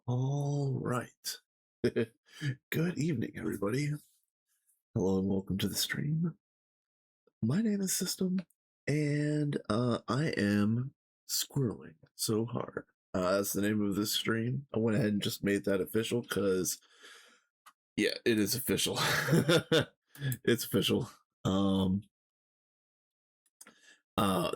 All right. Good evening, everybody. Hello and welcome to the stream. My name is System, and I am squirreling so hard. That's the name of this stream. I went ahead and just made that official because, yeah, it is official. It's official. Um,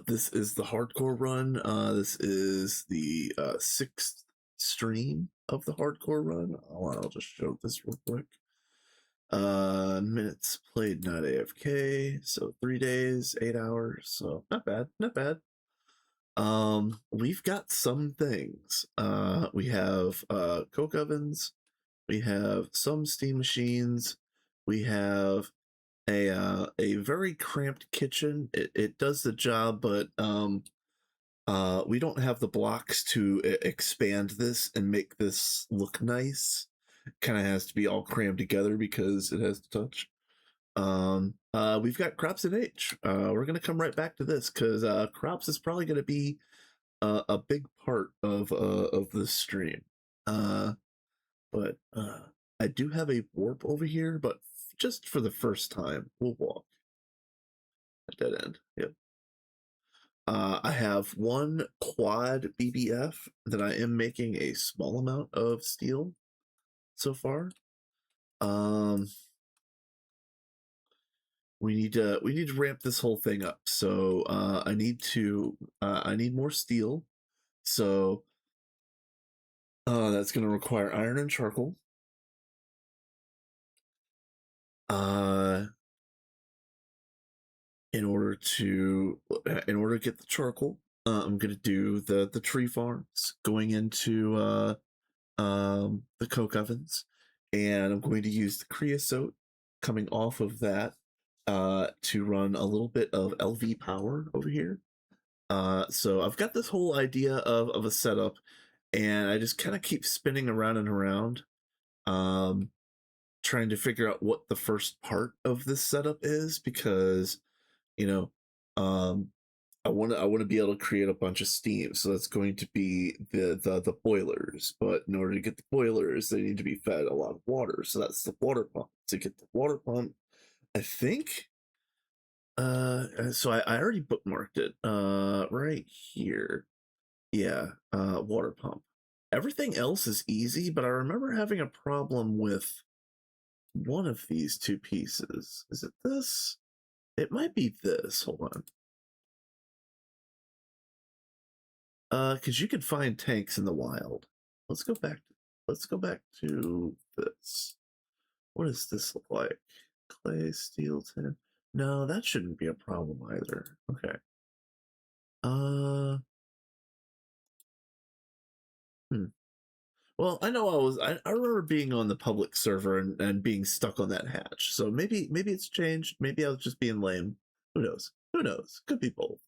this is the hardcore run. This is the sixth stream of the hardcore run. I'll just show this real quick. Minutes played, not AFK, so 3 days, 8 hours, so not bad, not bad. We've got some things. We have coke ovens, we have some steam machines, we have a very cramped kitchen. It does the job, but we don't have the blocks to expand this and make this look nice. Kind of has to be all crammed together because it has to touch. We've got crops in H. We're gonna come right back to this because crops is probably gonna be a big part of this stream. But I do have a warp over here, but just for the first time, we'll walk a dead end. Yep. I have one quad BBF that I am making a small amount of steel so far. We need to ramp this whole thing up. So I need more steel. So that's going to require iron and charcoal. In order to get the charcoal, I'm going to do the tree farms going into the coke ovens, and I'm going to use the creosote coming off of that to run a little bit of LV power over here. So I've got this whole idea of a setup, and I just kind of keep spinning around and around, trying to figure out what the first part of this setup is, because you know, I want to be able to create a bunch of steam. So that's going to be the boilers. But in order to get the boilers, they need to be fed a lot of water. So that's the water pump. To get the water pump, I think. So I already bookmarked it. Right here. Yeah. Water pump. Everything else is easy, but I remember having a problem with one of these two pieces. Is it this? It might be this. Hold on. Because you can find tanks in the wild. Let's go back. Let's go back to this. What does this look like? Clay, steel, tin. No, that shouldn't be a problem either. Okay. Uh. Hmm. Well, I know I remember being on the public server and being stuck on that hatch. So maybe it's changed. Maybe I was just being lame. Who knows? Who knows? Could be both.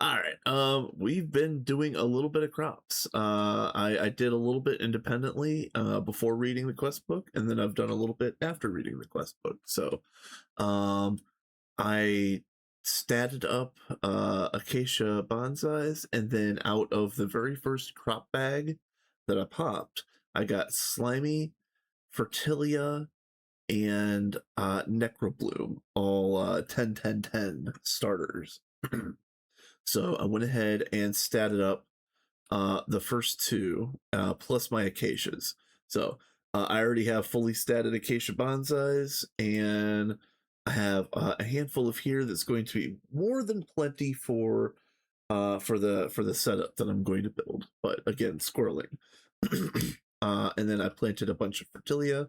All right. We've been doing a little bit of crops. I did a little bit independently before reading the quest book, and then I've done a little bit after reading the quest book. So, I statted up acacia bonsais, and then out of the very first crop bag that I popped, I got slimy, fertilia, and necrobloom, all 10 10 10 starters. So I went ahead and statted up the first two plus my acacias. So I already have fully statted acacia bonsais, and I have a handful of here that's going to be more than plenty for the setup that I'm going to build. But again, squirreling. And then I planted a bunch of fertilia.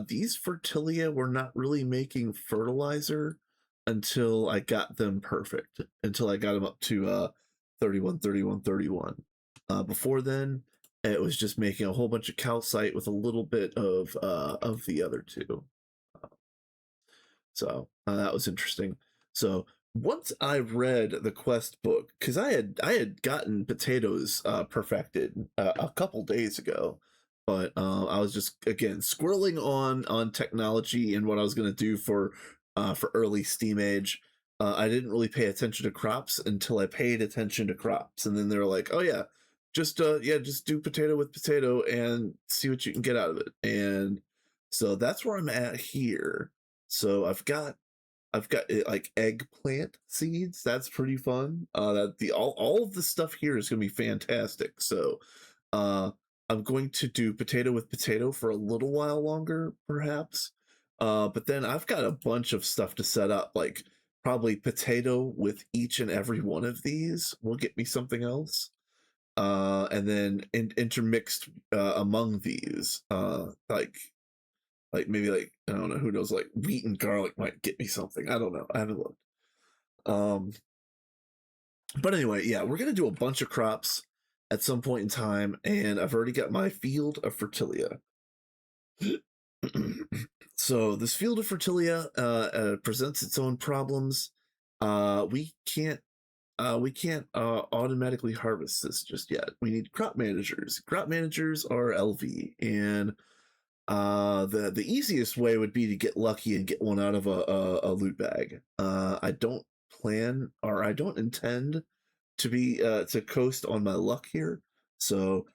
These fertilia were not really making fertilizer until I got them perfect, until I got them up to 31, 31, 31. Before then, it was just making a whole bunch of calcite with a little bit of the other two. So that was interesting. So once I read the quest book, because I had gotten potatoes perfected a couple days ago, but I was just again squirreling on technology and what I was going to do for early Steam Age. I didn't really pay attention to crops until I paid attention to crops, and then they were like, "Oh yeah, just yeah, just do potato with potato and see what you can get out of it. And so that's where I'm at here. So I've got like eggplant seeds. That's pretty fun. That the all of the stuff here is gonna be fantastic. So uh I'm going to do potato with potato for a little while longer, perhaps. But then I've got a bunch of stuff to set up, like probably potato with each and every one of these will get me something else. And then intermixed among these, like maybe like I don't know, who knows, like wheat and garlic might get me something. I don't know. I haven't looked. Um, but anyway, yeah, we're gonna do a bunch of crops at some point in time, and I've already got my field of fertilia. So this field of fertilia presents its own problems. We can't automatically harvest this just yet. We need crop managers. Crop managers are LV, and the easiest way would be to get lucky and get one out of a loot bag. I don't plan, or I don't intend to be to coast on my luck here. So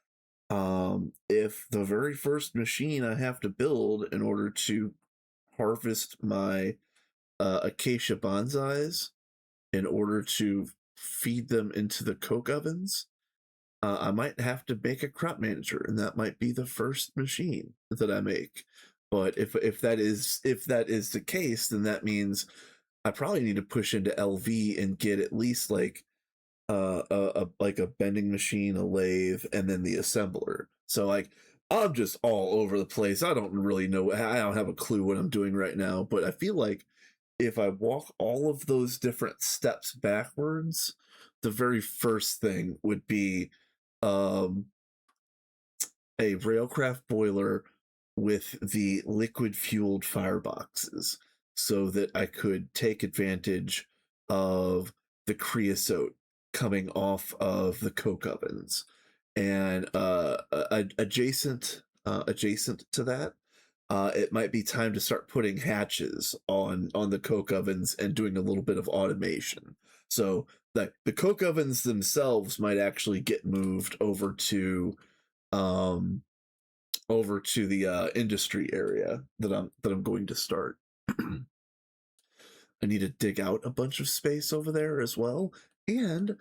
if the very first machine I have to build in order to harvest my acacia bonsais, in order to feed them into the coke ovens, I might have to make a crop manager, and that might be the first machine that I make. But if that is the case, then that means I probably need to push into LV and get at least like like a bending machine, a lathe, and then the assembler. So like I'm just all over the place. I don't really know. I don't have a clue what I'm doing right now, but I feel like if I walk all of those different steps backwards, the very first thing would be um, a railcraft boiler with the liquid fueled fireboxes so that I could take advantage of the creosote coming off of the coke ovens. And adjacent to that, it might be time to start putting hatches on the coke ovens and doing a little bit of automation. So the coke ovens themselves might actually get moved um over to the industry area that I'm going to start. I need to dig out a bunch of space over there as well. And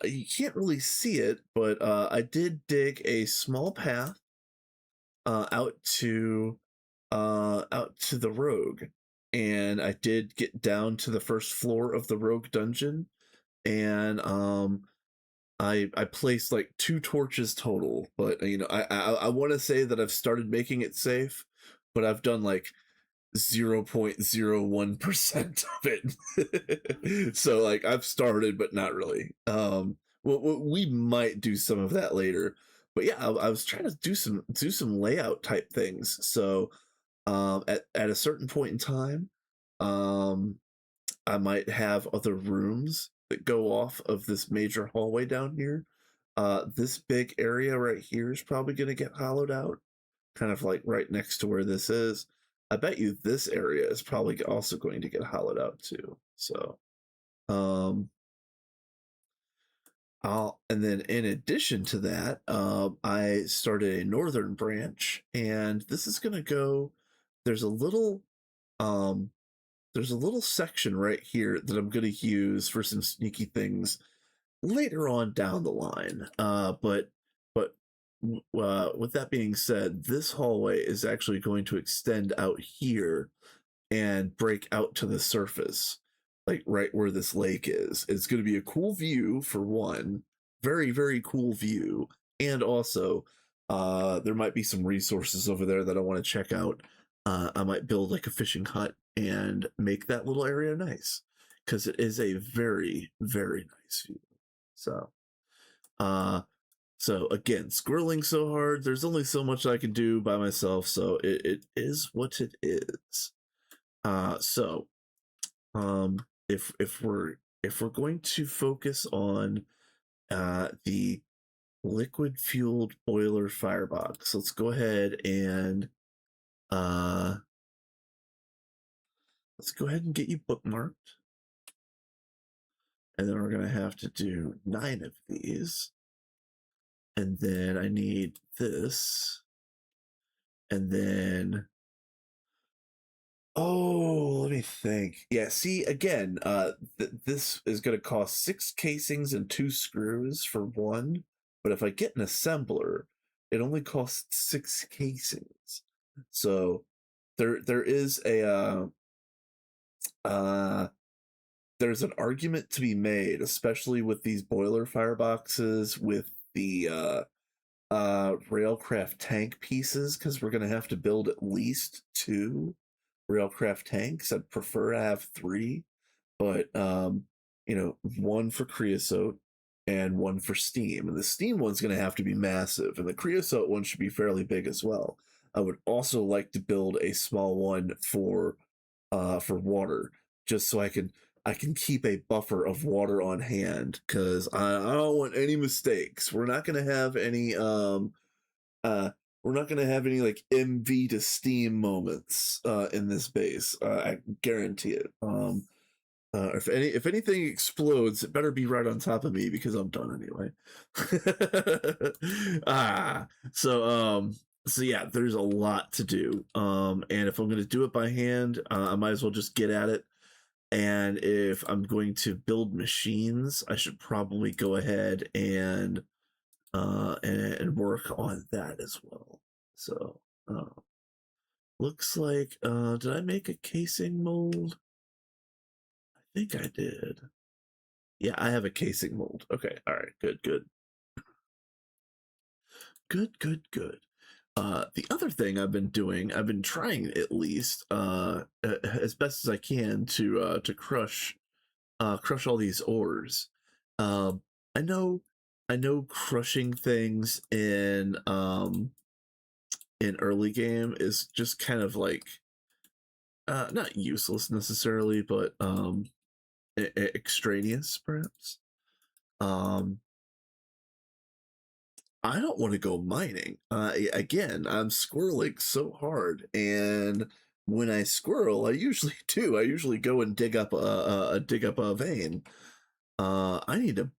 you can't really see it, but I did dig a small path out to the rogue, and I did get down to the first floor of the rogue dungeon, and I placed like 2 torches total, but I want to say that I've started making it safe, but I've done like 0.01% of it. So like I've started, but not really. Well, we might do some of that later, but yeah, I was trying to do some layout type things. So at a certain point in time, um, I might have other rooms that go off of this major hallway down here. This big area right here is probably going to get hollowed out, kind of like right next to where this is. I bet you this area is probably also going to get hollowed out too. So, um, and then in addition to that, I started a northern branch, and this is going to go. There's a little, um, there's a little section right here that I'm going to use for some sneaky things later on down the line. But with that being said, this hallway is actually going to extend out here and break out to the surface, like right where this lake is. It's going to be a cool view for one, very very cool view, and also there might be some resources over there that I want to check out. I might build like a fishing hut and make that little area nice because it is a very very nice view. So uh so again, squirreling so hard, there's only so much I can do by myself, so it is what it is. So if we're going to focus on the liquid fueled boiler firebox, let's go ahead and uh get you bookmarked, and then we're gonna have to do 9 of these. And then I need this. And then, oh, let me think. Yeah, see, again, this is going to cost 6 casings and 2 screws for one. But if I get an assembler, it only costs 6 casings. So there is uh, there's an argument to be made, especially with these boiler fireboxes with the railcraft tank pieces, because we're going to have to build at least 2 railcraft tanks. I'd prefer to have 3, but you know, 1 for creosote and 1 for steam, and the steam one's going to have to be massive, and the creosote one should be fairly big as well. I would also like to build a small one for water, just so I can keep a buffer of water on hand, because I don't want any mistakes. We're not gonna have any like MV to Steam moments in this base. I guarantee it. If anything explodes, it better be right on top of me, because I'm done anyway. ah, so so yeah, there's a lot to do. And if I'm gonna do it by hand, I might as well just get at it. And if I'm going to build machines, I should probably go ahead and work on that as well. So looks like did I make a casing mold? I think I did. Yeah, I have a casing mold. Okay, all right, good. The other thing I've been doing, I've been trying at least as best as I can to crush all these ores. Um, I know crushing things in early game is just kind of like not useless necessarily, but extraneous perhaps. I don't want to go mining. Again, I'm squirreling so hard, and when I squirrel, I usually do. I usually go and dig up a vein. I need to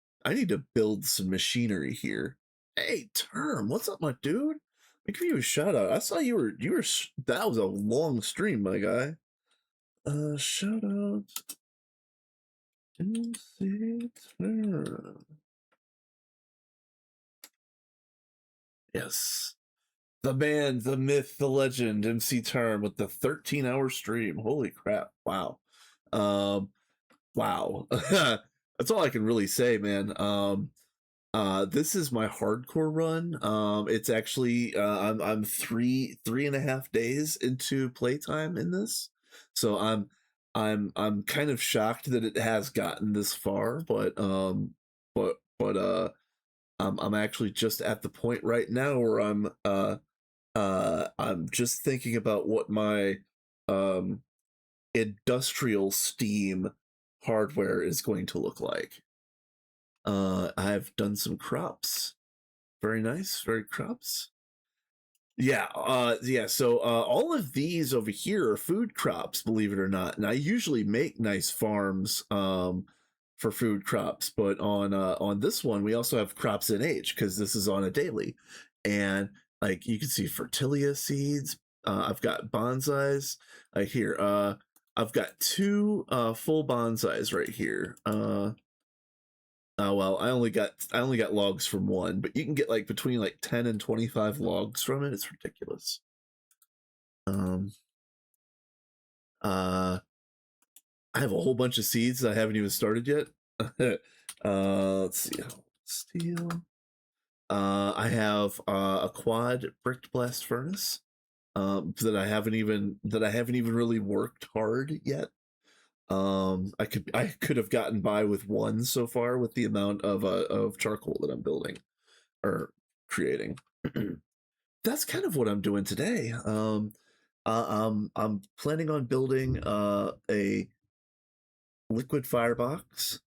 build some machinery here. Hey, Term, what's up, my dude? Let me give you a shout out. I saw you were that was a long stream, my guy. Shout out MC Term. Yes. The man, the myth, the legend, MC Term with the 13-hour stream. Holy crap. Wow. Wow. That's all I can really say, man. This is my hardcore run. It's actually I'm 3.5 days into playtime in this. So I'm kind of shocked that it has gotten this far, but I'm actually just at the point right now where I'm just thinking about what my um industrial steam hardware is going to look like. I've done some crops. Very nice, very crops. Yeah, so all of these over here are food crops, believe it or not. And I usually make nice farms for food crops, but on this one we also have crops in H, because this is on a daily. And like you can see fertilia seeds, I've got bonsais here. I've got 2 full bonsais right here. Oh well, I only got logs from 1, but you can get like between like 10 and 25 logs from it. It's ridiculous. I have a whole bunch of seeds that I haven't even started yet. Let's see. Steel. I have a quad bricked blast furnace that I haven't even really worked hard yet. I could have gotten by with 1 so far with the amount of charcoal that I'm building or creating. That's kind of what I'm doing today. I'm planning on building a liquid firebox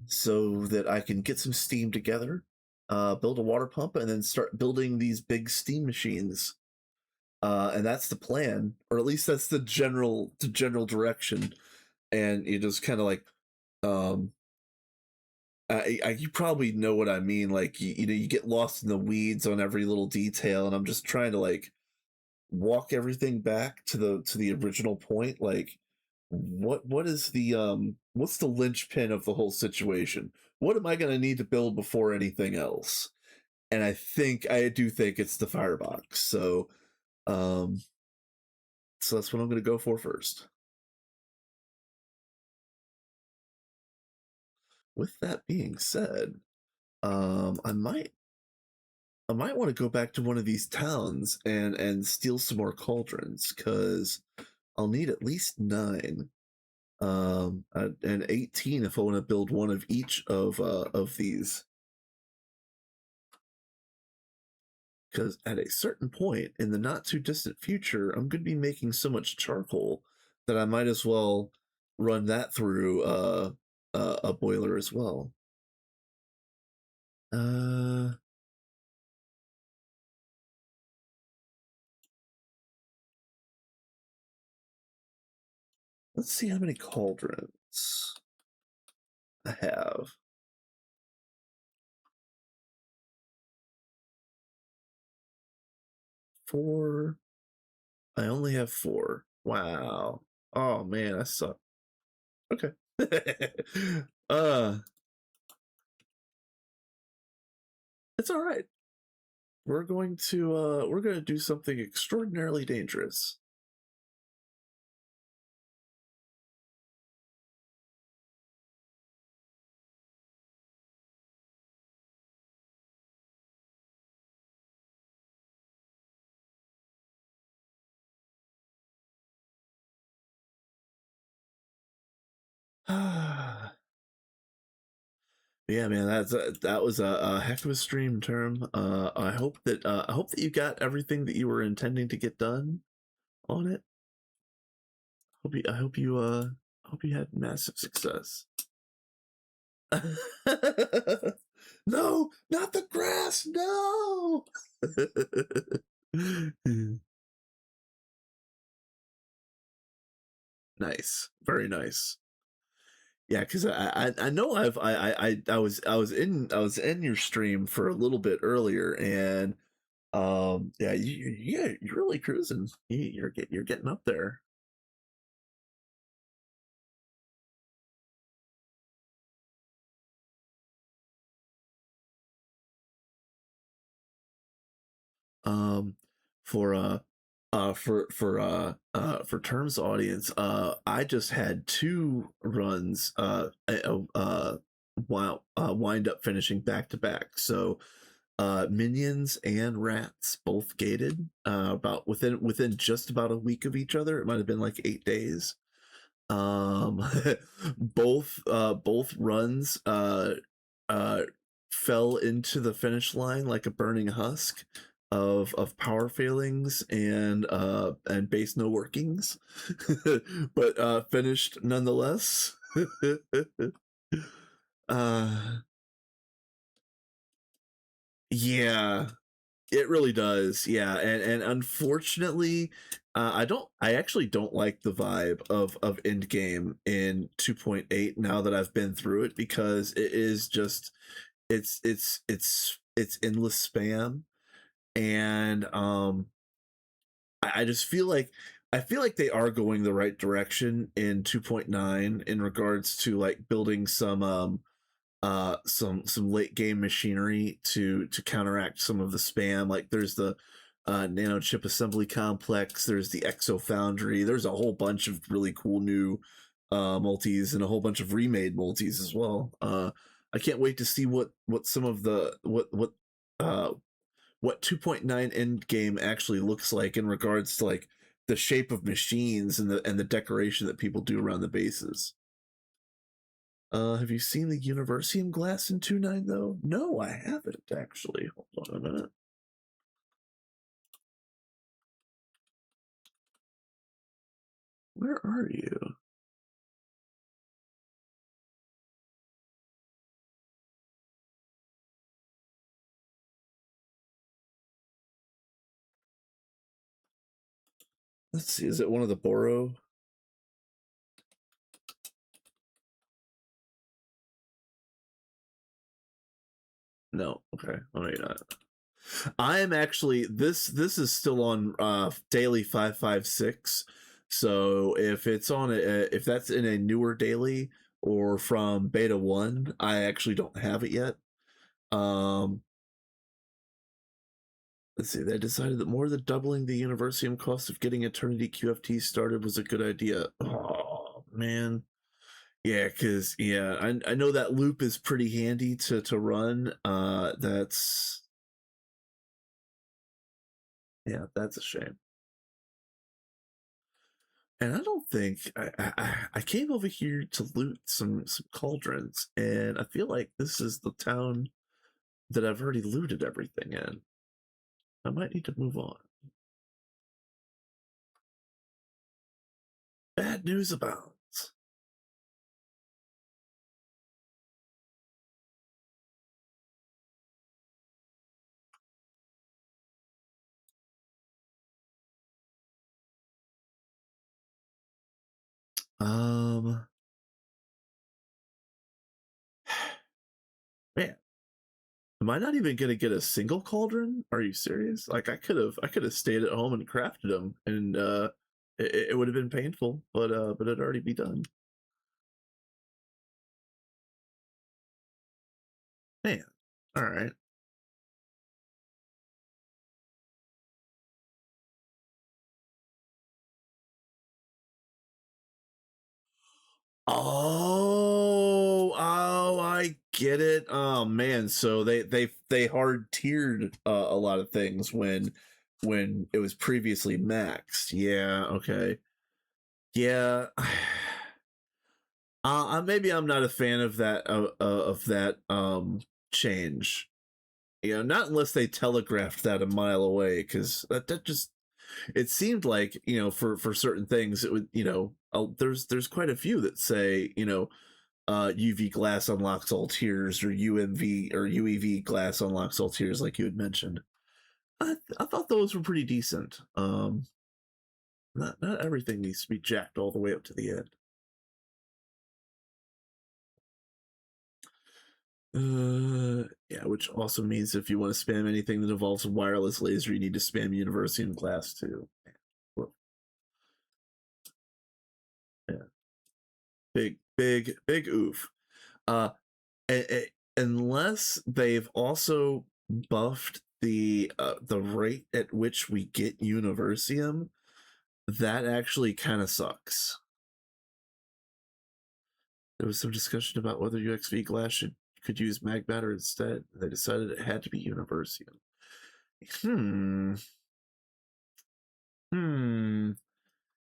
so that I can get some steam together, build a water pump, and then start building these big steam machines. And that's the plan, or at least that's the general direction. And you just kind of like you probably know what I mean. Like you know, you get lost in the weeds on every little detail, and I'm just trying to like walk everything back to the original point. Like, what is the what's the linchpin of the whole situation? What am I going to need to build before anything else? And I do think it's the firebox. Um, so that's what I'm going to go for first. With that being said, I might want to go back to one of these towns and steal some more cauldrons because I'll need at least 9, and 18 if I want to build one of each of these. Because at a certain point in the not too distant future, I'm going to be making so much charcoal that I might as well run that through a boiler as well. Uh, let's see how many cauldrons I have. 4. I only have 4. Wow. Oh man, I suck. Okay. uh, it's all right. We're going to do something extraordinarily dangerous. Yeah, man, that was a heck of a stream term. I hope that you got everything that you were intending to get done on it. I hope you had massive success. No, not the grass. No. Nice, very nice. Yeah, because I know I was in your stream for a little bit earlier, and yeah, you're really cruising. You're getting up there. Um, for for terms audience, I just had 2 runs while wind up finishing back to back. So minions and rats both gated about within just about a week of each other. It might have been like 8 days. Um, both runs uh fell into the finish line like a burning husk of power failings and base no workings, but finished nonetheless. uh yeah, it really does. Yeah, and unfortunately, I actually don't like the vibe of endgame in 2.8 now that I've been through it, because it is just it's endless spam. And I just I feel like they are going the right direction in 2.9 in regards to like building some late game machinery to counteract some of the spam. Like there's the nano chip assembly complex, there's the exo foundry, there's a whole bunch of really cool new multis and a whole bunch of remade multis as well. I can't wait to see what some of the uh what 2.9 end game actually looks like in regards to like the shape of machines and the decoration that people do around the bases. Have you seen the Universium glass in 2.9 though? No, I haven't actually. Hold on a minute. Where are you? Let's see. Is it one of the Boro? No. Okay. Oh, no, you're not. I am actually this is still on daily 556. So if it's on if that's in a newer daily or from beta 1, I actually don't have it yet. Um let's see, they decided that more than doubling the Universium cost of getting Eternity QFT started was a good idea. Oh man. Yeah, because yeah, I know that loop is pretty handy to run. That's yeah, that's a shame. And I don't think I came over here to loot some cauldrons, and I feel like this is the town that I've already looted everything in. I might need to move on. Bad news abounds. Um, man, am I not even gonna get a single cauldron? Are you serious? Like I could have stayed at home and crafted them, and it would have been painful, but it'd already be done. Man, all right. Oh, I get it. Oh man, so they hard tiered a lot of things when it was previously maxed. Yeah, okay. Yeah. Maybe I'm not a fan of that change. You know, not unless they telegraphed that a mile away, because that just it seemed like, you know, for certain things it would, you know, there's quite a few that say, you know, UV glass unlocks all tiers, or UMV or UEV glass unlocks all tiers, like you had mentioned. I thought those were pretty decent. Not everything needs to be jacked all the way up to the end. Yeah, which also means if you want to spam anything that involves a wireless laser, you need to spam Universium glass too. Yeah, big oof. Uh, unless they've also buffed the rate at which we get Universium, that actually kind of sucks. There was some discussion about whether UXV glass could use mag matter instead. They decided it had to be Universium. Hmm. Hmm.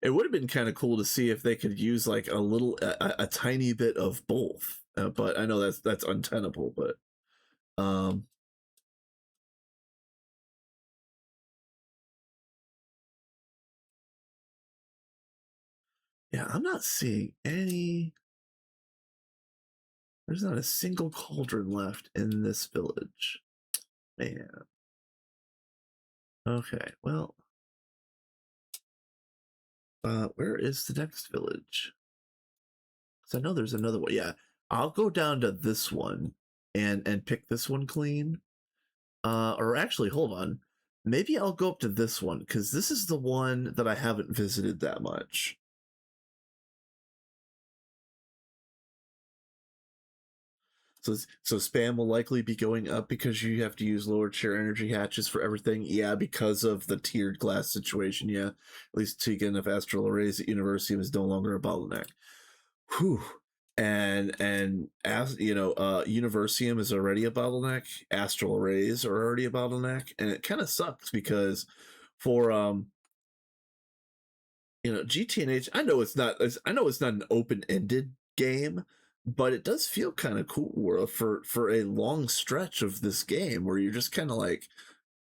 It would have been kind of cool to see if they could use like a tiny bit of both. But I know that's untenable. But um, yeah, I'm not seeing any. There's not a single cauldron left in this village. Man. Okay, well, where is the next village? Because I know there's another one. Yeah, I'll go down to this one and pick this one clean. Or actually, hold on. Maybe I'll go up to this one because this is the one that I haven't visited that much. So spam will likely be going up because you have to use lower tier energy hatches for everything. Yeah, because of the tiered glass situation. Yeah, at least to get enough astral arrays at Universium is no longer a bottleneck. Whew. And as you know, Universium is already a bottleneck. Astral arrays are already a bottleneck, and it kind of sucks because for you know, GTNH, I know it's not an open-ended game, but it does feel kind of cool for a long stretch of this game where you're just kind of like,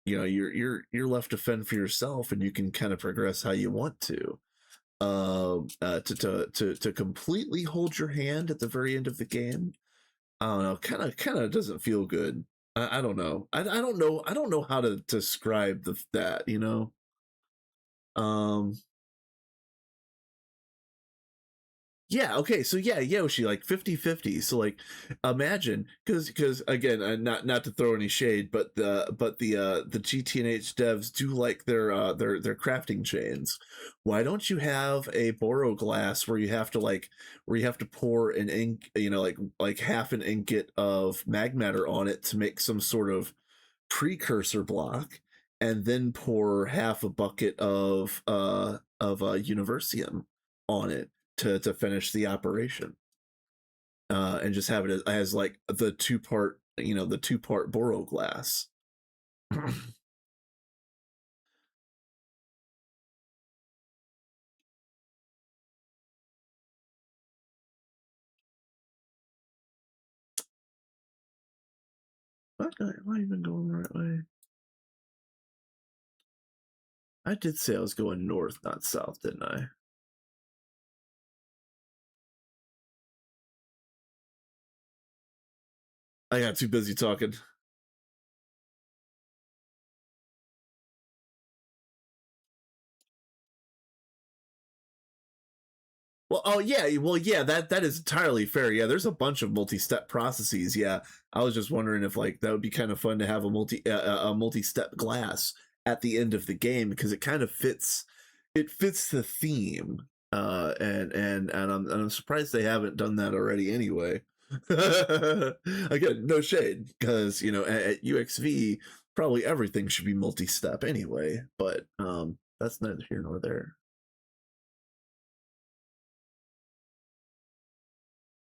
you know, you're left to fend for yourself, and you can kind of progress how you want to. To completely hold your hand at the very end of the game, I don't know, kind of doesn't feel good. I don't know. I don't know how to describe that, you know. Um Yeah, okay, so yeah, Yoshi, like 50-50. So like imagine, because again, not to throw any shade, but the GTNH devs do like their crafting chains. Why don't you have a boro glass where you have to pour an ink, like half an ingot of mag matter on it to make some sort of precursor block, and then pour half a bucket of universium on it to finish the operation, and just have it as like the two part boro glass. What? Am I even going the right way? I did say I was going north, not south, didn't I? I got too busy talking. Well, oh yeah, well yeah, that is entirely fair. Yeah, there's a bunch of multi-step processes. Yeah, I was just wondering if like that would be kind of fun to have a multi-step glass at the end of the game, because it kind of fits the theme. And I'm surprised they haven't done that already anyway. Again, no shade, because at UXV probably everything should be multi-step anyway, but that's neither here nor there.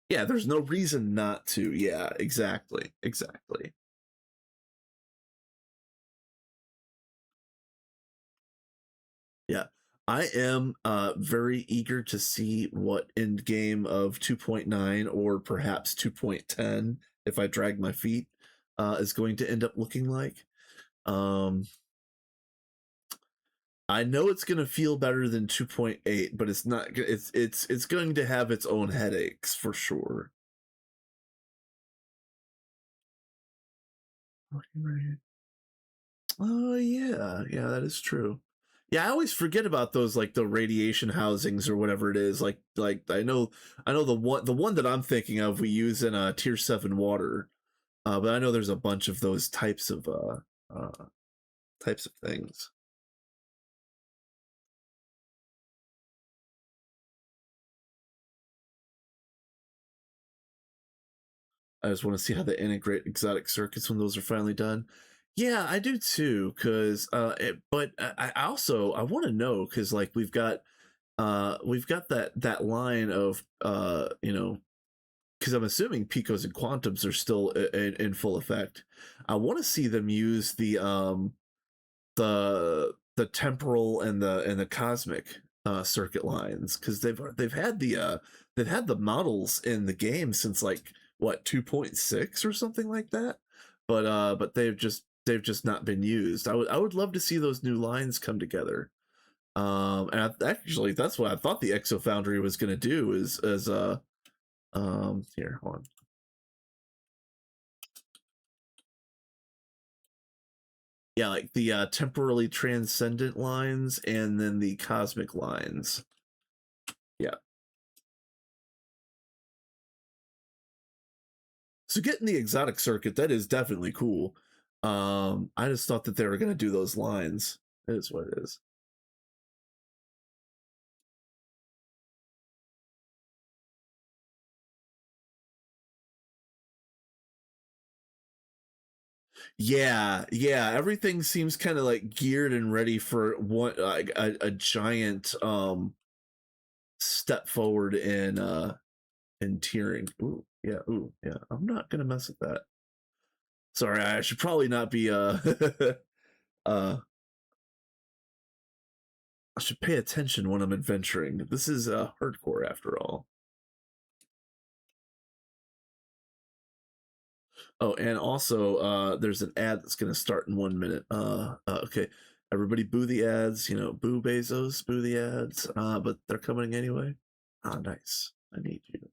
Yeah, there's no reason not to. Yeah, exactly. Exactly. Yeah. I am very eager to see what end game of 2.9 or perhaps 2.10, if I drag my feet, is going to end up looking like. Um I know it's going to feel better than 2.8, but it's not it's going to have its own headaches for sure. Oh yeah, yeah, that is true. Yeah, I always forget about those, like the radiation housings or whatever it is. Like I know the one that I'm thinking of we use in tier 7 water. But I know there's a bunch of those types of things. I just want to see how they integrate exotic circuits when those are finally done. Yeah, I do too, cuz but I also I want to know, cuz like we've got that line of because I'm assuming picos and quantums are still in full effect. I want to see them use the temporal and the cosmic circuit lines, because they've had the models in the game since like what 2.6 or something like that, but they've just not been used. I would love to see those new lines come together. Actually, that's what I thought the Exo Foundry was going to do, is here, hold on. Yeah, like the temporally transcendent lines and then the cosmic lines. Yeah. So getting the exotic circuit, that is definitely cool. I just thought that they were gonna do those lines. It is what it is. Yeah, yeah. Everything seems kind of like geared and ready for one, like a giant step forward in tiering. Ooh, yeah, ooh, yeah. I'm not gonna mess with that. Sorry, I should probably not be uh I should pay attention when I'm adventuring. This is hardcore after all. Oh, and also there's an ad that's gonna start in 1 minute. Okay. Everybody boo the ads, boo Bezos, boo the ads. But they're coming anyway. Ah, nice. I need you.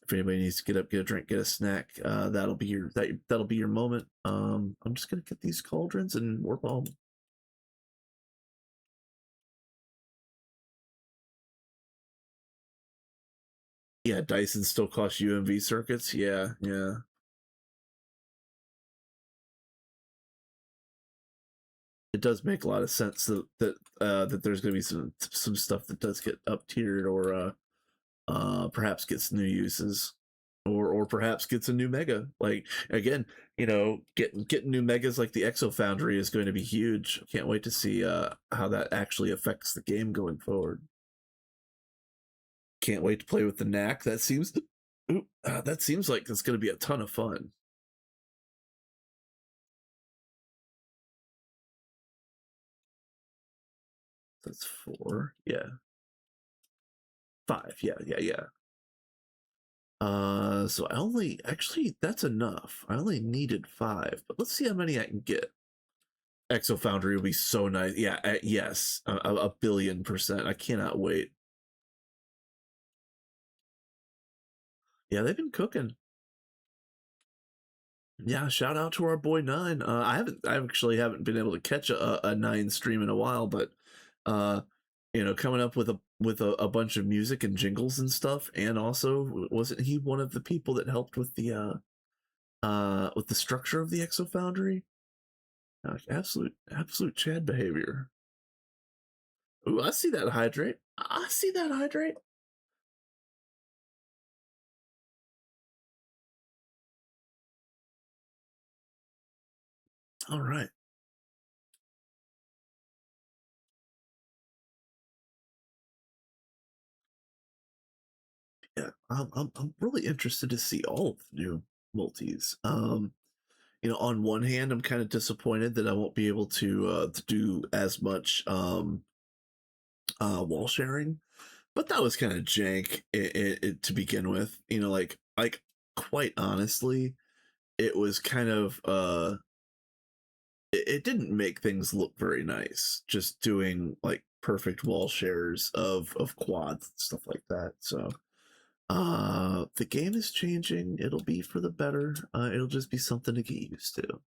If anybody needs to get up, get a drink, get a snack, that'll be your moment. I'm just gonna get these cauldrons and warp home. Yeah, Dyson still costs UMV circuits. Yeah, yeah. It does make a lot of sense that there's going to be some stuff that does get up tiered or perhaps gets new uses, or perhaps gets a new mega. Like again, getting new megas like the Exo Foundry is going to be huge. Can't wait to see how that actually affects the game going forward. Can't wait to play with the knack. That seems like it's going to be a ton of fun. That's four. Yeah. Five. Yeah, yeah, yeah. So I only actually that's enough. I only needed five, but let's see how many I can get. Exo Foundry will be so nice. Yeah, yes, a billion percent. I cannot wait. Yeah, they've been cooking. Yeah, shout out to our boy Nine. I actually haven't been able to catch a Nine stream in a while, but uh, coming up with a bunch of music and jingles and stuff, and also wasn't he one of the people that helped with the structure of the Exo Foundry? Absolute Chad behavior. Ooh, I see that hydrate. I see that hydrate. All right. Yeah, I'm really interested to see all of the new multis. On one hand, I'm kind of disappointed that I won't be able to do as much wall sharing, but that was kind of jank to begin with. Like quite honestly, it was kind of it didn't make things look very nice. Just doing like perfect wall shares of quads and stuff like that. So the game is changing. It'll be for the better. It'll just be something to get used to.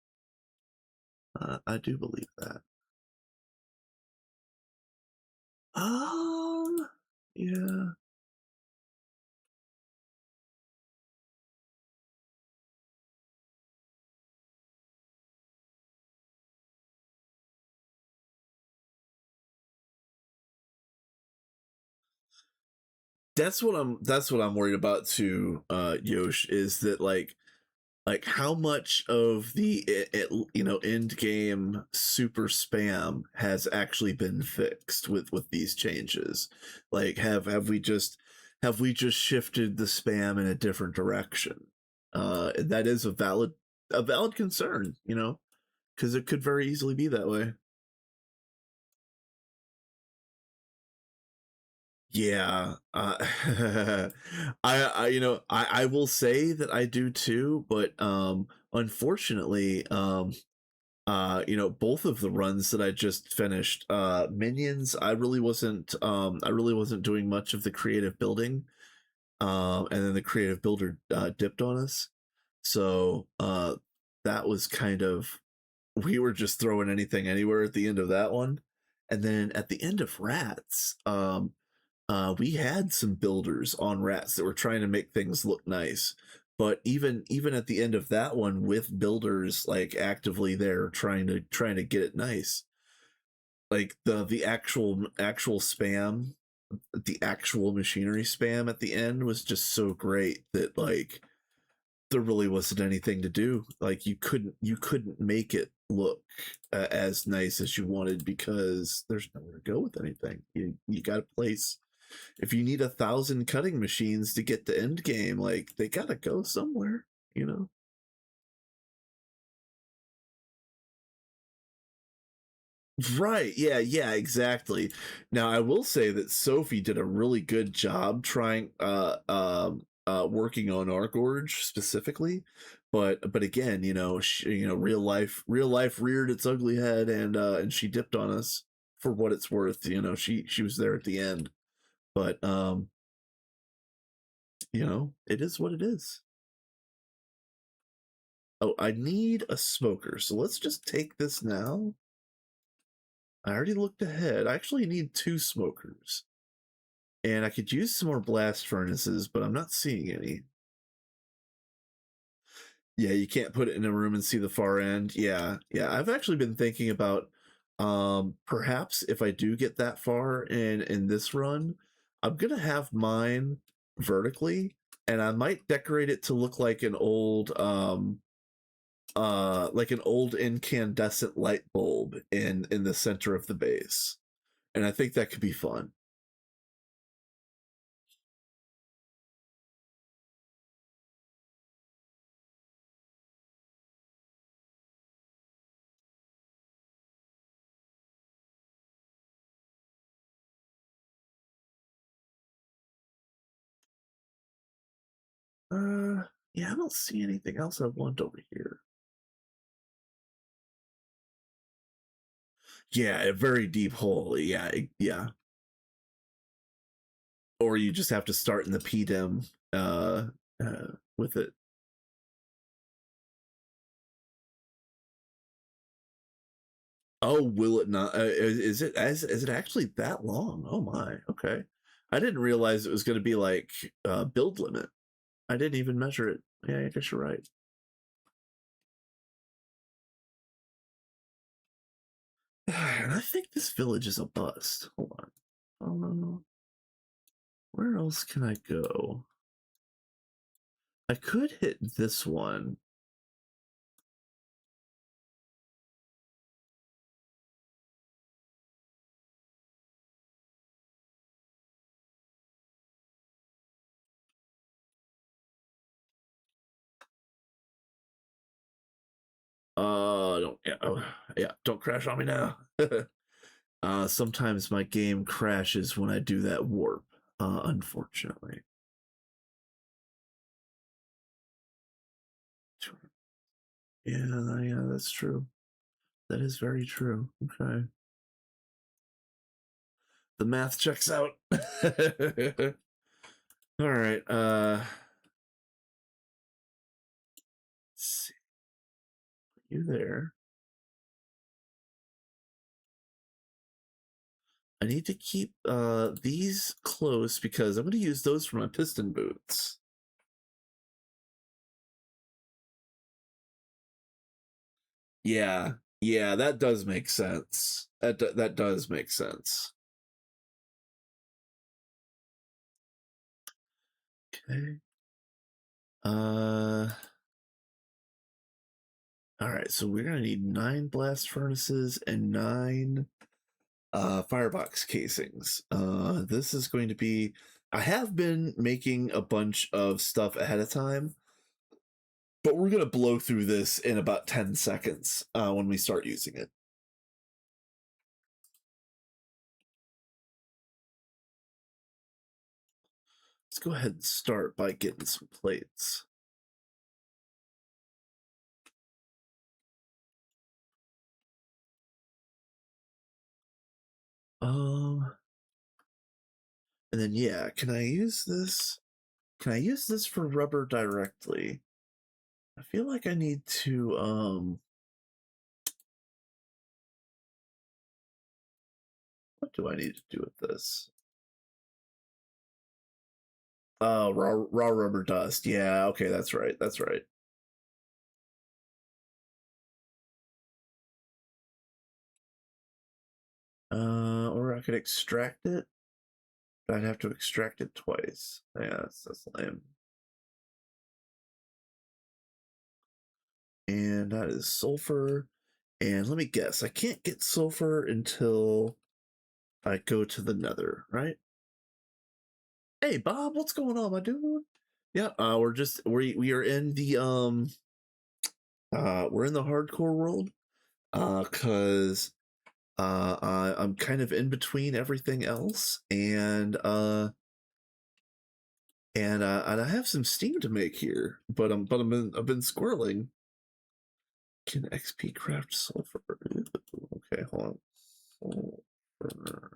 I do believe that. Um, yeah. That's what I'm worried about too, Yosh, is that like how much of the end game super spam has actually been fixed with these changes. Like have we just shifted the spam in a different direction? And that is a valid concern, because it could very easily be that way. Yeah, I will say that I do too, but unfortunately, both of the runs that I just finished, Minions, I really wasn't doing much of the creative building, and then the creative builder dipped on us, so that was kind of we were just throwing anything anywhere at the end of that one, and then at the end of Rats, we had some builders on Rats that were trying to make things look nice, but even at the end of that one, with builders like actively there trying to get it nice, like the actual spam, the actual machinery spam at the end was just so great that like there really wasn't anything to do. Like you couldn't make it look as nice as you wanted, because there's nowhere to go with anything. You got to place, if you need 1,000 cutting machines to get to end game, like they gotta go somewhere, you know? Right. Yeah, yeah, exactly. Now I will say that Sophie did a really good job trying working on Arc Orge specifically. But again, real life reared its ugly head, and she dipped on us for what it's worth. She was there at the end. But it is what it is. Oh, I need a smoker. So let's just take this now. I already looked ahead. I actually need two smokers. And I could use some more blast furnaces, but I'm not seeing any. Yeah, you can't put it in a room and see the far end. Yeah, yeah. I've actually been thinking about perhaps if I do get that far in this run, I'm gonna have mine vertically, and I might decorate it to look like an old incandescent light bulb in the center of the base. And I think that could be fun. Yeah, I don't see anything else I want over here. Yeah, a very deep hole. Yeah, yeah. Or you just have to start in the PDEM with it. Oh, will it not? Is it actually that long? Oh my. Okay. I didn't realize it was going to be like build limit. I didn't even measure it. Yeah, I guess you're right. And I think this village is a bust. Hold on. Where else can I go? I could hit this one. Don't yeah, yeah, don't crash on me now. Sometimes my game crashes when I do that warp. Unfortunately. Yeah, yeah, that's true. That is very true. Okay. The math checks out. All right. Let's see. You there? I need to keep these close because I'm going to use those for my piston boots. Yeah, yeah, that does make sense. That does make sense. Okay. All right, so we're gonna need 9 blast furnaces and 9 firebox casings. This is going to be. I have been making a bunch of stuff ahead of time, but we're gonna blow through this in about 10 seconds when we start using it. Let's go ahead and start by getting some plates. Um, and then yeah, can I use this? Can I use this for rubber directly? I feel like I need to what do I need to do with this? Oh, raw rubber dust. Yeah, okay, that's right. That's right. Or I could extract it, but I'd have to extract it twice. Yeah, that's lame. And that is sulfur. And let me guess, I can't get sulfur until I go to the nether, right? Hey Bob, what's going on, my dude? Yeah, we are in the we're in the hardcore world. Cause I'm kind of in between everything else, and I have some steam to make here, but I've been squirreling. Can XP craft sulfur? Okay, hold on. Sulfur.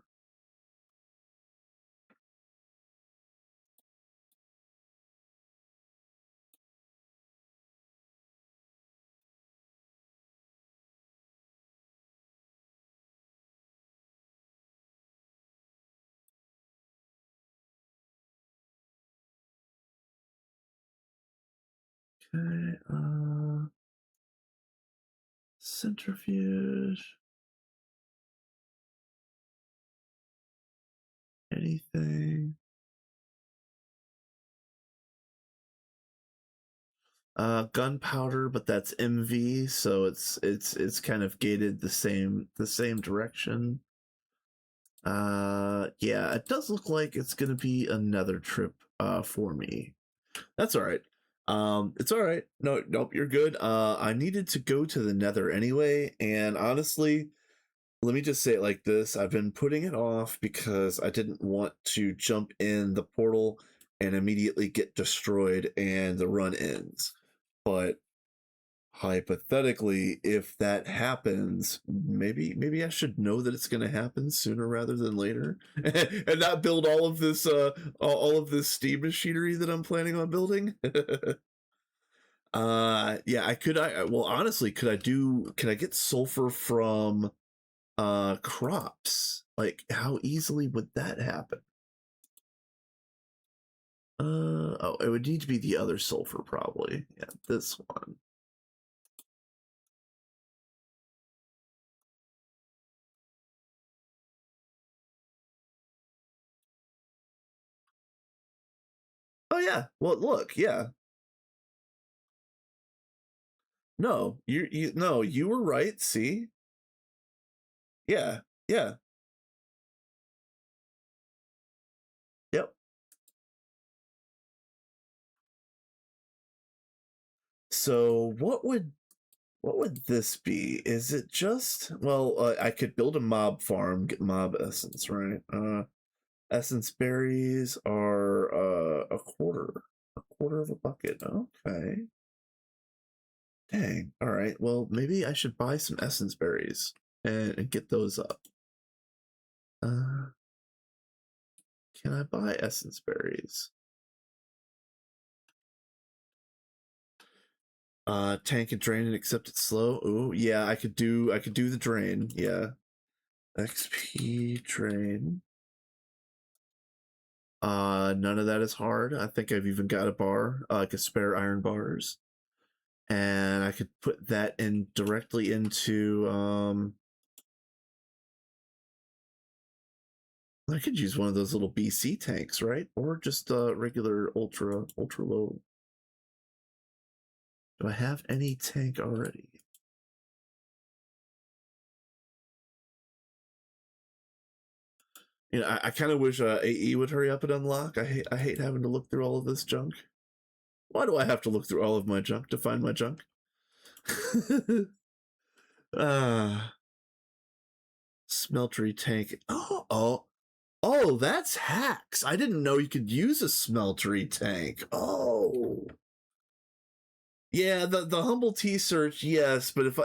Okay, centrifuge. Anything. Gunpowder, but that's MV, so it's kind of gated the same direction. Yeah, it does look like it's gonna be another trip for me. That's all right. It's all right. No, nope, you're good. I needed to go to the Nether anyway, and honestly, let me just say it like this: I've been putting it off because I didn't want to jump in the portal and immediately get destroyed and the run ends. But hypothetically, if that happens, maybe I should know that it's going to happen sooner rather than later, and not build all of this steam machinery that I'm planning on building. Yeah, well, honestly, could I get sulfur from crops? Like, how easily would that happen? Oh, it would need to be the other sulfur, probably. Yeah, this one. Oh yeah. Well, look, yeah. No, you no, you were right. See, yeah, yeah, yep. So what would this be? Is it just, well, I could build a mob farm, get mob essence, right? Essence berries are a quarter of a bucket. Okay. Dang. All right. Well, maybe I should buy some essence berries and get those up. Uh, can I buy essence berries? Tank and drain and accept it slow. Oh yeah, I could do the drain. Yeah. XP drain. None of that is hard. I think I've even got a bar, like a spare iron bars. And I could put that in directly into I could use one of those little BC tanks, right? Or just regular ultra low. Do I have any tank already? You know, I kind of wish AE would hurry up and unlock. I hate having to look through all of this junk. Why do I have to look through all of my junk to find my junk? Ah, smeltery tank. Oh, that's hacks. I didn't know you could use a smeltery tank. Oh, yeah, the humble tea search, yes, but if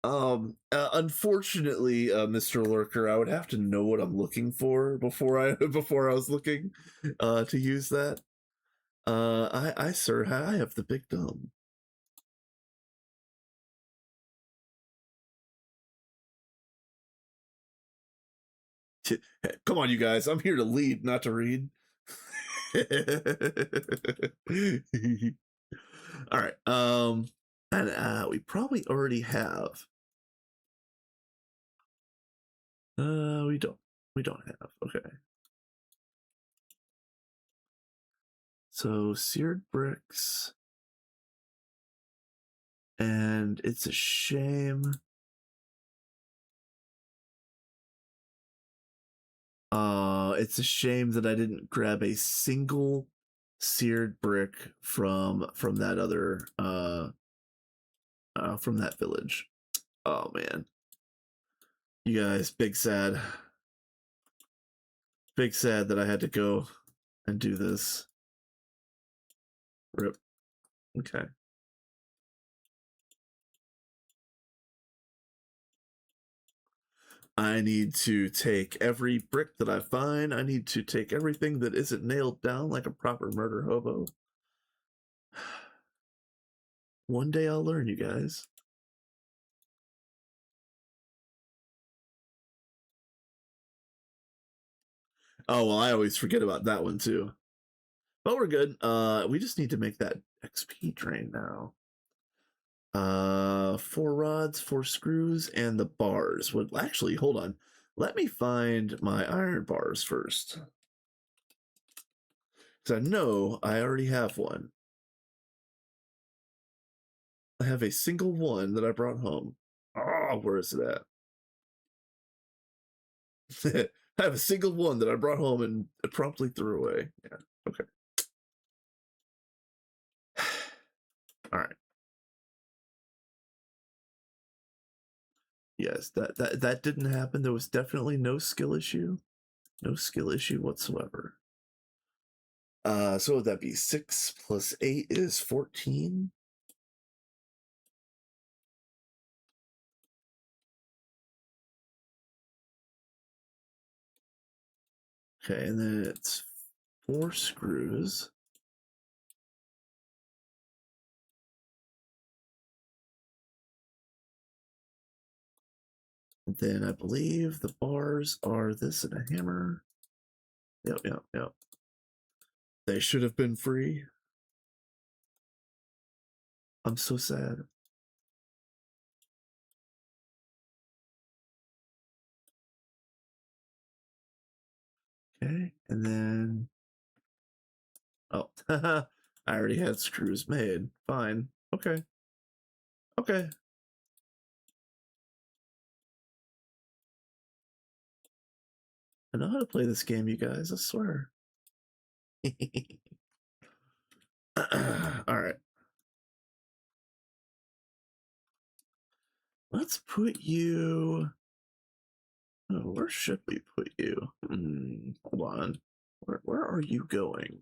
unfortunately, Mr. Lurker, I would have to know what I'm looking for before I before I was looking to use that. Sir, I have the big dumb. Come on, you guys. I'm here to lead, not to read. All right. And we probably already have. We don't. We don't have. Okay. So seared bricks, and it's a shame. It's a shame that I didn't grab a single seared brick from that other from that village. Oh man, you guys, big sad that I had to go and do this. Rip. Okay. I need to take every brick that I find. I need to take everything that isn't nailed down like a proper murder hobo. One day I'll learn, you guys. Oh well, I always forget about that one too. But we're good. We just need to make that XP drain now. 4 rods, 4 screws, and the bars. Would actually, hold on. Let me find my iron bars first. Because I know I already have one. I have a single one that I brought home. Oh, where is it at? I have a single one that I brought home and promptly threw away. Yeah, okay. All right. Yes, that didn't happen. There was definitely no skill issue. No skill issue whatsoever. So would that be 6 plus 8 is 14? Okay, and then it's 4 screws. And then I believe the bars are this and a hammer. Yep. They should have been free. I'm so sad. Okay, and then oh, I already had screws made. Fine. Okay. Okay. I know how to play this game, you guys. I swear. All right. Let's put you. Oh, where should we put you? Hold on. Where are you going?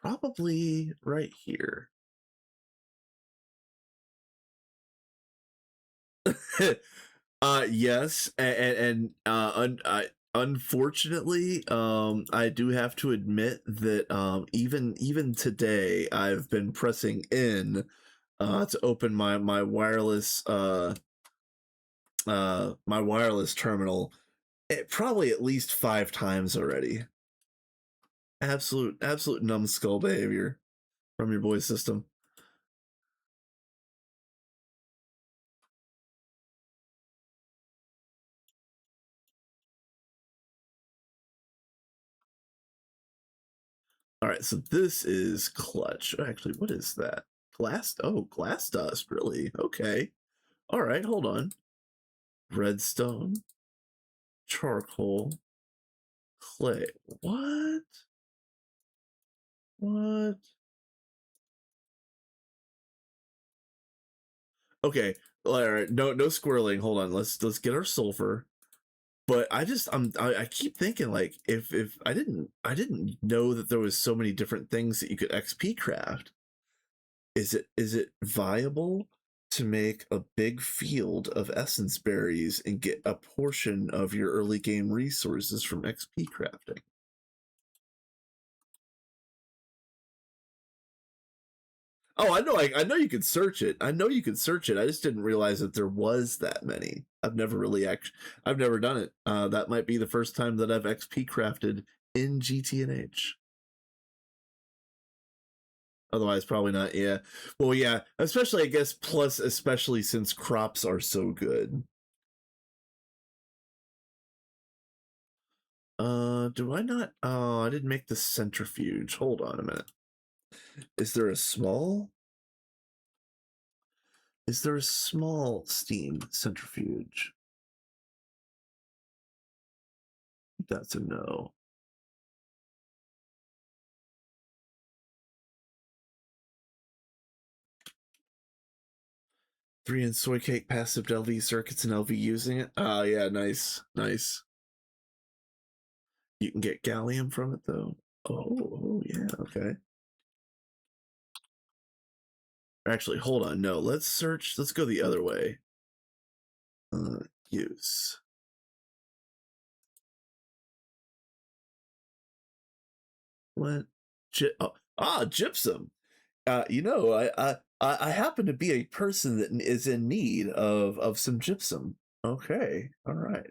Probably right here. Yes, unfortunately, I do have to admit that even today, I've been pressing in to open my wireless my wireless terminal probably at least 5 times already. Absolute numbskull behavior from your boy system. All right, so this is clutch. Actually, what is that? Glass? Oh, glass dust. Really? Okay. All right, hold on. Redstone, charcoal, clay. What? What? Okay. All right. No squirreling. Hold on. Let's get our sulfur. But I keep thinking like if I didn't know that there was so many different things that you could XP craft. Is it viable to make a big field of essence berries and get a portion of your early game resources from XP crafting? Oh, I know. I know you could search it. I know you could search it. I just didn't realize that there was that many. I've never done it. That might be the first time that I've XP crafted in GTNH. Otherwise, probably not. Yeah. Well, yeah. Especially, I guess. Plus, especially since crops are so good. Do I not? Oh, I didn't make the centrifuge. Hold on a minute. Is there a small? Is there a small steam centrifuge? That's a no. 3 in soy cake, passive LV circuits, and LV using it. Oh, yeah, nice. You can get gallium from it, though. Oh, yeah, okay. Actually, hold on. No, let's search. Let's go the other way. Use. What? Gypsum. You know, I happen to be a person that is in need of some gypsum. Okay, all right.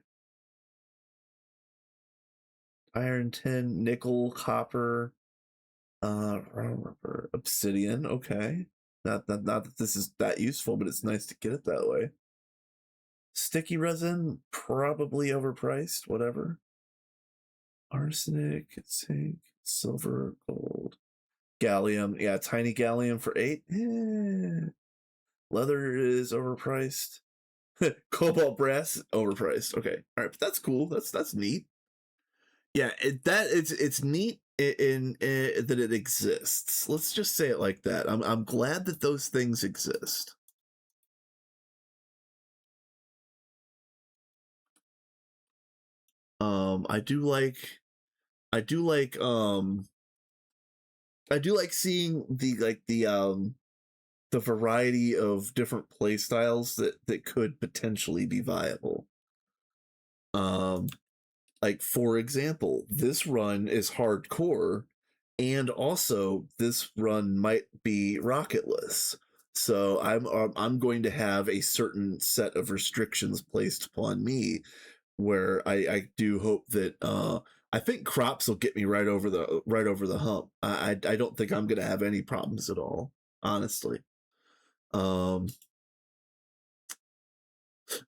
Iron, tin, nickel, copper, rubber, obsidian. Okay, not that this is that useful, but it's nice to get it that way. Sticky resin, probably overpriced. Whatever. Arsenic, zinc, silver, gold, gallium. Yeah, tiny gallium for 8. Leather is overpriced. Cobalt brass overpriced. Okay, all right, but that's cool. That's neat. Yeah, it's neat in that it exists. Let's just say it like that. I'm glad that those things exist. I do like I do like I do like seeing the variety of different play styles that could potentially be viable. Um, like for example, this run is hardcore, and also this run might be rocketless. So I'm going to have a certain set of restrictions placed upon me, where I do hope that I think crops will get me right over the hump. I don't think I'm going to have any problems at all, honestly. Um,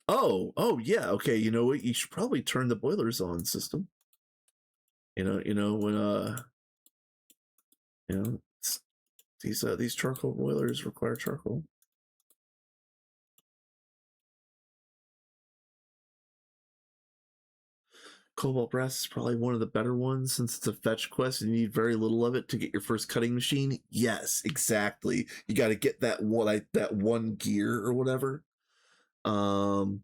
oh yeah, okay. You know what? You should probably turn the boilers on, system. You know when you know these charcoal boilers require charcoal. Cobalt brass is probably one of the better ones since it's a fetch quest and you need very little of it to get your first cutting machine. Yes, exactly. You got to get that one gear or whatever. Um,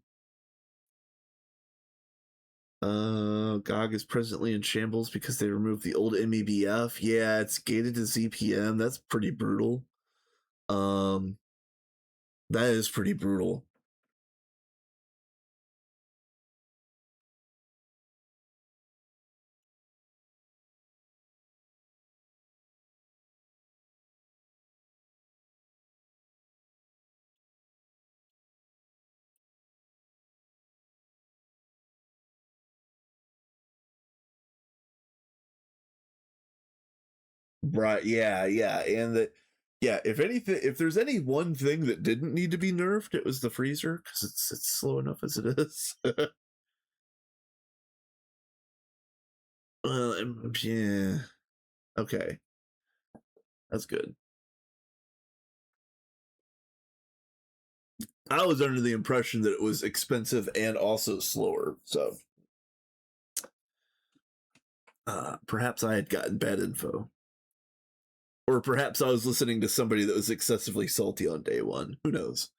GOG is presently in shambles because they removed the old MEBF. Yeah, it's gated to ZPM. That's pretty brutal. Um, that is pretty brutal. Right? Yeah, and that. Yeah, if anything, if there's any one thing that didn't need to be nerfed, it was the freezer because it's slow enough as it is. Yeah. Okay, that's good. I was under the impression that it was expensive and also slower, so perhaps I had gotten bad info. Or perhaps I was listening to somebody that was excessively salty on day one. Who knows?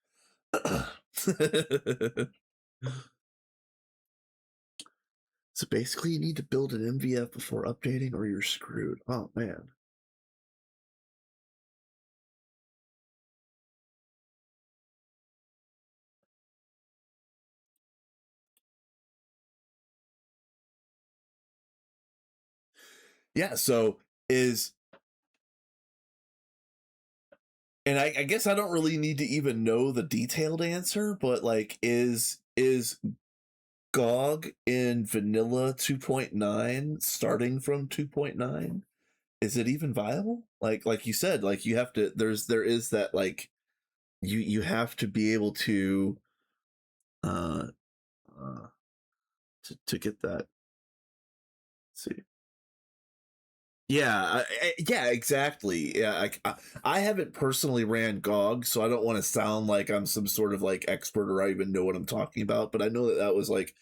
So basically, you need to build an MVF before updating, or you're screwed. Oh man. Yeah. So is and I guess I don't really need to even know the detailed answer, but like, is GOG in vanilla 2.9 starting from 2.9? Is it even viable? Like you said, like you have to there is that like you have to be able to uh uh to get that. Let's see. Yeah, yeah, exactly. Yeah, I haven't personally ran GOG, so I don't want to sound like I'm some sort of like expert or I even know what I'm talking about, but I know that that was like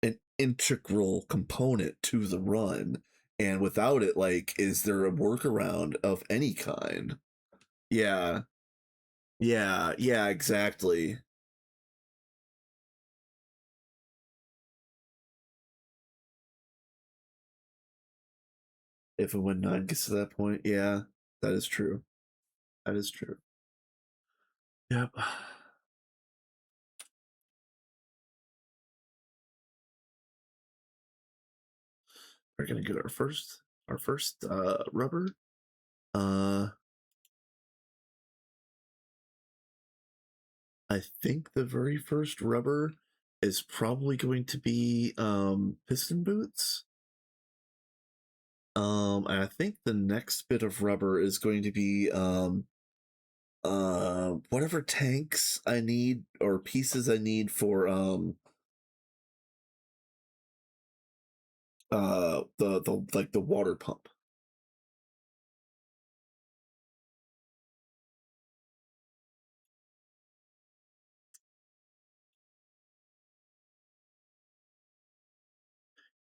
an integral component to the run, and without it, like, is there a workaround of any kind? Yeah, yeah, exactly. If and when 9 gets to that point, yeah, that is true. That is true. Yep. We're gonna get our first rubber. Uh I think the very first rubber is probably going to be piston boots. And I think the next bit of rubber is going to be whatever tanks I need or pieces I need for the like the water pump.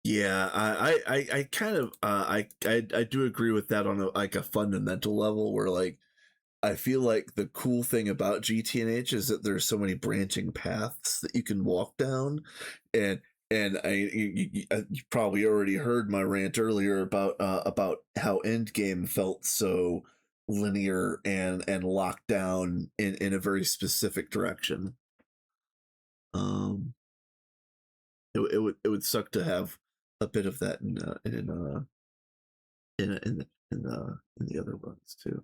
Yeah, I kind of I do agree with that on a like a fundamental level where like I feel like the cool thing about GTNH is that there's so many branching paths that you can walk down, and you probably already heard my rant earlier about how Endgame felt so linear and locked down in a very specific direction. Um, it would suck to have a bit of that in the other runs too,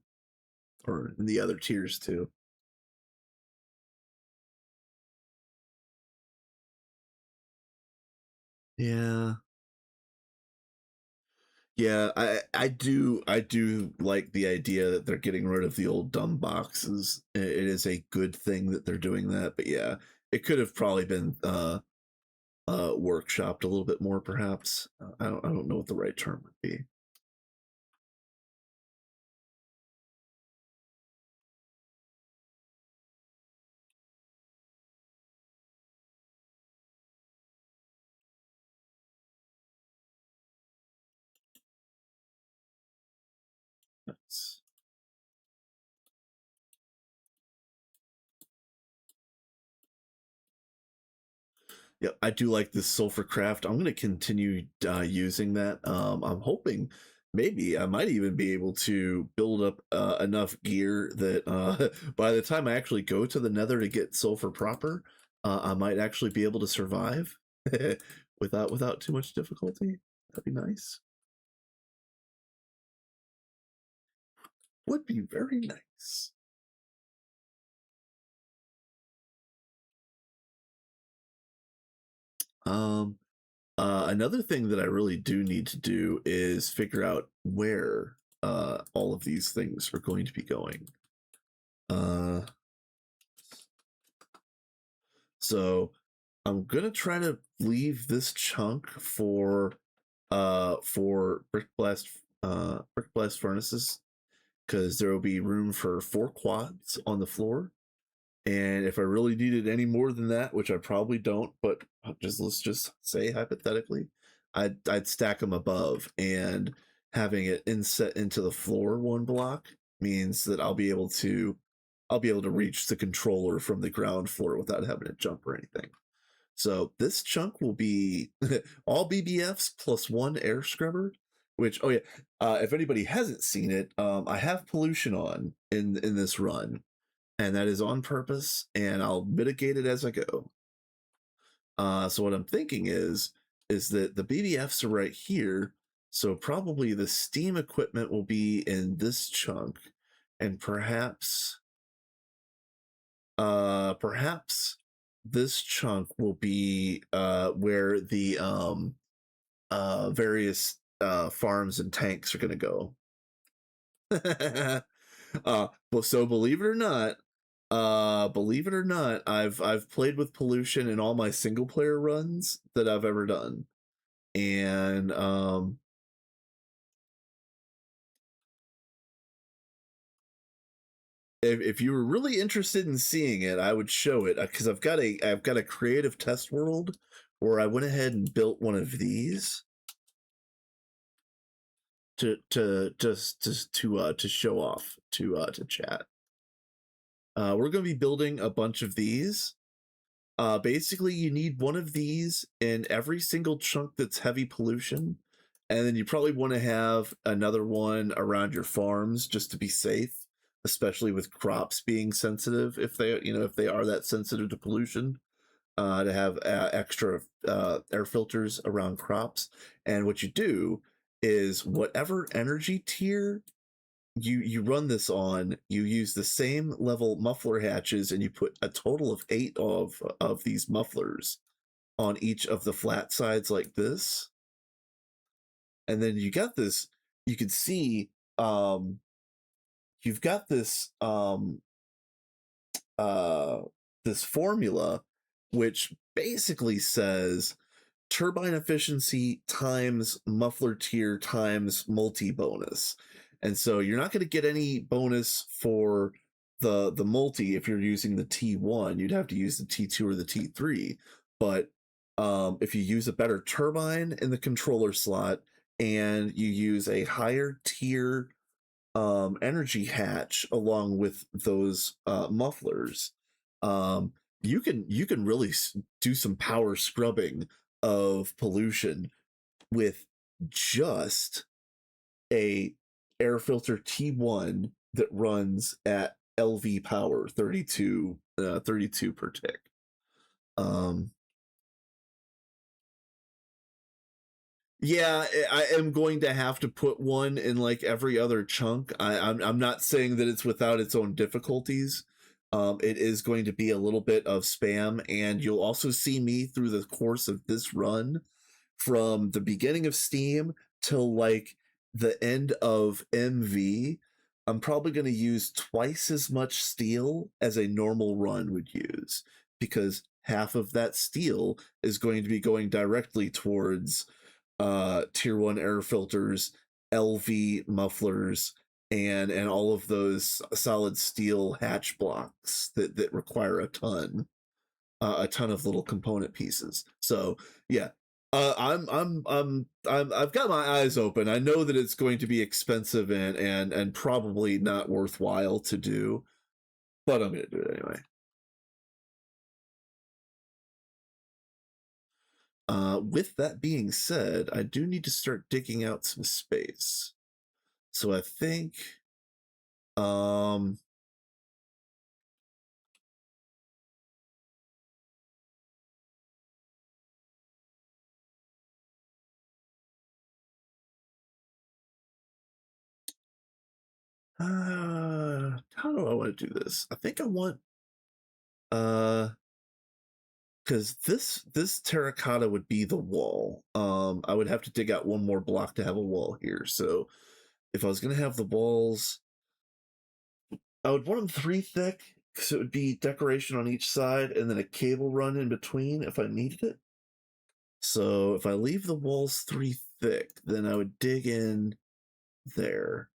or in the other tiers too. Yeah. Yeah, I do like the idea that they're getting rid of the old dumb boxes. It is a good thing that they're doing that, but yeah, it could have probably been workshopped a little bit more perhaps. I don't know what the right term would be. That's, yeah, I do like this sulfur craft. I'm going to continue using that. I'm hoping maybe I might even be able to build up enough gear that by the time I actually go to the Nether to get sulfur proper, I might actually be able to survive without too much difficulty. That'd be nice. Would be very nice. Um, another thing that I really do need to do is figure out where all of these things are going to be going. Uh, so I'm gonna try to leave this chunk for brick blast furnaces because there will be room for 4 quads on the floor. And if I really needed any more than that, which I probably don't, but just let's just say hypothetically, I'd stack them above, and having it inset into the floor one block means that I'll be able to reach the controller from the ground floor without having to jump or anything. So this chunk will be all BBFs plus 1 air scrubber. Which, oh yeah, if anybody hasn't seen it, I have pollution on in this run, and that is on purpose, and I'll mitigate it as I go. So what I'm thinking is that the BBFs are right here, so probably the steam equipment will be in this chunk, and perhaps this chunk will be where the various farms and tanks are going to go. Well, so believe it or not, I've played with pollution in all my single player runs that I've ever done, and if you were really interested in seeing it, I would show it because I've got a creative test world where I went ahead and built one of these to show off to chat. We're going to be building a bunch of these. Basically, you need one of these in every single chunk that's heavy pollution, and then you probably want to have another one around your farms just to be safe, especially with crops being sensitive if they are that sensitive to pollution. To have extra air filters around crops, and what you do is whatever energy tier you run this on, you use the same level muffler hatches, and you put a total of 8 of these mufflers on each of the flat sides like this. And then you got this, you can see you've got this uh this formula which basically says turbine efficiency times muffler tier times multi bonus. And so you're not going to get any bonus for the multi if you're using the T1. You'd have to use the T2 or the T3. But if you use a better turbine in the controller slot and you use a higher tier energy hatch along with those mufflers, you can really do some power scrubbing of pollution with just a air filter T1 that runs at LV power 32 per tick. Yeah, I am going to have to put one in like every other chunk. I'm not saying that it's without its own difficulties. It is going to be a little bit of spam, and you'll also see me through the course of this run from the beginning of Steam till like the end of MV. I'm probably going to use twice as much steel as a normal run would use, because half of that steel is going to be going directly towards tier 1 air filters, LV mufflers, and all of those solid steel hatch blocks that require a ton of little component pieces. So yeah, I've got my eyes open. I know that it's going to be expensive and probably not worthwhile to do, but I'm gonna do it anyway. With that being said, I do need to start digging out some space. So I think um how do I want to do this? I think I want uh because this terracotta would be the wall. I would have to dig out one more block to have a wall here. So if I was gonna have the walls, I would want them 3 thick, because it would be decoration on each side and then a cable run in between if I needed it. So if I leave the walls 3 thick, then I would dig in there.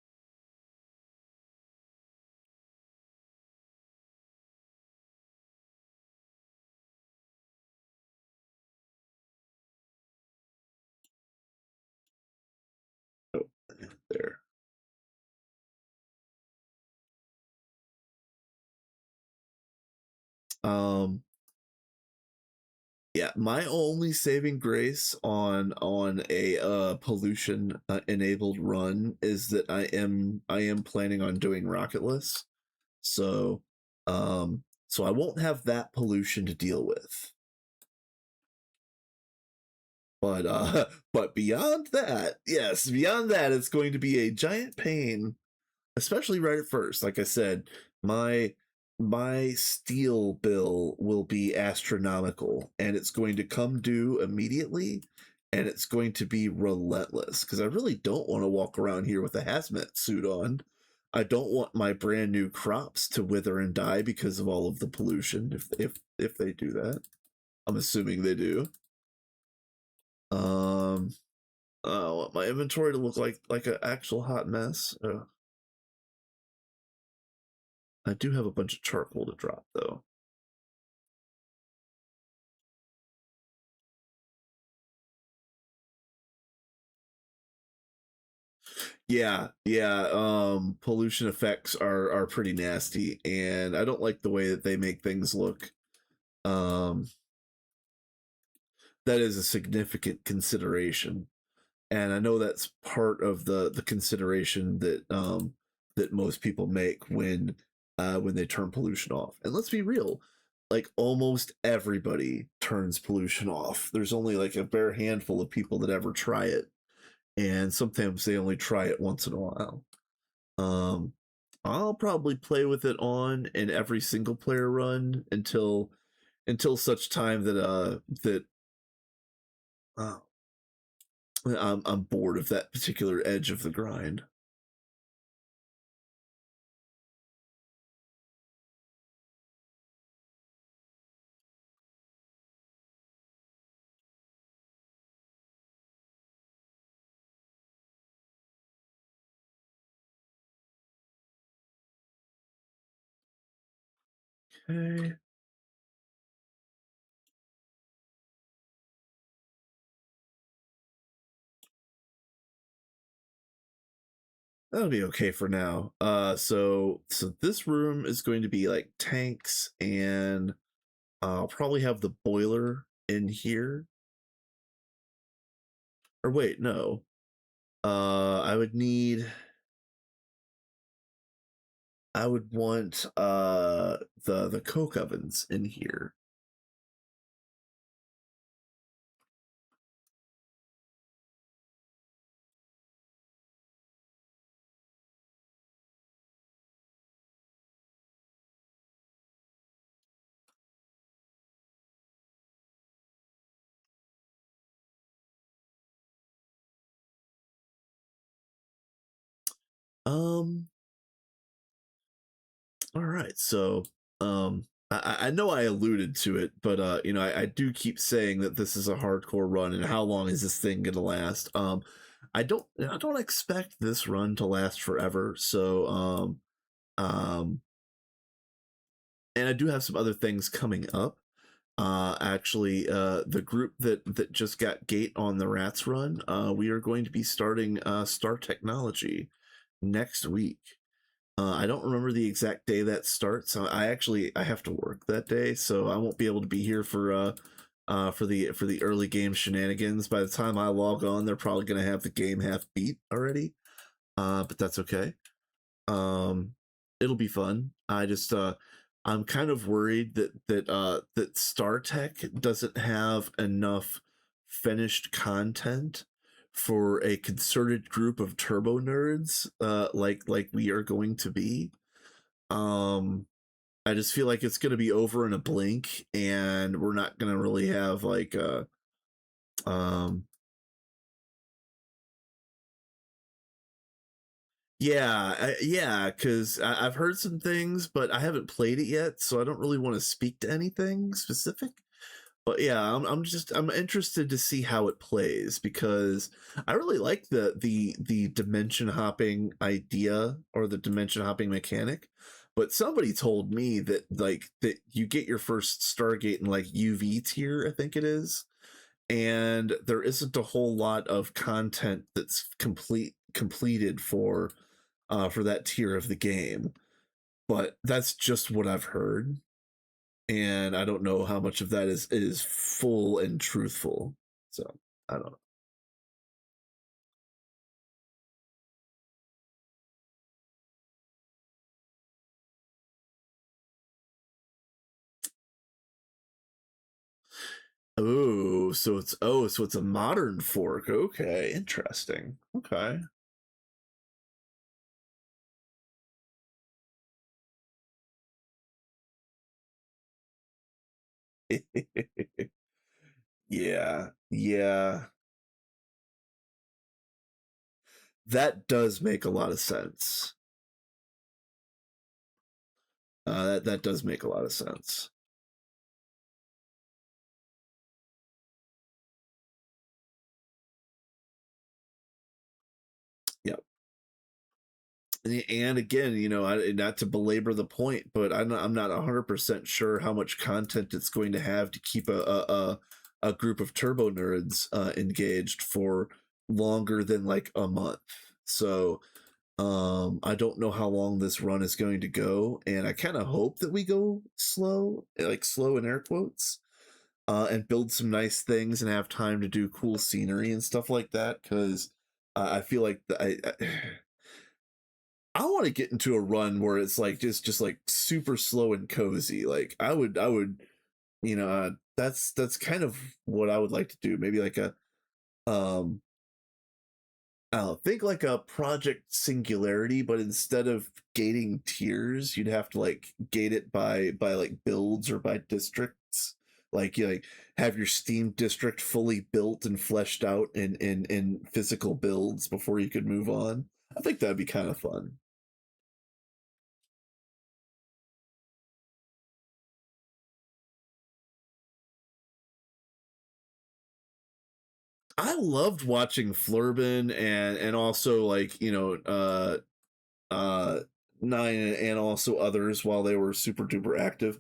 Oh, there. Um, yeah, my only saving grace on a pollution enabled run is that I am planning on doing rocketless. So so I won't have that pollution to deal with. But but beyond that, yes, beyond that it's going to be a giant pain, especially right at first. Like I said, my my steel bill will be astronomical, and it's going to come due immediately, and it's going to be relentless, because I really don't want to walk around here with a hazmat suit on. I don't want my brand new crops to wither and die because of all of the pollution, if they do that. I'm assuming they do. um I want my inventory to look like an actual hot mess. I do have a bunch of charcoal to drop, though. Yeah. Pollution effects are pretty nasty, and I don't like the way that they make things look. Um, that is a significant consideration, and I know that's part of the consideration that most people make when they turn pollution off. And let's be real, like almost everybody turns pollution off. There's only like a bare handful of people that ever try it, and sometimes they only try it once in a while. Um, I'll probably play with it on in every single player run until such time that uh, I'm bored of that particular edge of the grind. Okay. That'll be okay for now. So this room is going to be like tanks, and I'll probably have the boiler in here. Or wait, no. I would need. I would want the coke ovens in here. Um. All right. So I know I alluded to it, but I do keep saying that this is a hardcore run, and how long is this thing gonna last? I don't expect this run to last forever. Um, and I do have some other things coming up. Actually, the group that just got gate on the Rats run, we are going to be starting Star Technology next week. I don't remember the exact day that starts. I have to work that day, so I won't be able to be here for the early game shenanigans. By the time I log on, they're probably gonna have the game half beat already. But that's okay. Um, it'll be fun. I'm kind of worried that StarTech doesn't have enough finished content for a concerted group of turbo nerds like we are going to be. Um, I just feel like it's going to be over in a blink, and we're not going to really have like yeah, because I've heard some things, but I haven't played it yet, so I don't really want to speak to anything specific. But yeah, I'm interested to see how it plays, because I really like the dimension hopping idea, or the dimension hopping mechanic. But somebody told me that you get your first Stargate in like UV tier, I think it is, and there isn't a whole lot of content that's completed for that tier of the game. But that's just what I've heard, and I don't know how much of that is full and truthful. So I don't know. So it's a modern fork. Okay, interesting. Okay. Yeah, yeah. That does make a lot of sense. That does make a lot of sense. Yep. And again, not to belabor the point, but I'm not 100% sure how much content it's going to have to keep a group of turbo nerds engaged for longer than like a month. So I don't know how long this run is going to go, and I kind of hope that we go slow, like slow in air quotes, and build some nice things and have time to do cool scenery and stuff like that, because I feel like I want to get into a run where it's like just like super slow and cozy. Like I would that's kind of what I would like to do. Maybe like a um Think like a Project Singularity, but instead of gating tiers, you'd have to like gate it by like builds or by districts. Like you like have your Steam district fully built and fleshed out in physical builds before you could move on. I think that'd be kind of fun. I loved watching Flurbin and also like uh Nine and also others while they were super duper active.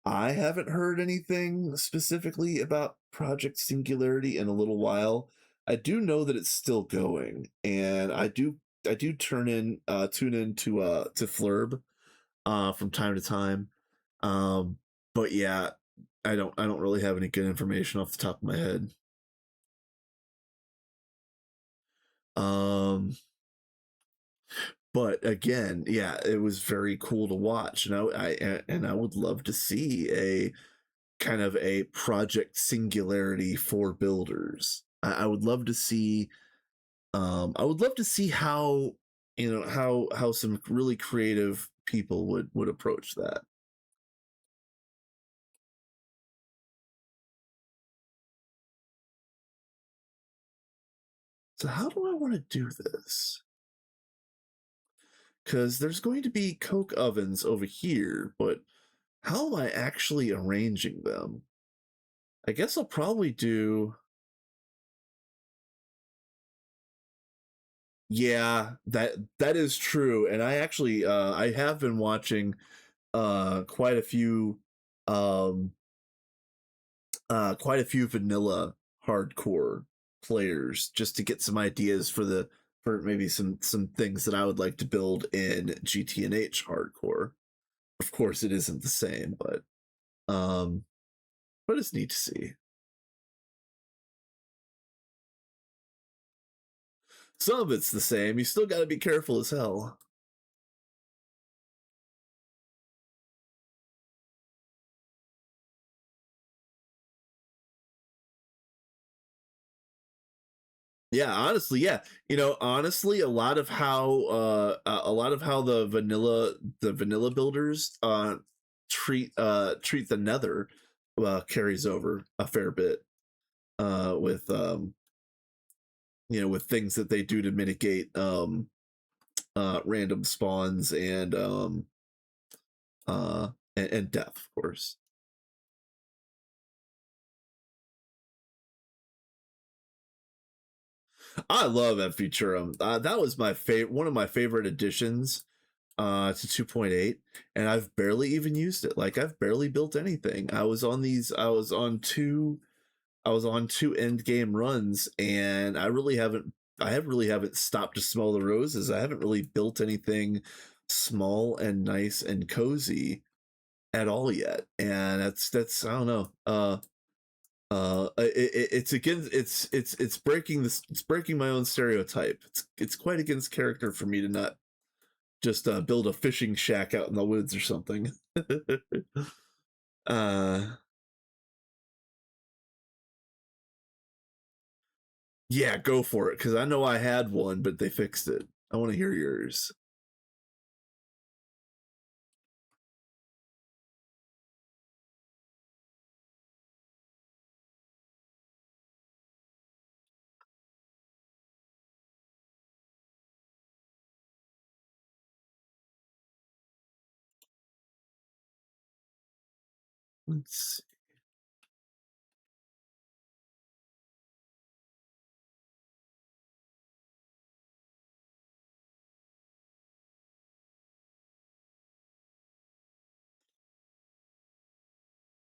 I haven't heard anything specifically about Project Singularity in a little while. I do know that it's still going, and I do tune in to Flurb from time to time. Um but yeah, I don't really have any good information off the top of my head. Um but again, yeah, it was very cool to watch, and I would love to see a kind of a Project Singularity for builders. I would love to see. I would love to see how how some really creative people would approach that. So how do I want to do this? Because there's going to be coke ovens over here, but how am I actually arranging them? I guess I'll probably do. Yeah, that is true. And I actually I have been watching quite a few um quite a few vanilla hardcore players just to get some ideas for the for maybe some things that I would like to build in GTNH hardcore. Of course it isn't the same, um but it's neat to see. Some of it's the same. You still got to be careful as hell. Yeah, honestly, yeah. Honestly, a lot of how the vanilla builders treat the nether carries over a fair bit with with things that they do to mitigate random spawns uh and death, of course. I love F Futurum. That was my favorite, one of my favorite additions to 2.8, and I've barely even used it. Like I've barely built anything. I was on two end game runs, and I have really haven't stopped to smell the roses. I haven't really built anything small and nice and cozy at all yet. And that's I don't know. It's against it's breaking this it's breaking my own stereotype. It's quite against character for me to not just build a fishing shack out in the woods or something. uh yeah, go for it, because I know I had one, but they fixed it. I want to hear yours. Let's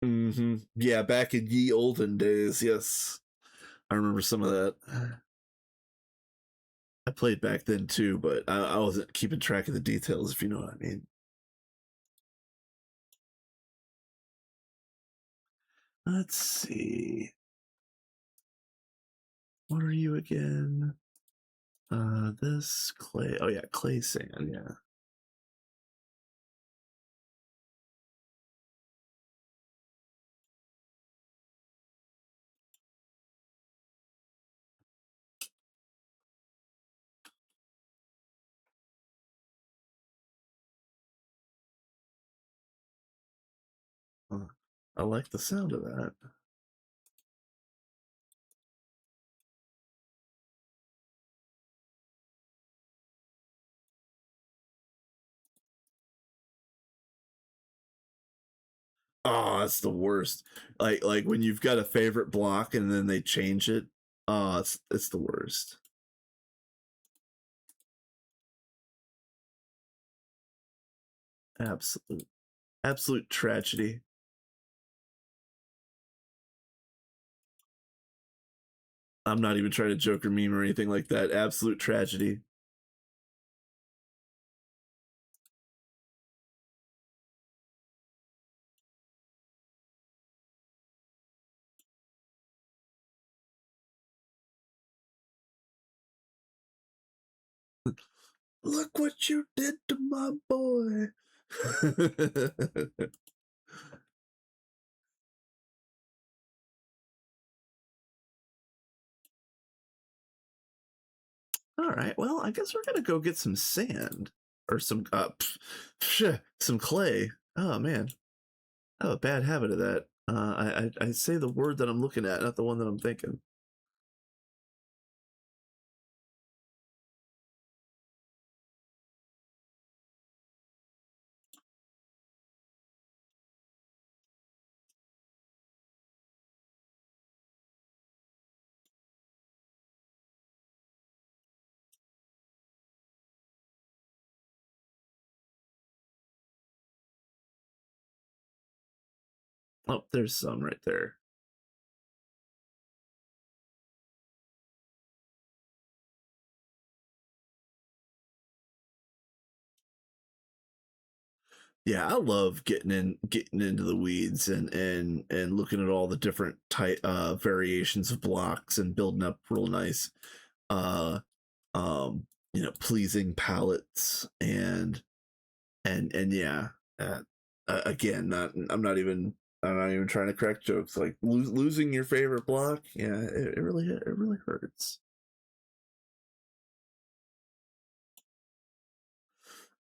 Mm-hmm. Yeah, back in ye olden days, yes. I remember some of that. I played back then too, but I wasn't keeping track of the details, if you know what I mean. Let's see. What are you again? This clay. Oh yeah, clay sand. Yeah. I like the sound of that. Oh, that's the worst. Like when you've got a favorite block and then they change it. Oh, it's the worst. Absolute tragedy. I'm not even trying to joke or meme or anything like that. Absolute tragedy. Look what you did to my boy. All right. Well, I guess we're gonna go get some sand or some clay. Oh man, I have a bad habit of that. I say the word that I'm looking at, not the one that I'm thinking. Oh, there's some right there. Yeah, I love getting into the weeds and looking at all the different type variations of blocks and building up real nice uh pleasing palettes and yeah, again, not I'm not even trying to crack jokes. Like losing your favorite block, yeah, it really hurts.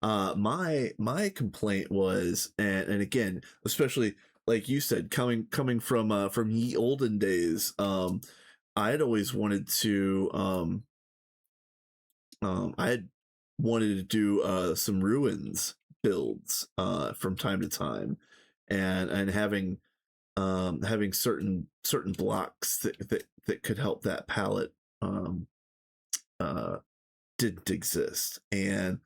My complaint was, and again, especially like you said, coming from ye olden days, I had always wanted to I had wanted to do some ruins builds from time to time, and having certain blocks that could help that palette uh didn't exist. And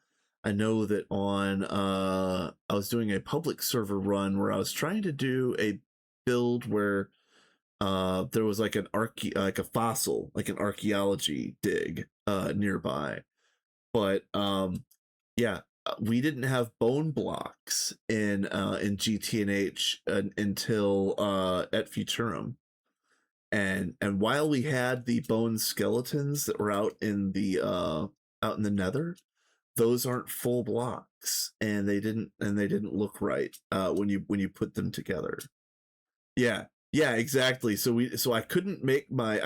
I know that on I was doing a public server run where I was trying to do a build where there was like like a fossil, like an archaeology dig nearby. But yeah, we didn't have bone blocks in GTNH until at Futurum. And while we had the bone skeletons that were out in the nether, those aren't full blocks, and they didn't look right when you put them together. Yeah, yeah, exactly. So I couldn't make my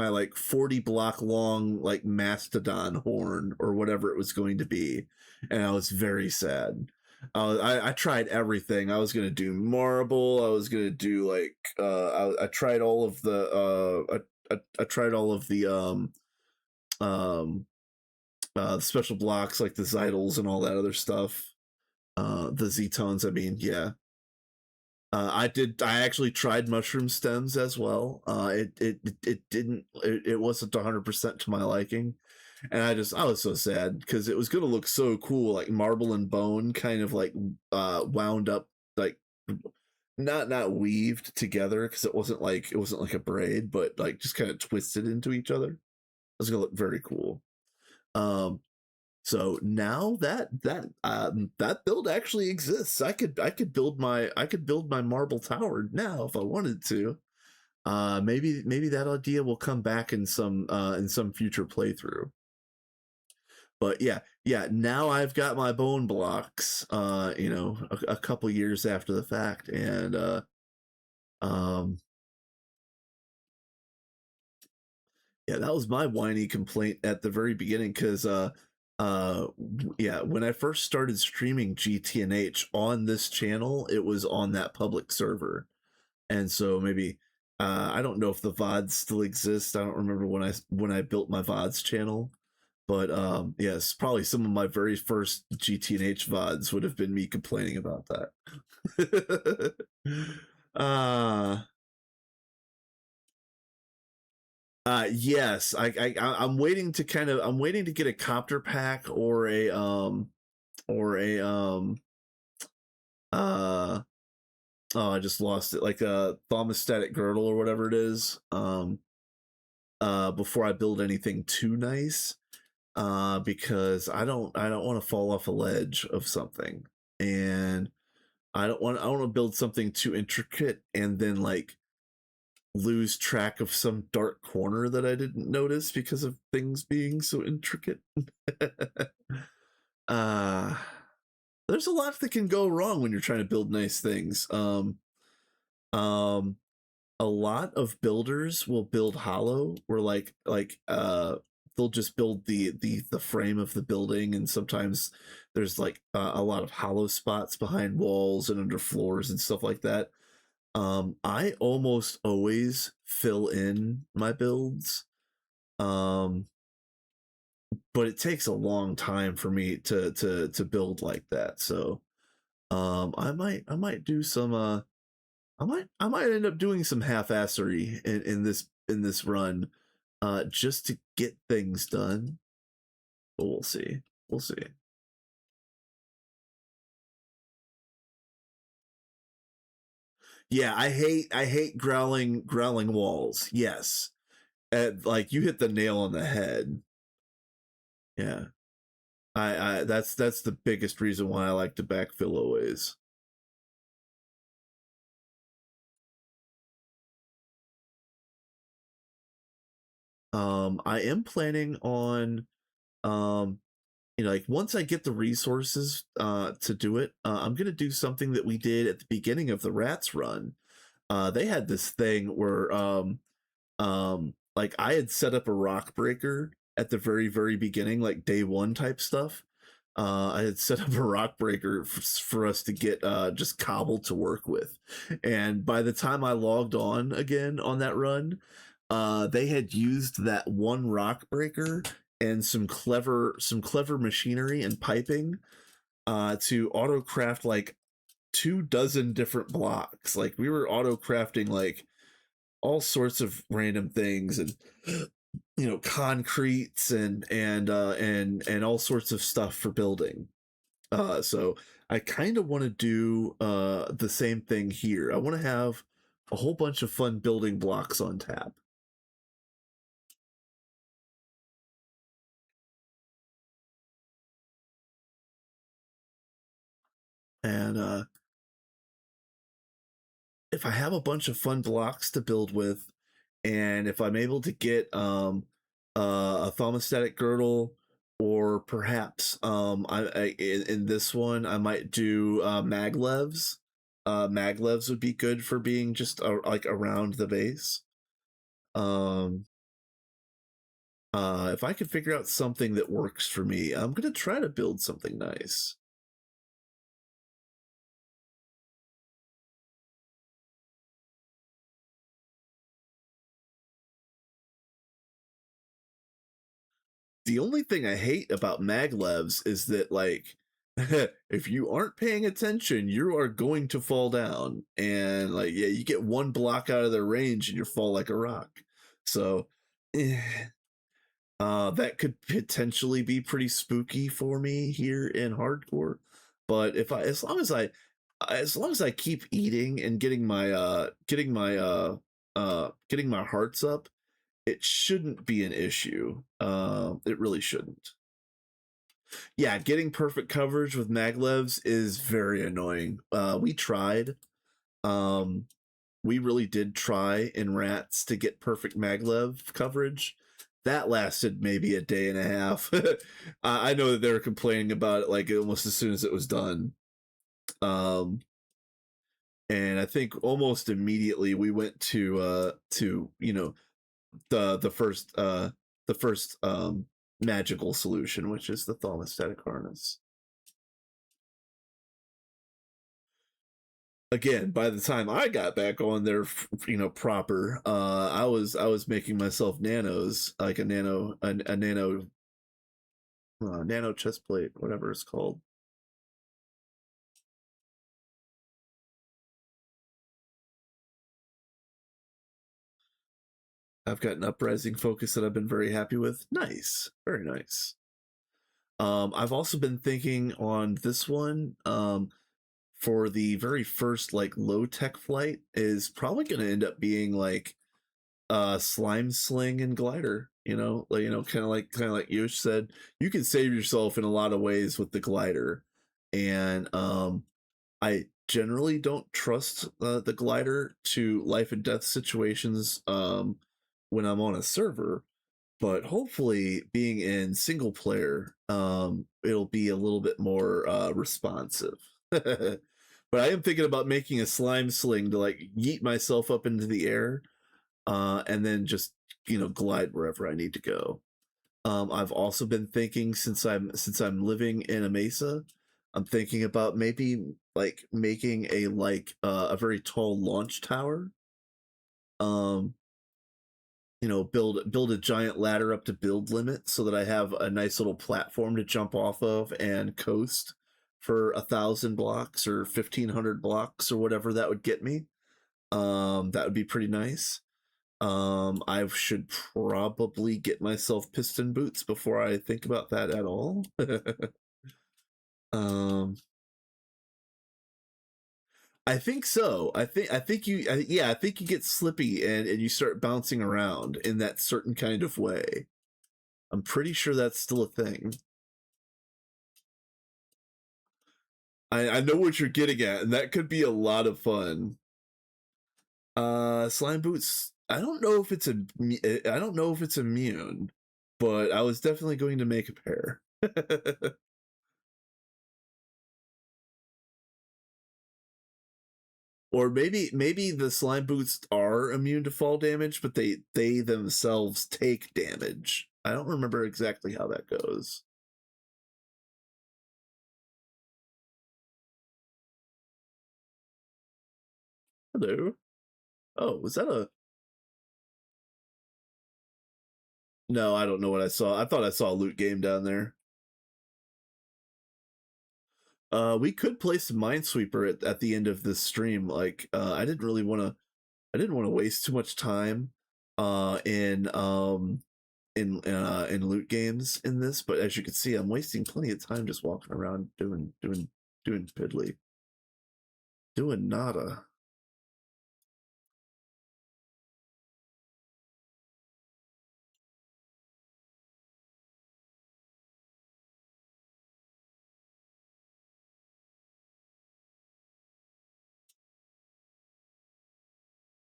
like 40 block long like mastodon horn or whatever it was going to be, and I was very sad. I tried everything. I was gonna do marble. I was gonna do like I tried all of the I tried all of the um special blocks like the Zitals and all that other stuff. The Zetones, I mean, yeah. I did. I actually tried mushroom stems as well. It didn't. It wasn't 100% to my liking, and I was so sad because it was gonna look so cool, like marble and bone, kind of like wound up, like not weaved together because it wasn't like a braid, but like just kind of twisted into each other. It was gonna look very cool. Um, so now that build actually exists. I could build my marble tower now if I wanted to. Maybe that idea will come back in some future playthrough. But yeah, now I've got my bone blocks. A couple years after the fact, and um, yeah, that was my whiny complaint at the very beginning because uh yeah, when I first started streaming GTNH on this channel, it was on that public server. And so maybe I don't know if the VODs still exist. I don't remember when I built my VODs channel, but yes, probably some of my very first GTNH VODs would have been me complaining about that. uh yes, I'm waiting to I'm waiting to get a copter pack or a uh oh, I just lost it, like a thermostatic girdle or whatever it is, before I build anything too nice, because I don't want to fall off a ledge of something, and I don't want to build something too intricate and then like lose track of some dark corner that I didn't notice because of things being so intricate. uh there's a lot that can go wrong when you're trying to build nice things. Um a lot of builders will build hollow, where they'll just build the frame of the building, and sometimes there's like a lot of hollow spots behind walls and under floors and stuff like that. I almost always fill in my builds, um but it takes a long time for me to build like that. So I might do some I might end up doing some half-assery in this run, just to get things done. But we'll see. We'll see. Yeah, I hate growling walls. Yes, like you hit the nail on the head. Yeah, I that's the biggest reason why I like to backfill always. I am planning on um like once I get the resources to do it, I'm gonna do something that we did at the beginning of the Rats run. They had this thing where like I had set up a rock breaker at the very beginning, like day one type stuff. I had set up a rock breaker for us to get just cobble to work with, and by the time I logged on again on that run, they had used that one rock breaker and some clever machinery and piping to auto craft like 2 dozen different blocks. Like we were auto crafting like all sorts of random things, and concretes and all sorts of stuff for building. So I kind of want to do the same thing here. I want to have a whole bunch of fun building blocks on tap. And if I have a bunch of fun blocks to build with, and if I'm able to get a thermostatic girdle, or perhaps I in this one I might do maglevs. Maglevs would be good for being just like around the base. Um, if I could figure out something that works for me, I'm gonna try to build something nice. The only thing I hate about maglevs is that like if you aren't paying attention, you are going to fall down. And like yeah, you get one block out of their range and you fall like a rock. So eh, that could potentially be pretty spooky for me here in hardcore. But if I as long as I keep eating and getting my hearts up, it shouldn't be an issue. It really shouldn't. Yeah, getting perfect coverage with maglevs is very annoying. We tried. Um, we really did try in Rats to get perfect maglev coverage. That lasted maybe a day and a half. I know that they were complaining about it like almost as soon as it was done. Um, and I think almost immediately we went to the first the first magical solution, which is the thermostatic harness. again, by the time I got back on there, proper, I was making myself nanos, like a nano chest plate, whatever it's called. I've got an uprising focus that I've been very happy with. Nice, very nice. I've also been thinking on this one. For the very first like low tech flight is probably going to end up being like slime sling and glider. Like kind of like Yosh said, you can save yourself in a lot of ways with the glider, and I generally don't trust the glider to life and death situations when I'm on a server, but hopefully being in single player, it'll be a little bit more responsive. But I am thinking about making a slime sling to like yeet myself up into the air, and then just glide wherever I need to go. I've also been thinking since I'm living in a mesa, I'm thinking about maybe like making a very tall launch tower. Um, build a giant ladder up to build limit so that I have a nice little platform to jump off of and coast for 1,000 blocks or 1,500 blocks or whatever that would get me. That would be pretty nice. I should probably get myself piston boots before I think about that at all. um, I think so. I think yeah, I think you get slippy and you start bouncing around in that certain kind of way. I'm pretty sure that's still a thing. I know what you're getting at, and that could be a lot of fun. Slime boots. I don't know if it's immune, but I was definitely going to make a pair. Or maybe the slime boots are immune to fall damage, but they themselves take damage. I don't remember exactly how that goes. Hello. Oh, was that a? No, I don't know what I saw. I thought I saw a loot game down there. We could play some Minesweeper at the end of this stream. Like, I didn't want to waste too much time, in loot games in this. But as you can see, I'm wasting plenty of time just walking around doing piddly, doing nada.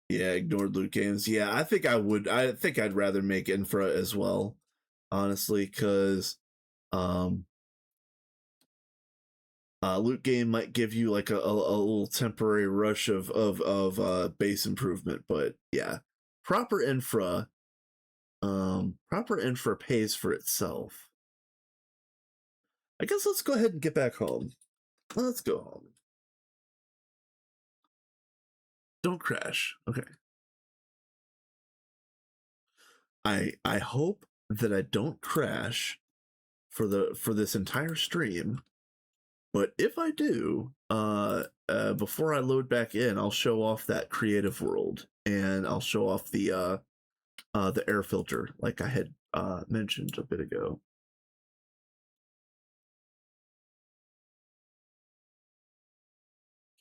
Yeah, ignored loot games. Yeah, I think I would. I think I'd rather make infra as well, honestly, because um, loot game might give you like a little temporary rush of base improvement, but yeah, proper infra, proper infra pays for itself. I guess let's go ahead and get back home. Let's go home. Don't crash. Okay. I hope that I don't crash for this entire stream. But if I do, before I load back in, I'll show off that creative world, and I'll show off the air filter, like I had mentioned a bit ago.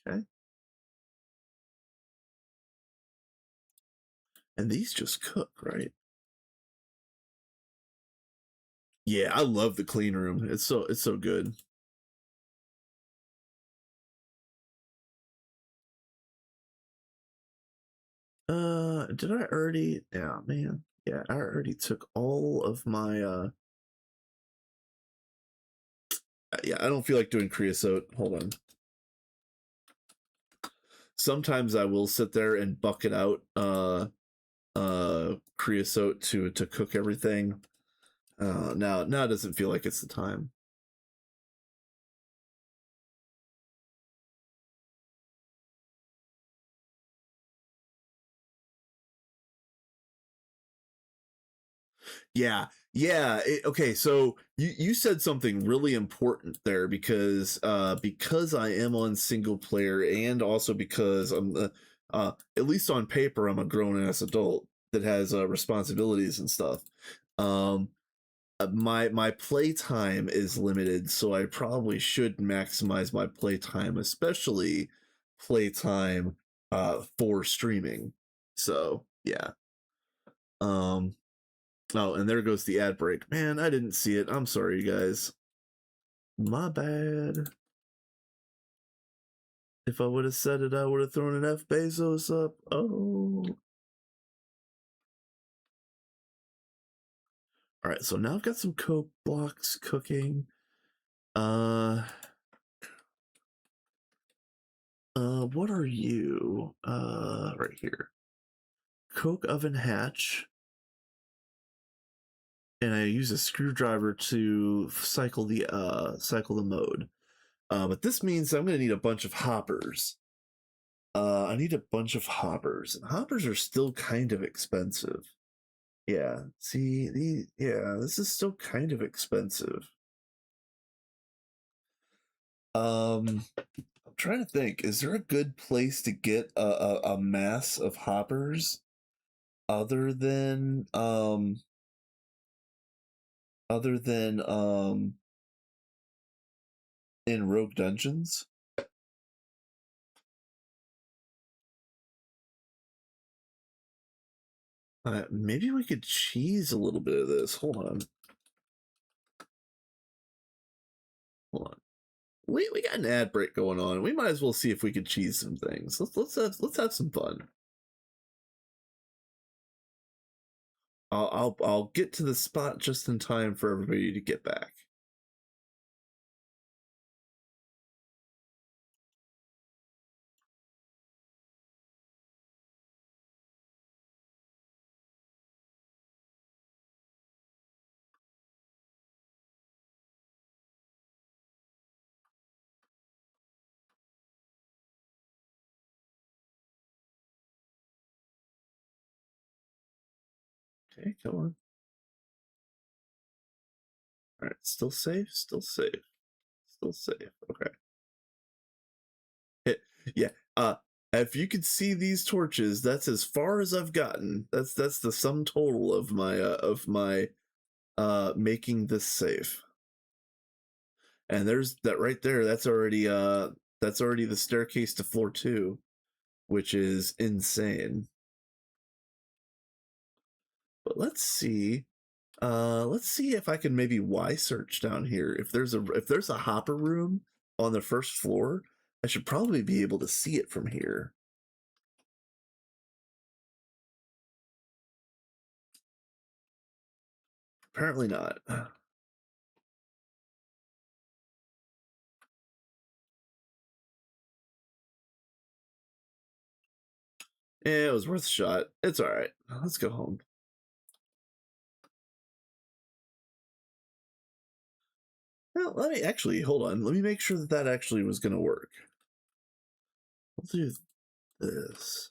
Okay. And these just cook, right? Yeah, I love the clean room. It's so good. Did I already? Yeah, man. Yeah, I already took all of my yeah, I don't feel like doing creosote. Hold on. Sometimes I will sit there and bucket out creosote to cook everything. Now it doesn't feel like it's the time. Yeah. Okay, so you said something really important there because I am on single player and also because at least on paper I'm a grown ass adult that has responsibilities and stuff. Um, my playtime is limited, so I probably should maximize my playtime, especially playtime for streaming. So yeah. Um, Oh, and there goes the ad break. Man, I didn't see it. I'm sorry, you guys. My bad. If I would have said it, I would have thrown an F Bezos up. Oh. All right, so now I've got some Coke blocks cooking. What are you? Right here. Coke oven hatch. And I use a screwdriver to cycle the mode. But this means I'm gonna need a bunch of hoppers. I need a bunch of hoppers. And hoppers are still kind of expensive. Yeah, see, this is still kind of expensive. I'm trying to think, is there a good place to get a mass of hoppers other than other than in Rogue Dungeons? Maybe we could cheese a little bit of this. Hold on. We got an ad break going on. We might as well see if we could cheese some things. Let's have some fun. I'll get to the spot just in time for everybody to get back. Okay, come on. All right, still safe, still safe, still safe. Okay. Yeah. If you could see these torches, that's as far as I've gotten. That's the sum total of my making this safe. And there's that right there. That's already the staircase to floor 2, which is insane. But let's see if I can maybe Y search down here. If there's a hopper room on the first floor, I should probably be able to see it from here. Apparently not. Yeah, it was worth a shot. It's all right. Let's go home. Well, let me actually hold on. Let me make sure that actually was going to work. Let's do this.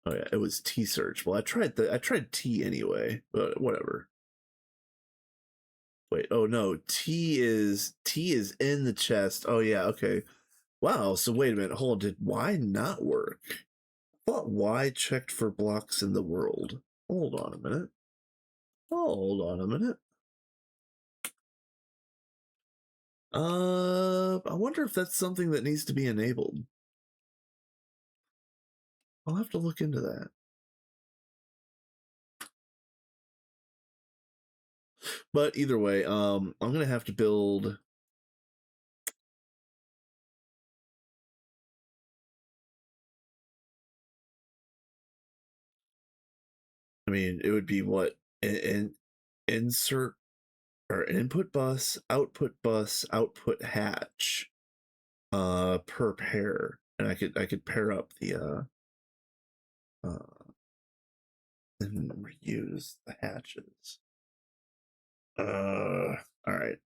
Oh yeah, it was T search. Well, I tried T anyway, but whatever. Wait, oh no, T is in the chest. Oh yeah, okay. Wow, so wait a minute. Hold on, did Y not work? I thought Y checked for blocks in the world. Hold on a minute. Hold on a minute. I wonder if that's something that needs to be enabled. I'll have to look into that. But either way, I'm gonna have to build. I mean, it would be what in insert or input bus, output hatch, per pair, and I could pair up the and reuse the hatches. All right.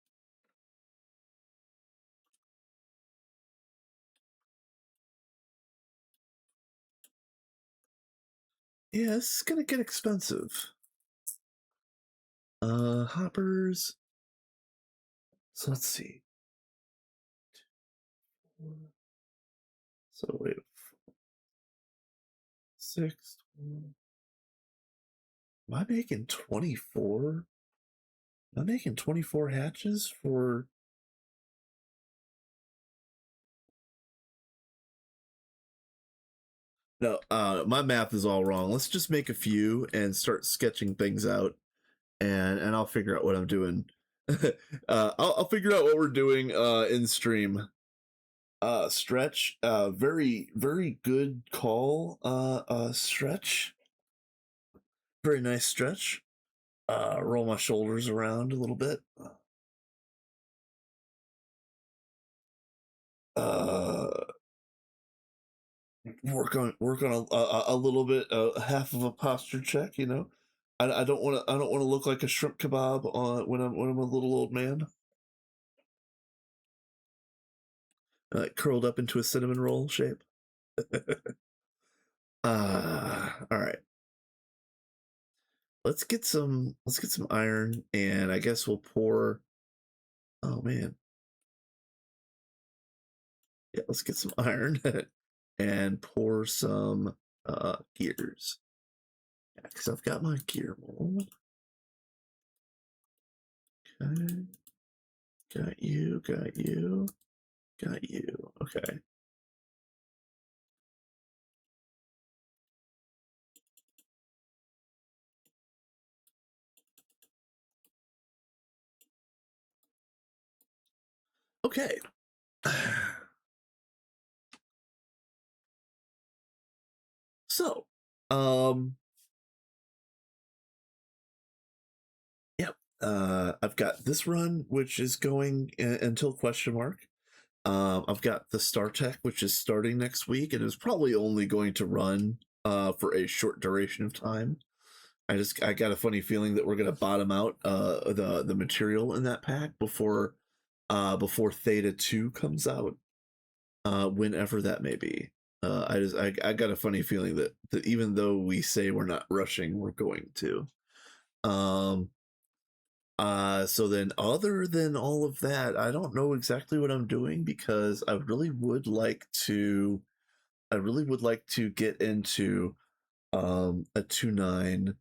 Yeah, this is gonna get expensive. Hoppers. So let's see. So wait, 6. Am I making 24? Am I making 24 hatches for? No, my math is all wrong. Let's just make a few and start sketching things out, and I'll figure out what I'm doing. I'll figure out what we're doing in stream. Stretch, very very good call. Stretch, very nice stretch. Roll my shoulders around a little bit. Uh, work on a little bit, half of a posture check. You know, I don't want to look like a shrimp kebab on when I'm a little old man, curled up into a cinnamon roll shape. All right. Let's get some iron, and I guess we'll pour. Oh man, yeah, let's get some iron and pour some gears. Yeah, because I've got my gear mold. Okay, got you, got you, got you. Okay. Okay. So, yep. I've got this run, which is going until question mark. I've got the Star Tech, which is starting next week, and is probably only going to run for a short duration of time. I got a funny feeling that we're gonna bottom out the material in that pack before Theta 2 comes out, whenever that may be. I got a funny feeling that even though we say we're not rushing, we're going to. Um so then other than all of that, I don't know exactly what I'm doing because I really would like to get into a 2.9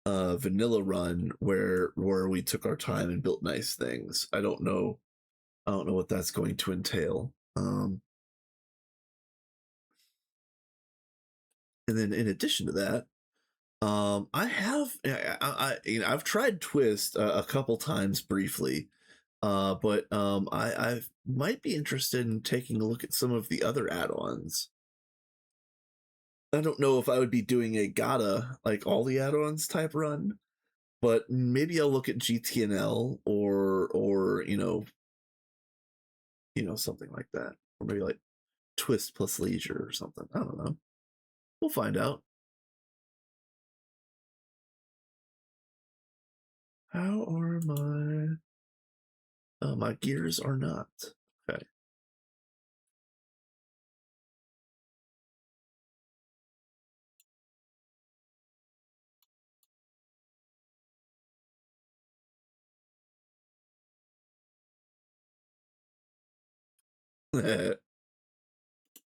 vanilla run where we took our time and built nice things. I don't know what that's going to entail. And then in addition to that, you know, I've tried Twist a couple times briefly, but I might be interested in taking a look at some of the other add-ons. I don't know if I would be doing a gotta like all the add-ons type run, but maybe I'll look at GTNL or you know something like that, or maybe like Twist plus Leisure or something. I don't know. We'll find out. How are my my gears are not okay.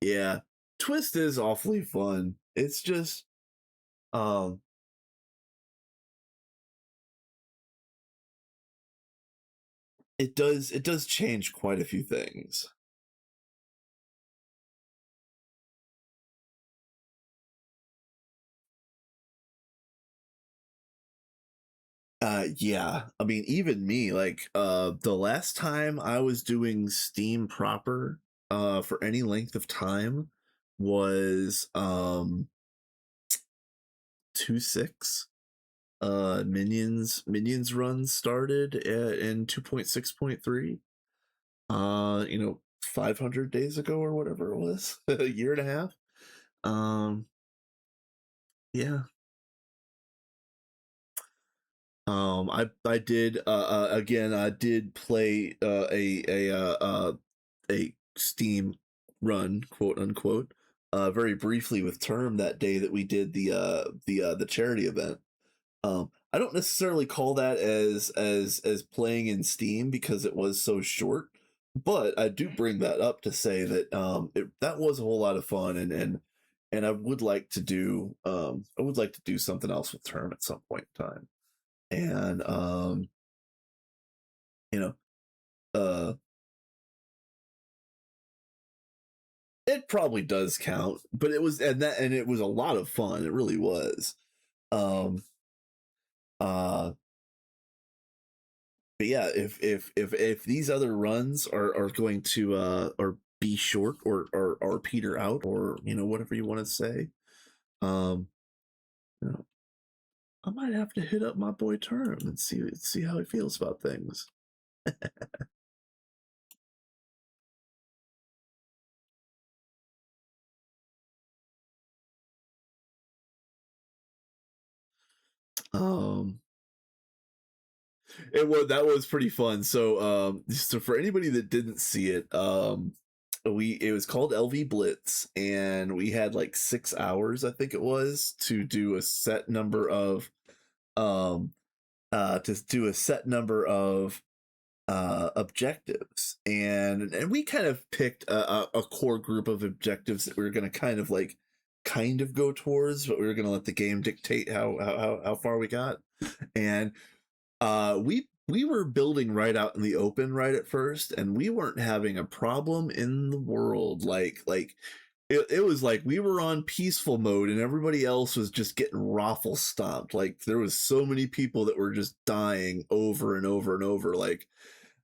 Yeah, Twist is awfully fun. It's just um it does change quite a few things. Yeah, I mean even me, like the last time I was doing Steam proper for any length of time was 2.6. Minions run started in 2.6.3, you know, 500 days ago or whatever it was, a year and a half. um yeah. I did again I did play a Steam run, quote unquote, very briefly with Term that day that we did the charity event. I don't necessarily call that as playing in Steam because it was so short, but I do bring that up to say that that was a whole lot of fun, and I would like to do something else with Term at some point in time, and you know uh it probably does count, but it was a lot of fun. It really was. Um, uh, but yeah, if these other runs are going to or be short or peter out, or whatever you want to say, um, you know, I might have to hit up my boy Term and see how he feels about things. Um, that was pretty fun. So for anybody that didn't see it, it was called LV Blitz, and we had like 6 hours, I think it was, to do a set number of um objectives, and we kind of picked a core group of objectives that we were going to kind of go towards, but we were going to let the game dictate how far we got. And we were building right out in the open right at first, and we weren't having a problem in the world. It was like we were on peaceful mode and everybody else was just getting raffle stomped. Like there was so many people that were just dying over and over and over. Like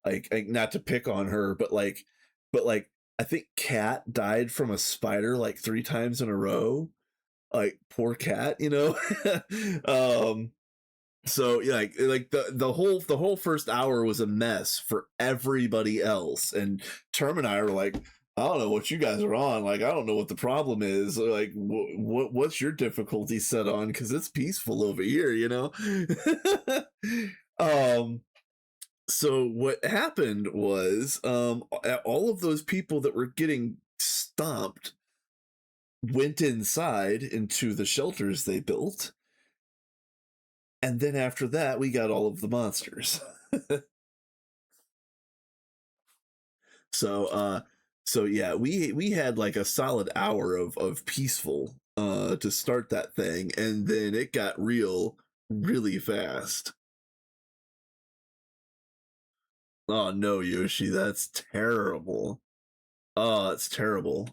not to pick on her, but I think Cat died from a spider like 3 times in a row. Like poor Cat, um so yeah, like the whole first hour was a mess for everybody else, and Term and I are like, I don't know what you guys are on. Like, I don't know what the problem is. Like, what's your difficulty set on? Because it's peaceful over here, um. So what happened was, all of those people that were getting stomped went inside into the shelters they built, and then after that, we got all of the monsters. So yeah, we had like a solid hour of peaceful to start that thing, and then it got real really fast. Oh no, Yoshi, that's terrible. Oh, it's terrible.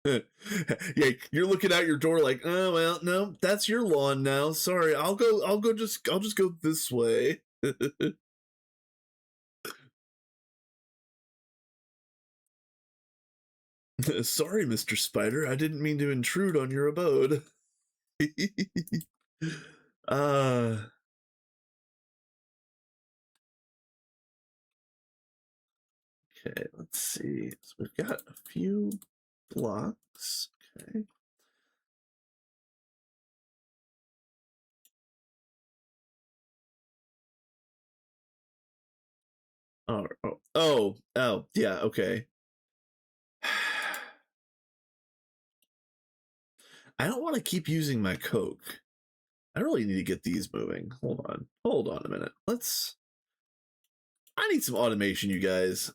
Yeah, you're looking out your door like, oh well, no, that's your lawn now. Sorry, I'll just go this way. Sorry, Mr. Spider, I didn't mean to intrude on your abode. uh okay, let's see. So we've got a few blocks. Okay. Oh, yeah, okay. I don't want to keep using my Coke. I really need to get these moving. Hold on a minute. I need some automation, you guys.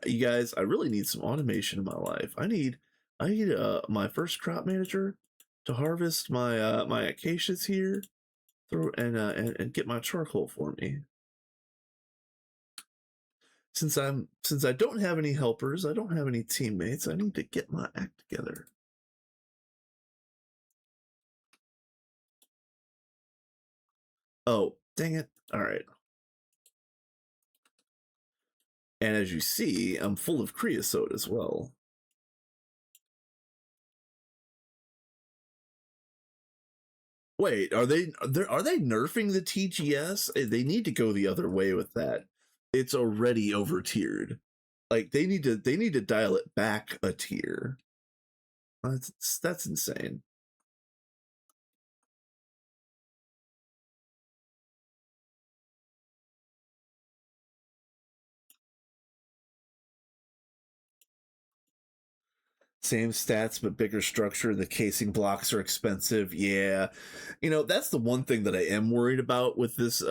You guys, I really need some automation in my life. I need my first crop manager to harvest my acacias here, and get my charcoal for me. Since I don't have any helpers, I don't have any teammates, I need to get my act together. Oh, dang it. All right. And as you see, I'm full of creosote as well. Wait, are they nerfing the TGS? They need to go the other way with that. It's already over tiered. Like they need to dial it back a tier. That's insane. Same stats but bigger structure. The casing blocks are expensive. Yeah, you know that's the one thing that I am worried about with this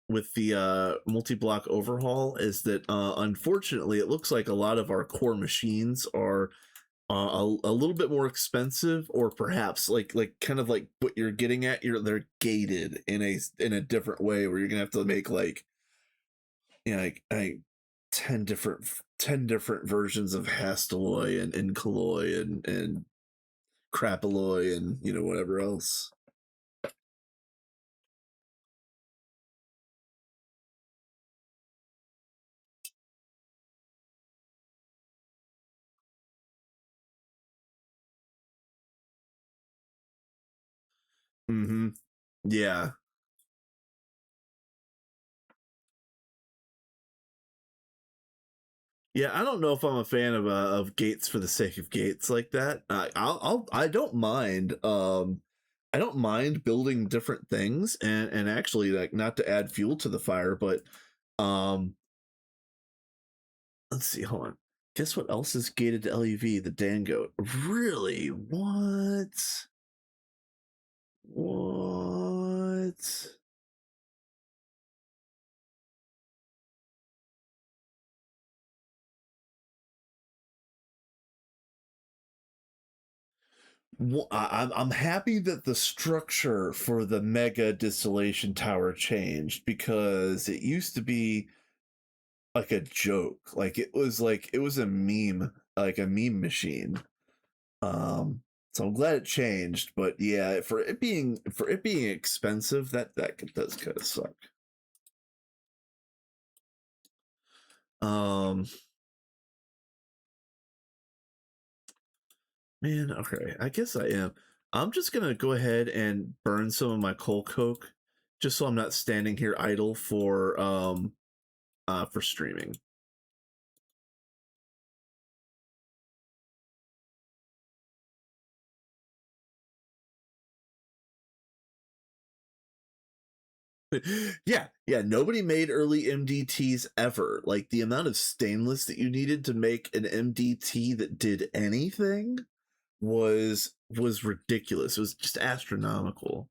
with the multi-block overhaul is that unfortunately it looks like a lot of our core machines are a little bit more expensive, or perhaps like kind of like what you're getting at. They're gated in a different way where you're gonna have to make like, you know, like 10 different versions of Hastaloy and Kalloy and Crapaloy and you know whatever else. Mm-hmm. Yeah. Yeah, I don't know if I'm a fan of gates for the sake of gates like that. I don't mind. I don't mind building different things and actually like not to add fuel to the fire, but um, let's see. Hold on. Guess what else is gated to LUV? The Dango. Really? What? What? I'm happy that the structure for the mega distillation tower changed because it used to be like a joke. Like it was a meme, like a meme machine. Um, so I'm glad it changed, but yeah, for it being expensive, that does kind of suck. Um, man, okay, I guess I am. I'm just gonna go ahead and burn some of my coal coke, just so I'm not standing here idle for streaming. Yeah, yeah, nobody made early MDTs ever. Like the amount of stainless that you needed to make an MDT that did anything was ridiculous. It was just astronomical.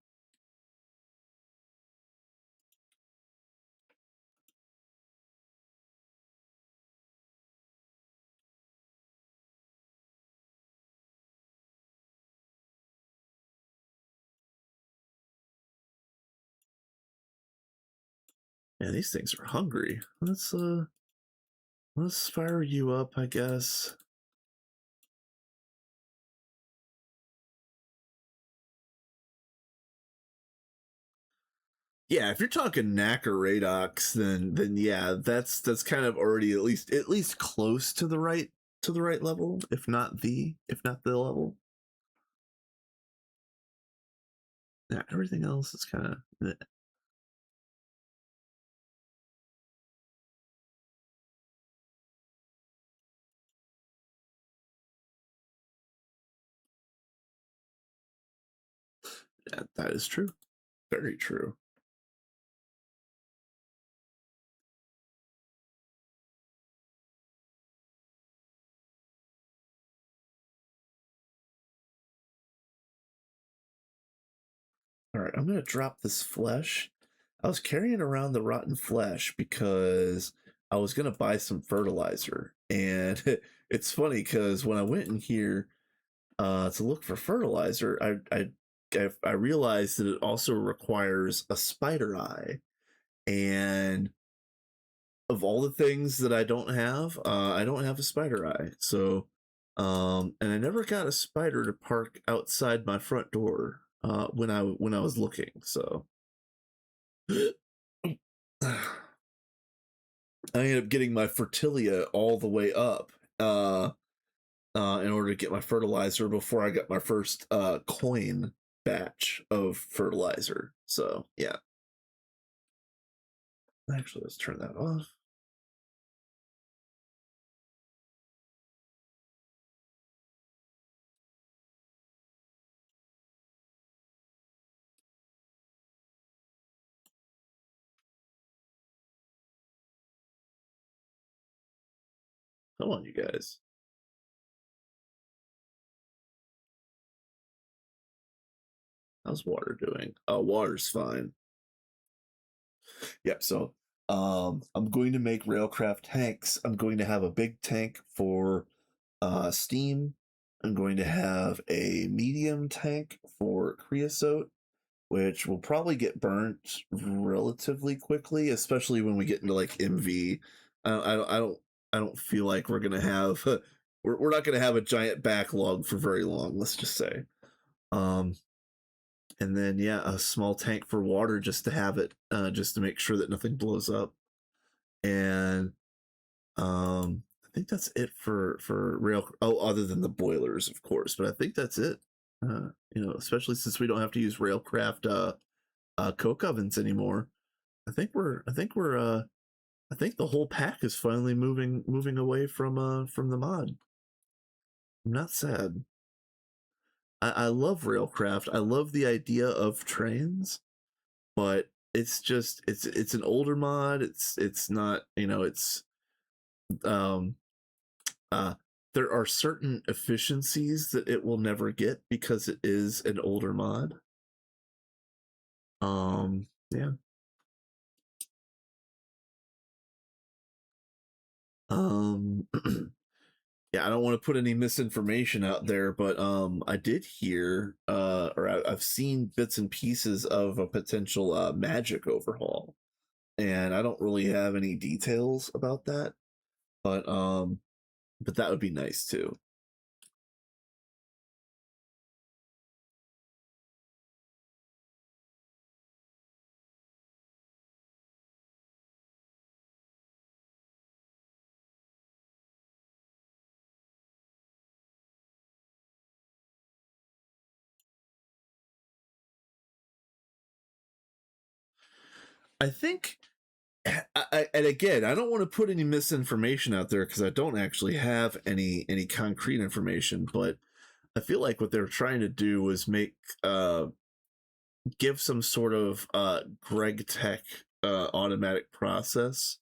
Yeah, these things are hungry. Let's fire you up, I guess. Yeah, if you're talking knacker radox, then yeah, that's kind of already at least close to the right level, if not the level. Yeah, everything else is kind of. Yeah, that is true. Very true. All right, I'm gonna drop this flesh. I was carrying around the rotten flesh because I was gonna buy some fertilizer, and it's funny because when I went in here to look for fertilizer, I realized that it also requires a spider eye, and of all the things that I don't have a spider eye. So, and I never got a spider to park outside my front door when I was looking. So, I ended up getting my fertilia all the way up in order to get my fertilizer before I got my first coin batch of fertilizer. So yeah, actually, let's turn that off. Come on, you guys. How's water doing? Oh, water's fine. Yep. So, I'm going to make railcraft tanks. I'm going to have a big tank for steam. I'm going to have a medium tank for creosote, which will probably get burnt relatively quickly, especially when we get into like MV. I don't, I don't, I don't, I don't feel like we're gonna have we're not gonna have a giant backlog for very long. Let's just say. Um, and then yeah, a small tank for water just to have it, just to make sure that nothing blows up. And I think that's it for rail. Oh, other than the boilers, of course, but I think that's it. Especially since we don't have to use railcraft coke ovens anymore. I think the whole pack is finally moving away from the mod. I'm not sad. I love railcraft. I love the idea of trains, but it's just it's an older mod. It's not, it's um uh there are certain efficiencies that it will never get because it is an older mod. Yeah. Um yeah, I don't want to put any misinformation out there, but I did hear I've seen bits and pieces of a potential magic overhaul, and I don't really have any details about that, but that would be nice too. I think and again, I don't want to put any misinformation out there because I don't actually have any concrete information, but I feel like what they're trying to do was make give some sort of Greg Tech automatic process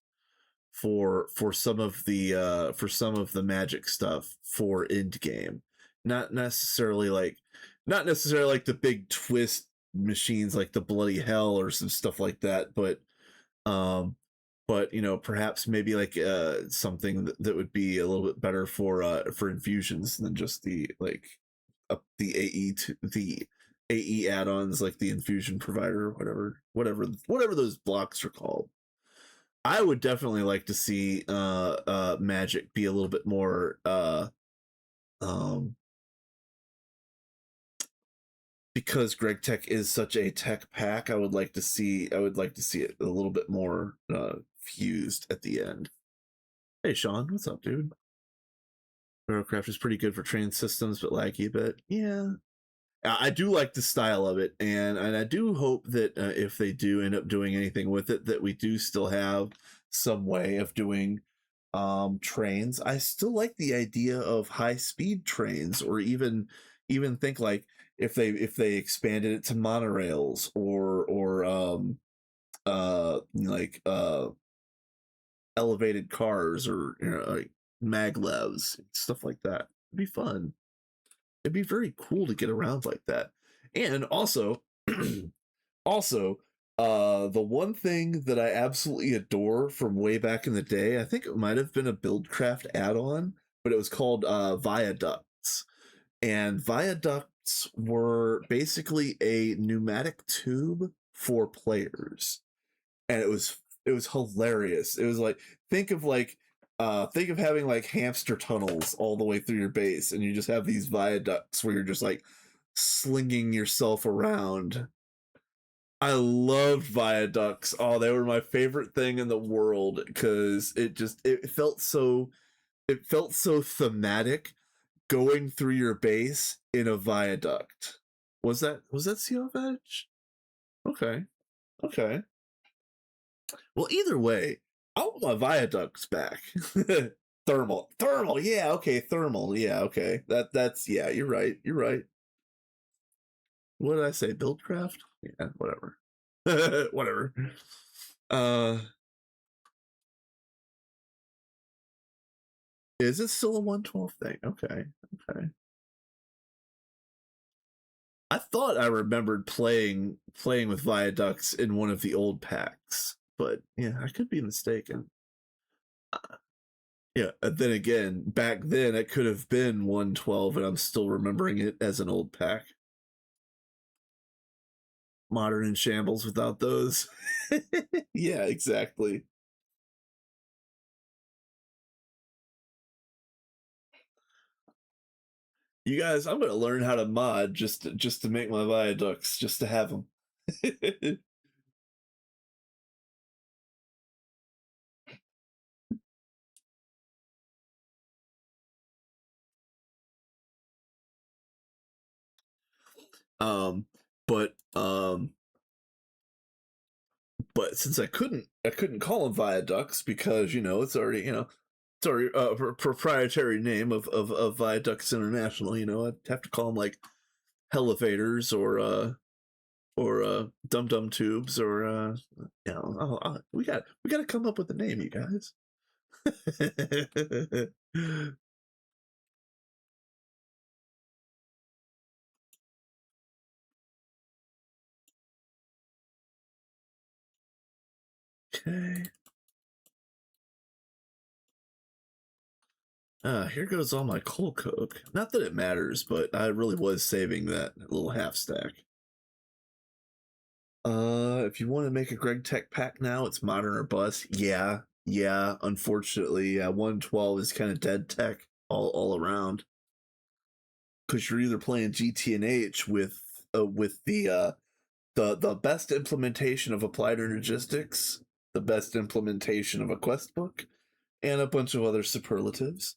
for some of the magic stuff for end game. Not necessarily like the big twist machines like the bloody hell or some stuff like that, um perhaps maybe like something that would be a little bit better for infusions than just the like the the AE add-ons like the infusion provider or whatever those blocks are called. I would definitely like to see magic be a little bit more um because Greg Tech is such a tech pack. I would like to see it a little bit more fused at the end. Hey Sean, what's up, dude? Aerocraft is pretty good for train systems, but laggy a bit. Yeah, I do like the style of it, and I do hope that if they do end up doing anything with it, that we do still have some way of doing trains. I still like the idea of high speed trains, or even think like if they expanded it to monorails or like elevated cars or like maglevs, stuff like that. It'd be fun. It'd be very cool to get around like that. And also, also, the one thing that I absolutely adore from way back in the day, I think it might have been a Buildcraft add-on, but it was called viaducts. And viaducts were basically a pneumatic tube for players, and it was hilarious. It was like think of having like hamster tunnels all the way through your base, and you just have these viaducts where you're just like slinging yourself around. I loved viaducts. Oh, they were my favorite thing in the world because it felt so thematic going through your base in a viaduct. Was that Sea of Edge? Okay. Okay. Well, either way, I want my viaducts back. Thermal, yeah, okay, thermal, yeah, okay. That's yeah, you're right, you're right. What did I say? Buildcraft? Yeah, whatever. Whatever. Uh, is it still a 112 thing? Okay, okay. I thought I remembered playing with Viaducts in one of the old packs, but yeah, I could be mistaken. Yeah, and then again, back then it could have been 112, and I'm still remembering it as an old pack. Modern in shambles without those. Yeah, exactly. You guys, I'm gonna learn how to mod just to make my Viaducts, just to have them. um, but but since I couldn't call them Viaducts because it's already a proprietary name of Viaducts International. I'd have to call them like Elevators or Dum Dum Tubes or we got to come up with a name, you guys. Okay. Here goes all my coal coke. Not that it matters, but I really was saving that little half stack. If you want to make a Greg Tech pack now, it's modern or bust. Yeah. Unfortunately, 112 is kind of dead tech all around. Because you're either playing GTNH with the best implementation of applied energistics, the best implementation of a quest book, and a bunch of other superlatives.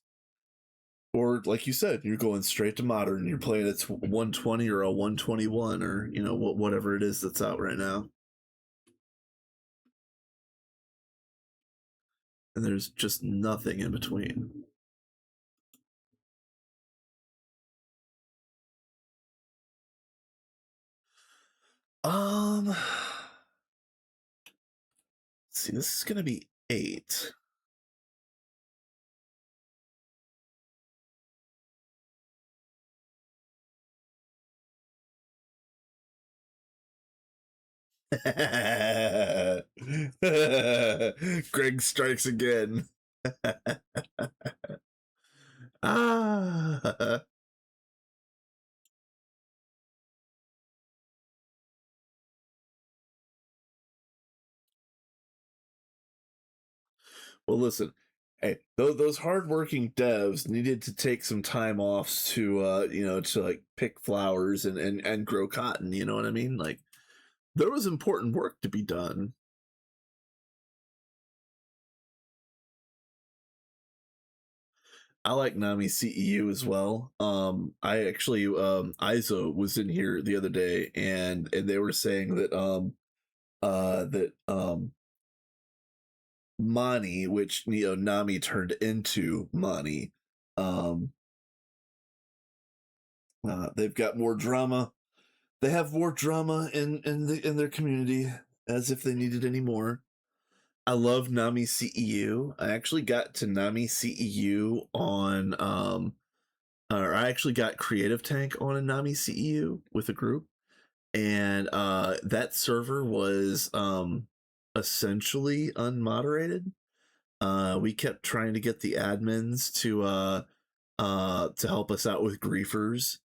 Or like you said, you're going straight to modern. You're playing it's 120 or a 121 or whatever it is that's out right now. And there's just nothing in between. Let's see, this is gonna be 8. Greg strikes again. Ah. Well, listen. Hey, those hardworking devs needed to take some time off to like pick flowers and grow cotton. You know what I mean? Like there was important work to be done. I like Nami CEU as well. I actually Izo was in here the other day and they were saying that Mani, which Nami turned into Mani, um they've got more drama. They have more drama in their community as if they needed any more. I love Nami CEU. I actually got to Nami CEU on or I actually got Creative Tank on a Nami CEU with a group, and that server was essentially unmoderated. We kept trying to get the admins to help us out with griefers.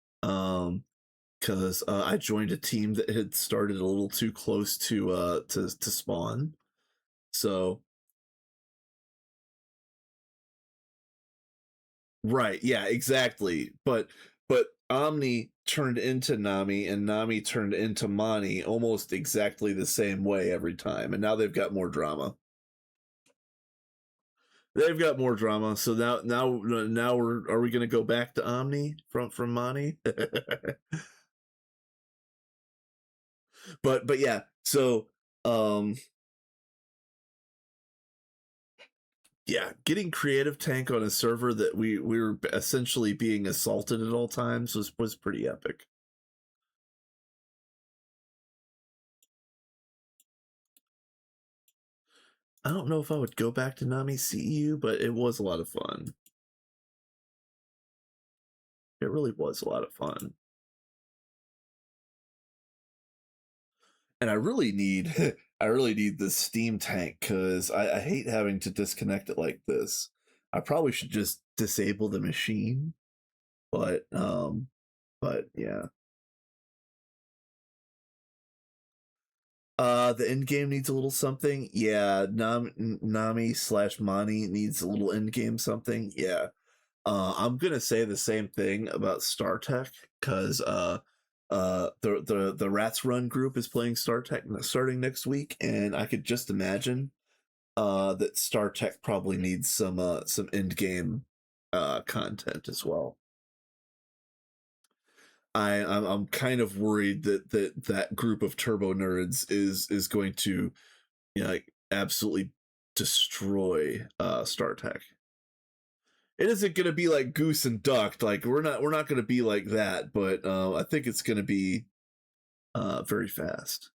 Because I joined a team that had started a little too close to spawn. So right, yeah, exactly. But Omni turned into Nami and Nami turned into Mani almost exactly the same way every time, and now they've got more drama. They've got more drama. So now are we going to go back to Omni from Mani? But yeah. So um yeah, getting Creative Tank on a server that we were essentially being assaulted at all times was pretty epic. I don't know if I would go back to Nami CEU, but it was a lot of fun. It really was a lot of fun. And I really need I really need this steam tank because I hate having to disconnect it like this. I probably should just disable the machine, but yeah. The end game needs a little something. Yeah, Nami slash Mani needs a little end game something. Yeah. I'm gonna say the same thing about StarTech because the Rats Run group is playing StarTech starting next week, and I could just imagine that StarTech probably needs some end game content as well. I'm kind of worried that group of turbo nerds is going to, you know, like absolutely destroy StarTech. It isn't going to be like Goose and Duck. Like we're not going to be like that, but I think it's going to be very fast.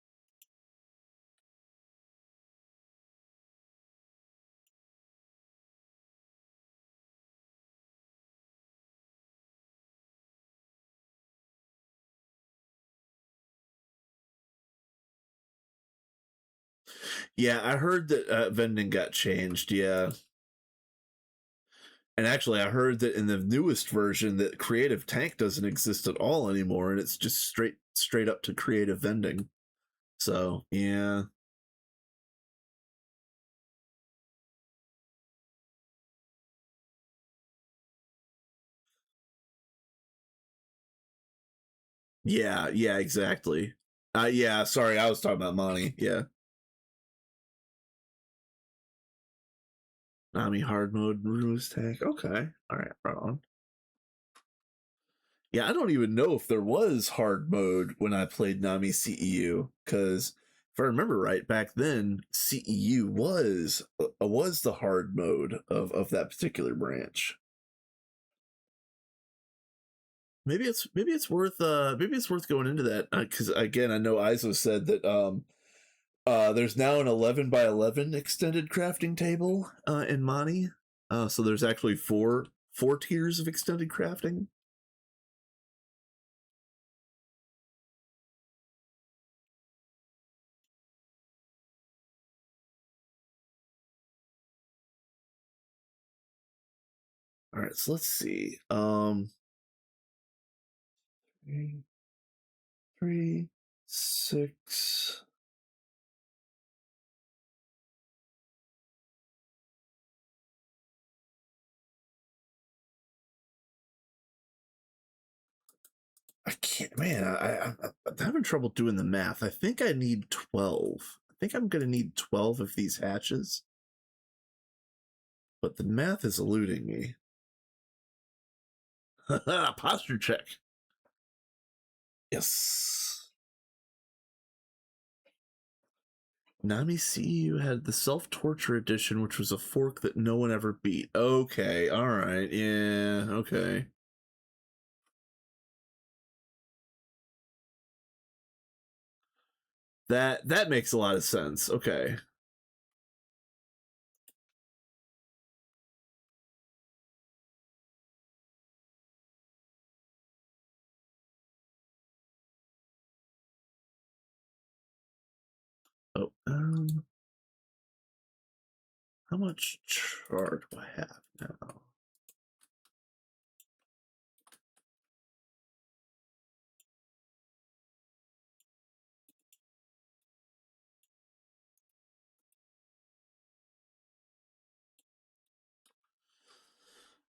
Yeah, I heard that vending got changed. Yeah, and actually, I heard that in the newest version that Creative Tank doesn't exist at all anymore, and it's just straight up to creative vending. So yeah, yeah, exactly. Yeah, sorry, I was talking about money. Yeah, Nami hard mode Ruse Tank. Okay, all right, right on. Yeah, I don't even know if there was hard mode when I played Nami CEU because if I remember right, back then CEU was the hard mode of that particular branch. Maybe it's worth going into that because again I know Iso said that there's now an 11 by 11 extended crafting table in Mani. So there's actually four tiers of extended crafting. All right, so let's see. Three, 6. I can't, man. I'm having trouble doing the math. I think I need 12. I think I'm gonna need 12 of these hatches, but the math is eluding me. Posture check. Yes. Nami CU had the self torture edition, which was a fork that no one ever beat. Okay, all right, yeah, okay. That makes a lot of sense. Okay. Oh, how much char do I have now?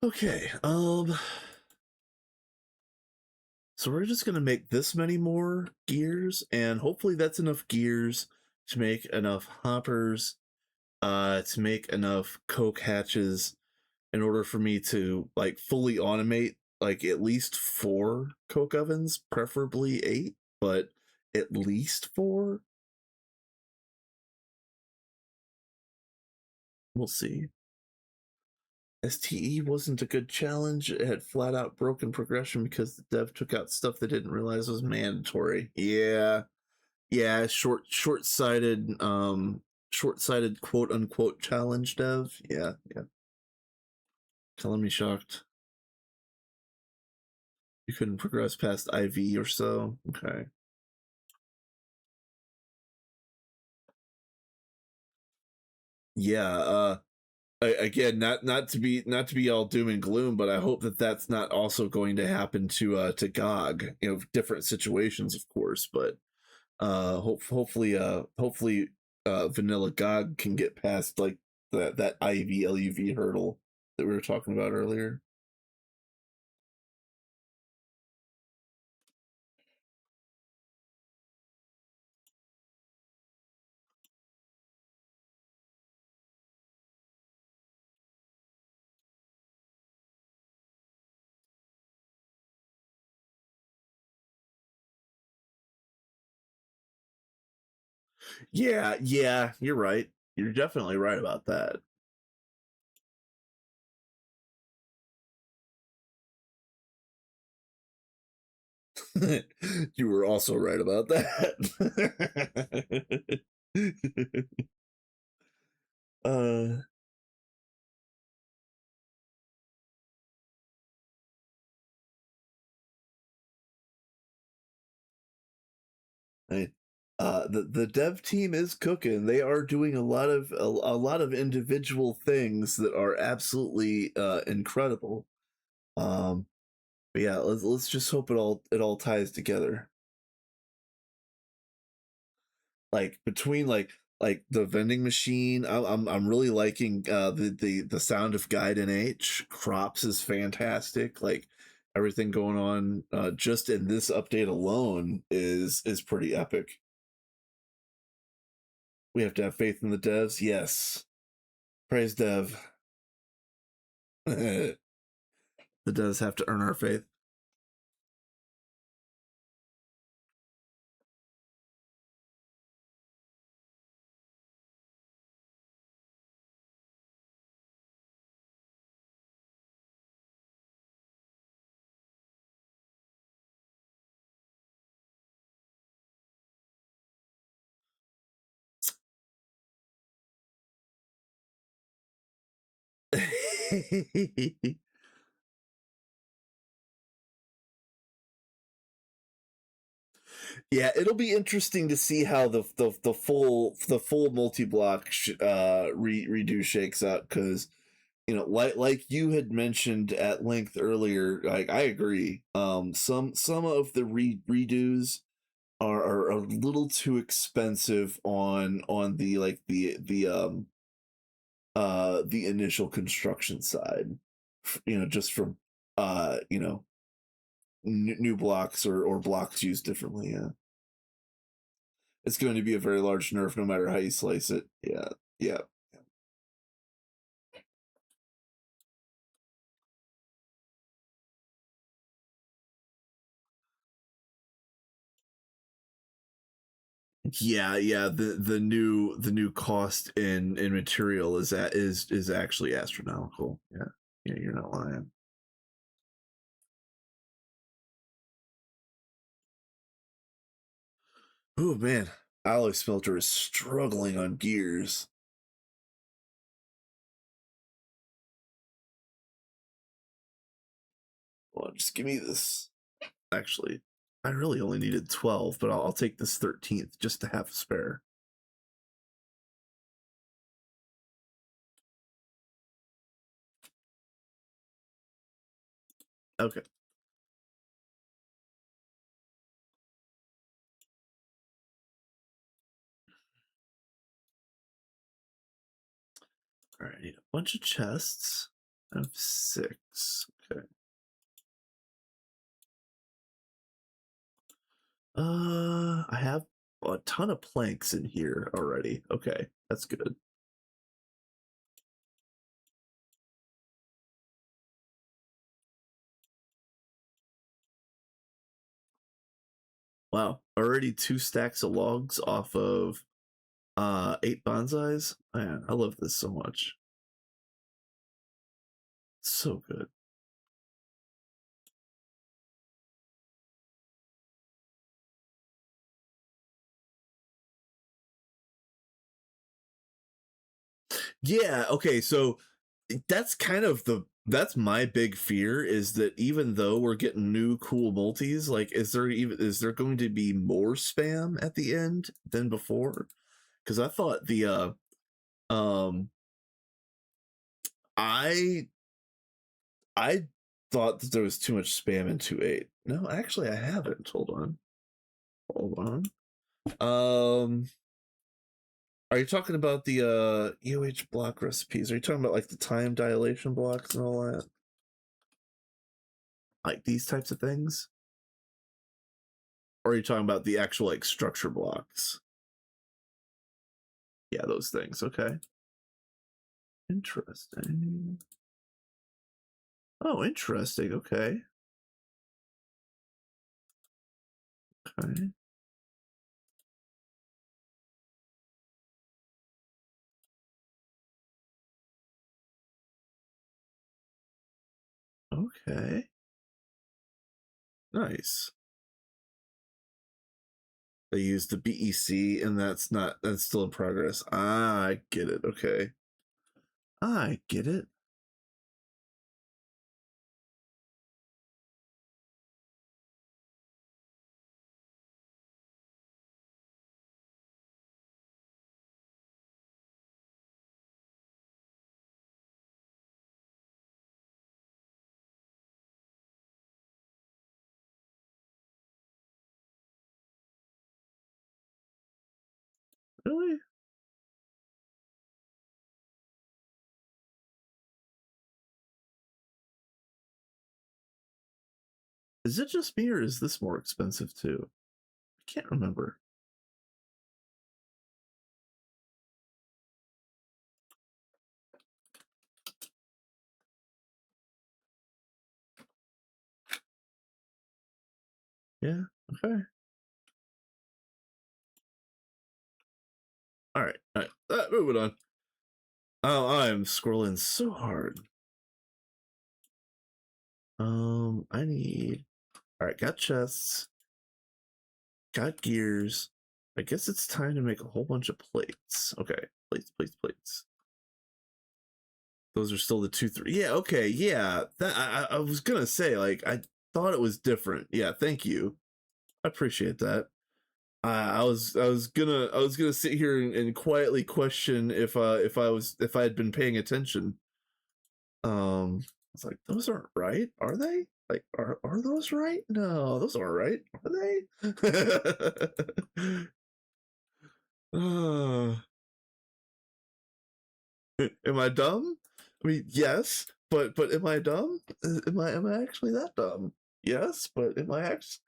Okay, so we're just gonna make this many more gears, and hopefully that's enough gears to make enough hoppers, to make enough coke hatches in order for me to like fully automate like at least 4 coke ovens, preferably 8, but at least 4. We'll see. STE wasn't a good challenge. It had flat out broken progression because the dev took out stuff they didn't realize was mandatory. Yeah, short-sighted quote unquote challenge dev. Yeah. Telling me shocked. You couldn't progress past IV or so. Okay. Yeah, again, not to be all doom and gloom, but I hope that that's not also going to happen to GOG. You know, different situations, of course, but hopefully vanilla GOG can get past like that IV LUV hurdle that we were talking about earlier. Yeah, yeah, you're right. You're definitely right about that. You were also right about that. uh Right. The dev team is cooking. They are doing a lot of individual things that are absolutely incredible. Um, but yeah, let's just hope it all ties together. Like between like the vending machine, I'm really liking the sound of Guide NH. Crops is fantastic. Like everything going on just in this update alone is pretty epic. We have to have faith in the devs. Yes. Praise Dev. The devs have to earn our faith. Yeah, it'll be interesting to see how the full multi block redo shakes out because like you had mentioned at length earlier, like I agree. Some of the redos are a little too expensive on the like the initial construction side, just from new blocks or blocks used differently. Yeah, it's going to be a very large nerf no matter how you slice it. Yeah, yeah, yeah. The new cost in material is actually astronomical. Yeah, yeah, you're not lying. Oh man, alloy smelter is struggling on gears. Well, just give me this. Actually, I really only needed 12, but I'll take this 13th just to have a spare. Okay. All right, I need a bunch of chests. I have 6. Okay. I have a ton of planks in here already. Okay, that's good. Wow, already 2 stacks of logs off of 8 bonsais. Man, I love this so much. So good. Yeah, okay, so that's my big fear is that even though we're getting new cool multis, like is there going to be more spam at the end than before? Because I thought Um, I I thought that there was too much spam in 2.8. No, actually, I haven't. Hold on. Hold on. Are you talking about the EOH block recipes? Are you talking about like the time dilation blocks and all that? Like these types of things? Or are you talking about the actual like structure blocks? Yeah, those things. Okay. Interesting. Oh, interesting. Okay. Okay. Okay. Nice. They use the BEC, and that's still in progress. Ah, I get it. Okay. I get it. Really? Is it just me, or is this more expensive too? I can't remember. Yeah. Okay. All right. All right. Moving on. Oh, I'm scrolling so hard. I need. All right. Got chests. Got gears. I guess it's time to make a whole bunch of plates. Okay. Plates. Those are still the 2, 3. Yeah. Okay. Yeah. That I was gonna say, like, I thought it was different. Yeah. Thank you. I appreciate that. I was gonna sit here and quietly question if I had been paying attention. It's like, those aren't right, are they? Like, are those right? No, those aren't right, are they? uh, am I dumb? I mean, yes, but am I dumb? Am I actually that dumb? Yes, but am I actually?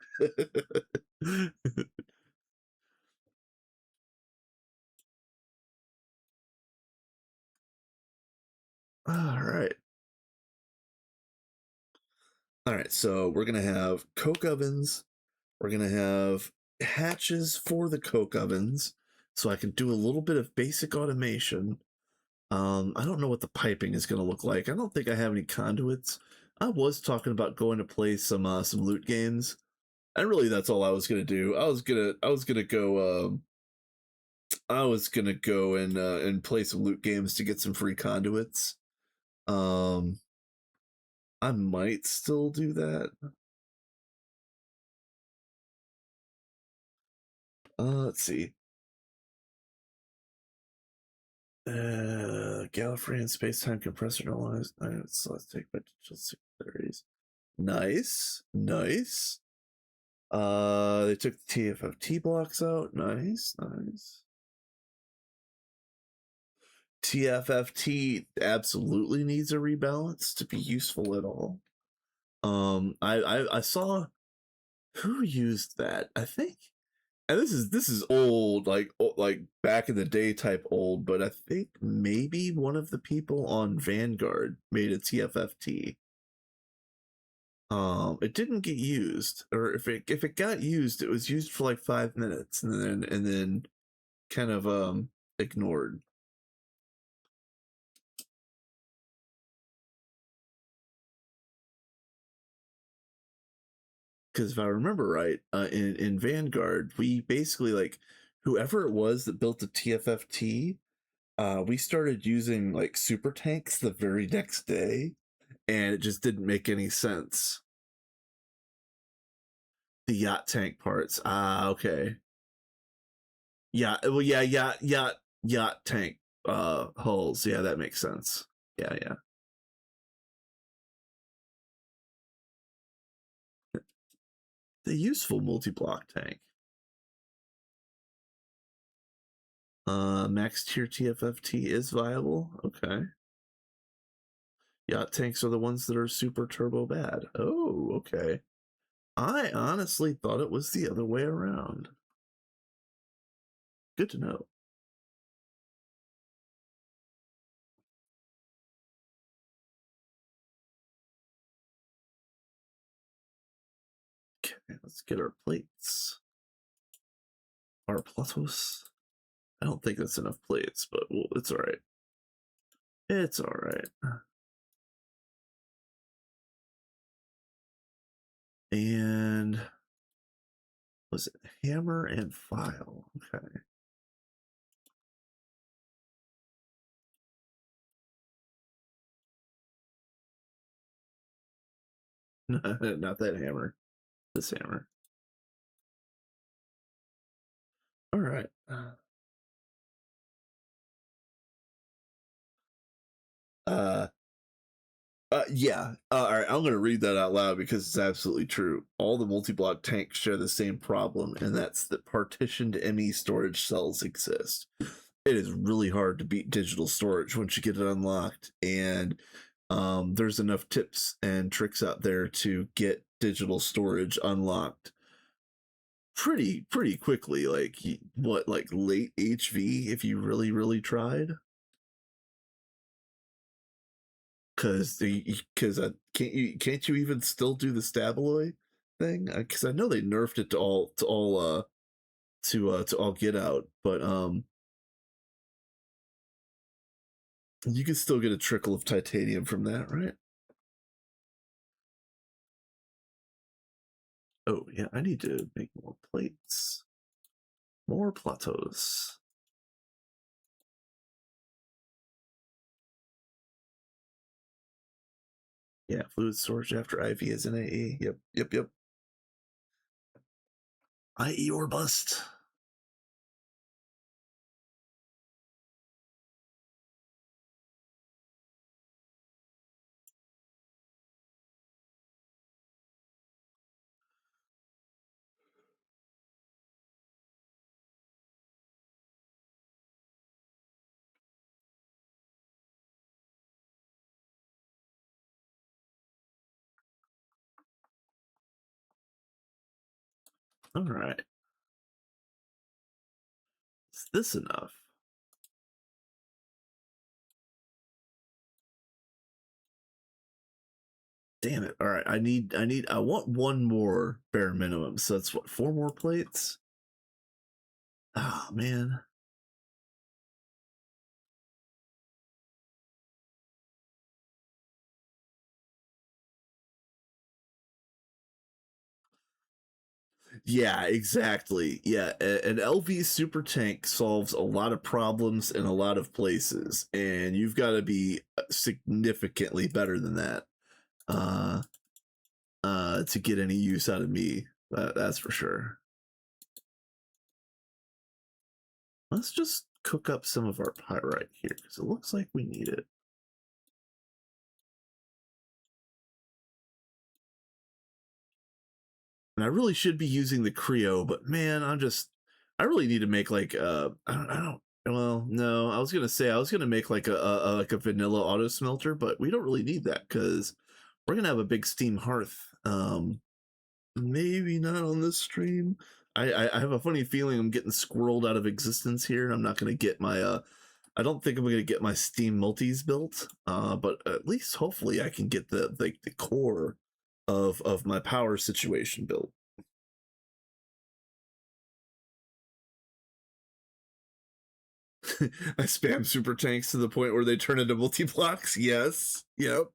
All right. All right, so we're gonna have coke ovens. We're gonna have hatches for the coke ovens, so I can do a little bit of basic automation. I don't know what the piping is gonna look like. I don't think I have any conduits. I was talking about going to play some loot games, and really that's all I was gonna do. I was gonna go and play some loot games to get some free conduits. Um, I might still do that. Let's see. Gallifreyan space-time compressor normalized. So let's take potential secondaries. Nice. They took the TFFT blocks out. Nice. TFFT absolutely needs a rebalance to be useful at all. I saw who used that. I think, and this is old, like back in the day type old, but I think maybe one of the people on Vanguard made a TFFT. It didn't get used, or if it got used, it was used for like 5 minutes and then kind of ignored. Because if I remember right, in Vanguard, we basically, like, whoever it was that built the TFFT, we started using like super tanks the very next day, and it just didn't make any sense. The yacht tank parts. Ah, okay. Yeah, well, yeah, yacht tank. hulls. Yeah, that makes sense. Yeah, yeah. The useful multi-block tank. Max tier TFFT is viable. Okay. Yacht tanks are the ones that are super turbo bad. Oh, okay. I honestly thought it was the other way around. Good to know. Okay, let's get our plates. Our platos. I don't think that's enough plates, but well, it's all right. It's all right. And was it hammer and file? Okay. Not that hammer. This hammer. All right. Uh, yeah. All right. I'm going to read that out loud because it's absolutely true. All the multi-block tanks share the same problem, and that's that partitioned ME storage cells exist. It is really hard to beat digital storage once you get it unlocked, and there's enough tips and tricks out there to get digital storage unlocked pretty quickly. Like what, like late HV if you really tried. Because can't you even still do the stabaloy thing? Because I know they nerfed it to all get out, but you can still get a trickle of titanium from that, right? Oh yeah, I need to make more plates, more plateaus. Yeah, fluid storage after IV is an AE. Yep. IE or bust. All right. Is this enough? Damn it. All right. I want one more bare minimum. So that's what, four more plates? Oh, man. Yeah, exactly. Yeah, an LV super tank solves a lot of problems in a lot of places, and you've got to be significantly better than that uh, to get any use out of me. That's for sure. Let's just cook up some of our pyrite here because it looks like we need it. And I really should be using the Creo, but man, I really need to make like I don't well, no, I was gonna say I was gonna make like a like a vanilla auto smelter, but we don't really need that because we're gonna have a big steam hearth. Maybe not on this stream. I have a funny feeling I'm getting squirreled out of existence here, and I'm not gonna get my I don't think I'm gonna get my steam multis built. But at least hopefully I can get the core of my power situation built. I spam super tanks to the point where they turn into multi blocks. Yes. Yep.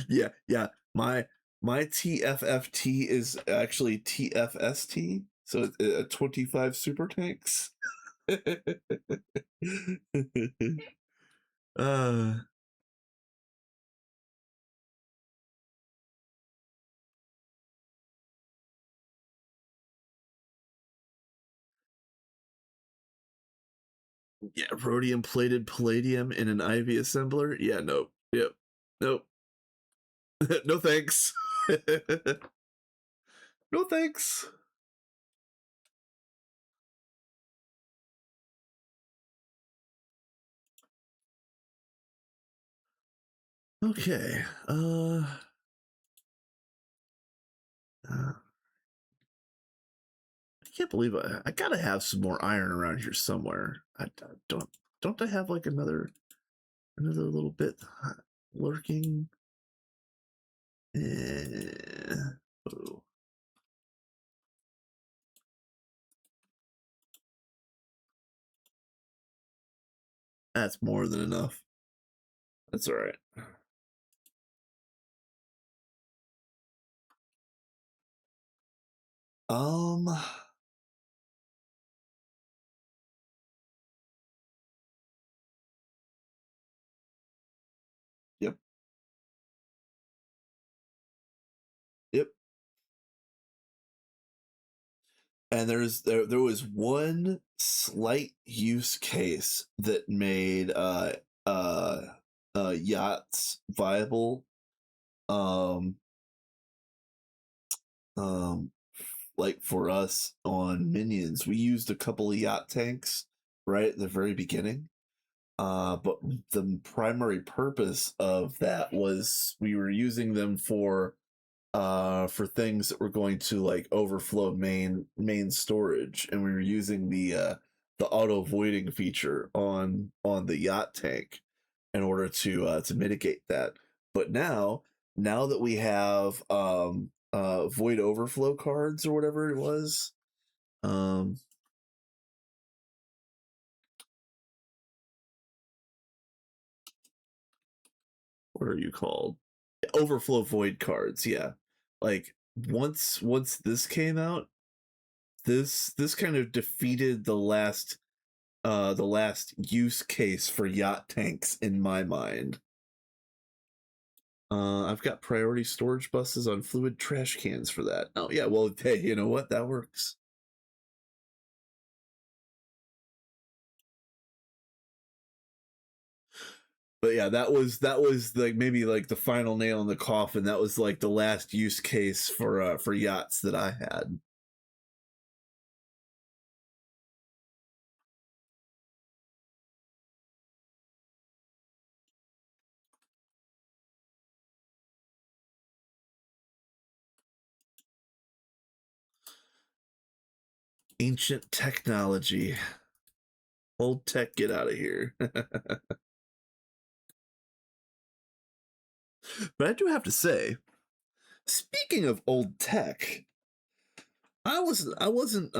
Yeah. My TFFT is actually TFST, so 25 super tanks. uh, Yeah, rhodium plated palladium in an IV assembler. Yeah, nope. Yep. Nope. No thanks. No thanks. Okay. I can't believe I gotta have some more iron around here somewhere. I don't I have like another little bit lurking? Oh, that's more than enough. That's all right. Um. Yep. Yep. And there was one slight use case that made uh yachts viable. Um um like for us on minions, we used a couple of yacht tanks right at the very beginning. But the primary purpose of that was we were using them for things that were going to like overflow main storage, and we were using the auto voiding feature on the yacht tank in order to mitigate that. But now that we have void overflow cards or whatever it was, um what are you called, overflow void cards, yeah. Like once this came out, this kind of defeated the last use case for yacht tanks in my mind. I've got priority storage buses on fluid trash cans for that. Oh yeah, well hey, you know what? That works. But yeah, that was like maybe like the final nail in the coffin. That was like the last use case for yachts that I had. Ancient technology. Old tech, get out of here. But I do have to say, speaking of old tech, I wasn't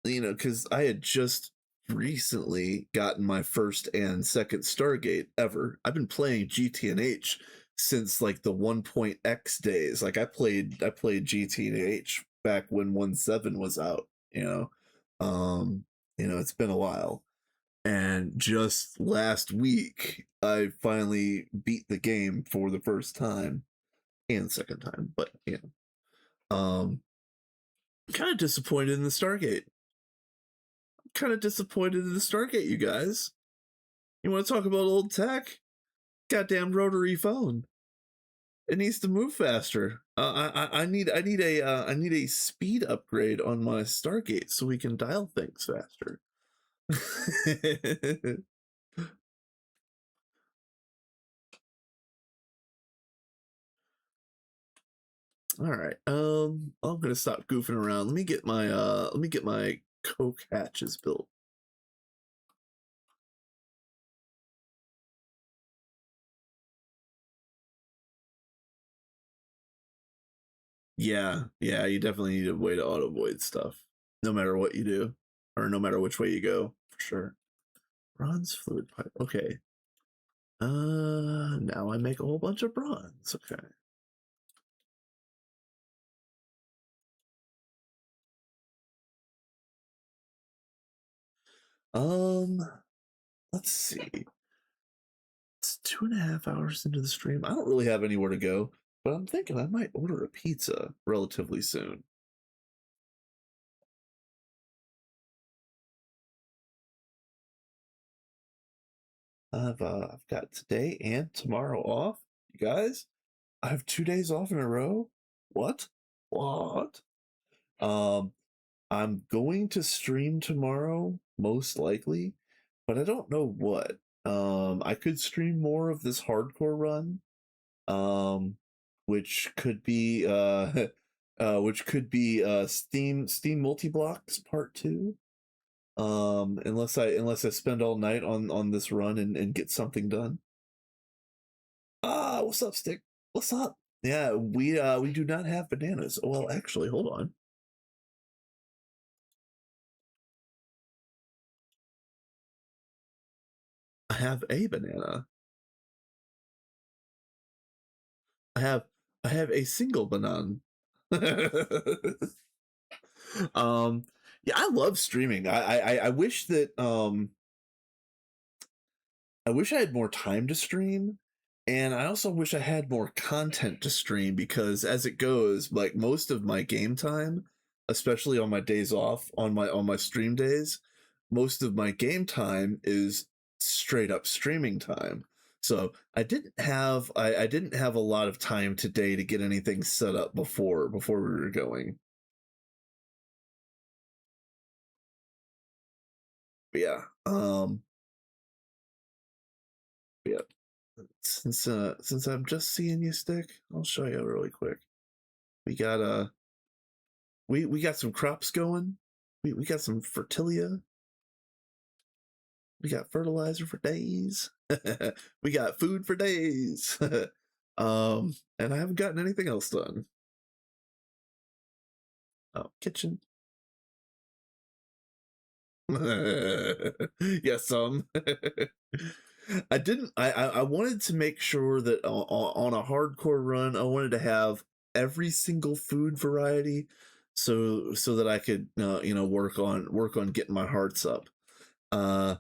because I had just recently gotten my first and second Stargate ever. I've been playing GTNH since like the 1.x days. Like I played GTNH back when 1.7 was out, you know. It's been a while. And just last week I finally beat the game for the first time and second time, but kind of disappointed in the Stargate. Kind of disappointed in the Stargate, you guys. You want to talk about old tech? Goddamn rotary phone. It needs to move faster. I need a speed upgrade on my Stargate so we can dial things faster. All right. I'm gonna stop goofing around. Let me get my coke hatches built. Yeah, you definitely need a way to auto void stuff, no matter what you do, or no matter which way you go, for sure. Bronze fluid pipe. Okay. Now I make a whole bunch of bronze. Okay. Um, let's see. It's 2.5 hours into the stream. I don't really have anywhere to go, but I'm thinking I might order a pizza relatively soon. I've got today and tomorrow off. You guys, I have 2 days off in a row. What? What? Um, I'm going to stream tomorrow, most likely, but I don't know what. I could stream more of this hardcore run, um, which could be Steam Multi-Blocks Part 2. Unless I spend all night on this run and get something done. Ah, what's up, Stick? What's up? Yeah, we do not have bananas. Well, actually, hold on. I have a banana. I have I have a single banana. um yeah, I love streaming. I wish that I wish I had more time to stream, and I also wish I had more content to stream, because as it goes, like most of my game time, especially on my days off, on my stream days, most of my game time is straight up streaming time. So I didn't have a lot of time today to get anything set up before we were going. But yeah. Yeah. Since I'm just seeing you, Stick, I'll show you really quick. We got we got some crops going. We got some fertilia. We got fertilizer for days. We got food for days. And I haven't gotten anything else done. Oh, kitchen. Yes, some. I didn't. I wanted to make sure that on a hardcore run, I wanted to have every single food variety, so that I could work on getting my hearts up. Uh,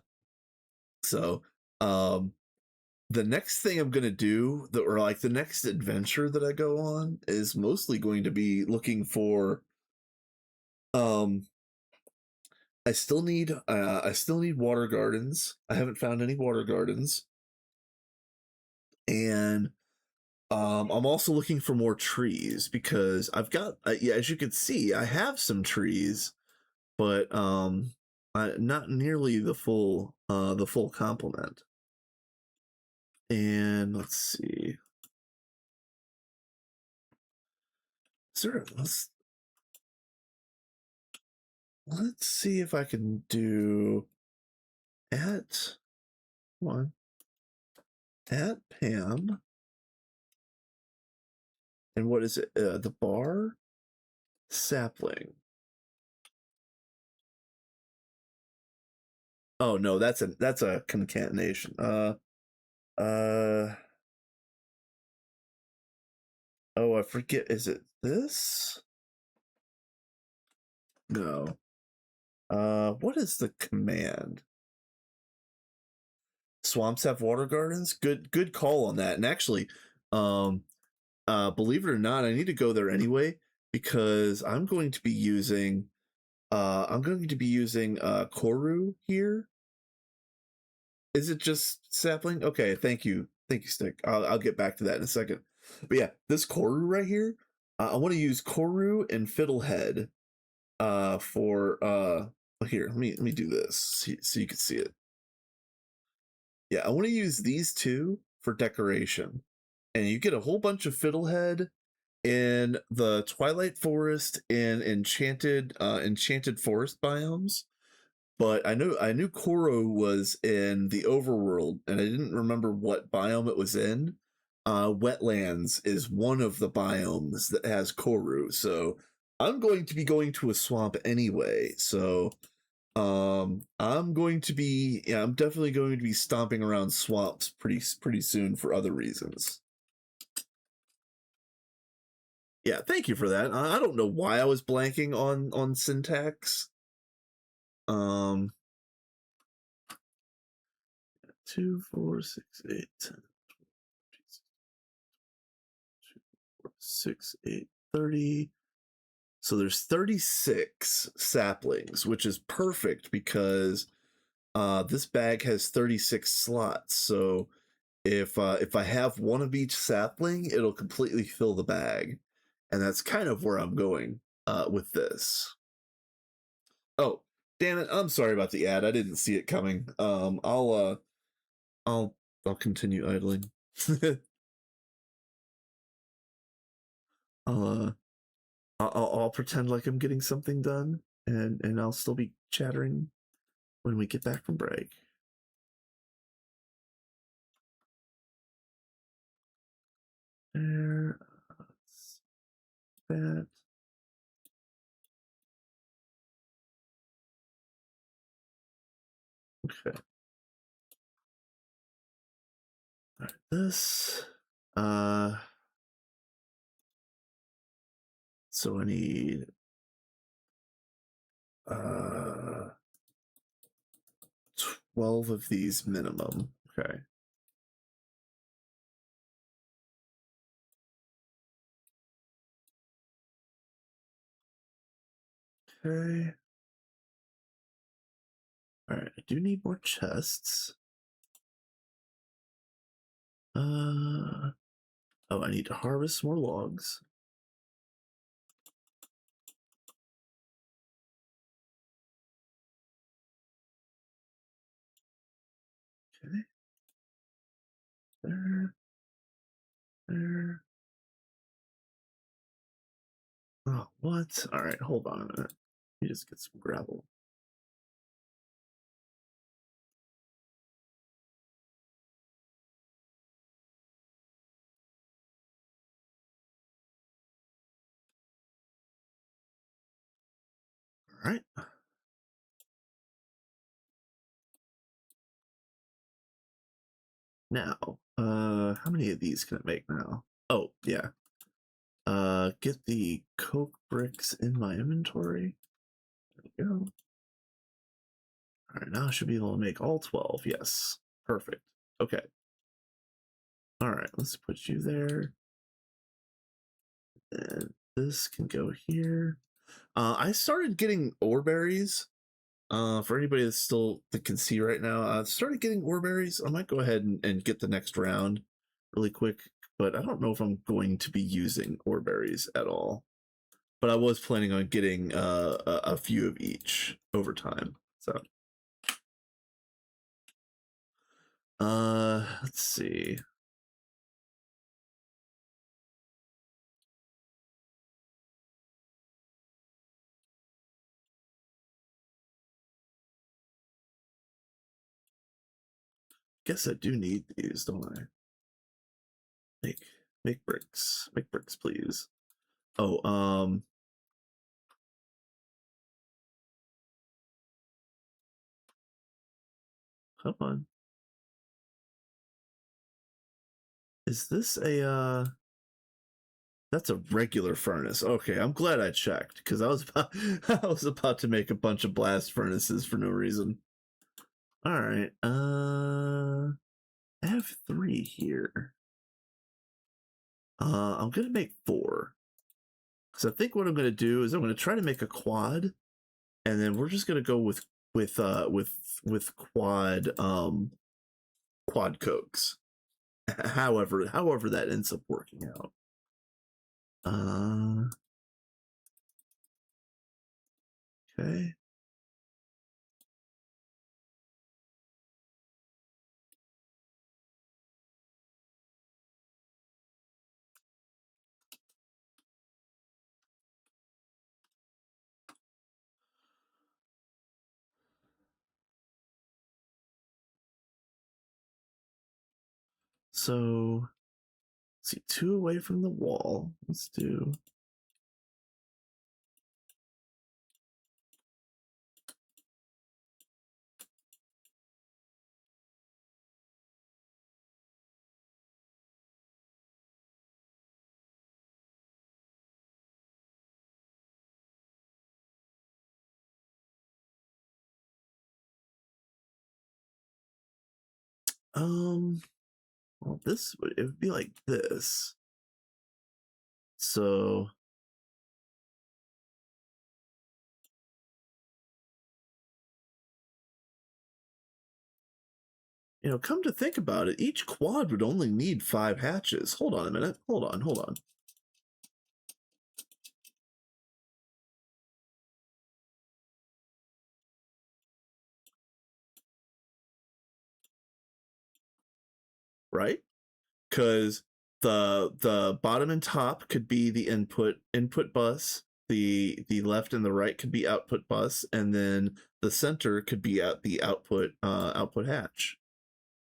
so um, the next thing I'm gonna do, or like the next adventure that I go on, is mostly going to be looking for. Um, I still need water gardens. I haven't found any water gardens, and I'm also looking for more trees, because I've got yeah, as you can see, I have some trees, but not nearly the full complement. And let's see. Let's see if I can do at one at Pam. And what is it? The bar sapling. Oh no, that's a concatenation. Uh oh, I forget. Is it this? No. What is the command? Swamps have water gardens? Good call on that. And actually, um believe it or not, I need to go there anyway, because I'm going to be using Koru here. Is it just sapling? Okay, thank you. Thank you, Stick. I'll get back to that in a second. But yeah, this Koru right here, I want to use Koru and Fiddlehead for here, let me do this so you can see it. Yeah, I want to use these two for decoration. And you get a whole bunch of Fiddlehead in the Twilight Forest and Enchanted Forest biomes. But I knew Koro was in the overworld, and I didn't remember what biome it was in. Wetlands is one of the biomes that has Koru, so I'm going to be going to a swamp anyway. So I'm definitely going to be stomping around swamps pretty soon for other reasons. Yeah, thank you for that. I don't know why I was blanking on syntax. 2, 4, 6, 8, 10, 6, 8, 30. So there's 36 saplings, which is perfect, because This bag has 36 slots, so if I have one of each sapling, it'll completely fill the bag, and that's kind of where I'm going with this. Oh, damn it! I'm sorry about the ad. I didn't see it coming. I'll I'll continue idling. I'll I'll pretend like I'm getting something done, and I'll still be chattering when we get back from break. There, that. Okay. All right, this. So I need 12 of these minimum. Okay. Okay. All right, I do need more chests. Oh, I need to harvest more logs. Okay. There. There. Oh, what? All right, hold on a minute. Let me just get some gravel. All right. Now, how many of these can I make now? Oh, yeah. Get the coke bricks in my inventory. There we go. All right, now I should be able to make all 12. Yes. Perfect. Okay. All right, let's put you there. And this can go here. I started getting ore berries. For anybody that's still that can see right now, I started getting ore berries. I might go ahead and get the next round really quick, but I don't know if I'm going to be using ore berries at all. But I was planning on getting a few of each over time. So, let's see. Guess I do need these, don't I? Make bricks. Make bricks, please. Oh, come on. Is this a that's a regular furnace. Okay, I'm glad I checked because I was about I was about to make a bunch of blast furnaces for no reason. All right. I have 3 here. I'm gonna make 4. Because I think what I'm gonna do is I'm gonna try to make a quad, and then we're just gonna go with quad cokes. However that ends up working out. Okay. So let's see, 2 away from the wall. Let's do well, it would be like this. So You know, come to think about it, each quad would only need 5 hatches. Hold on a minute. Hold on, hold on. Right? Because the bottom and top could be the input bus, the left and the right could be output bus, and then the center could be at the output hatch.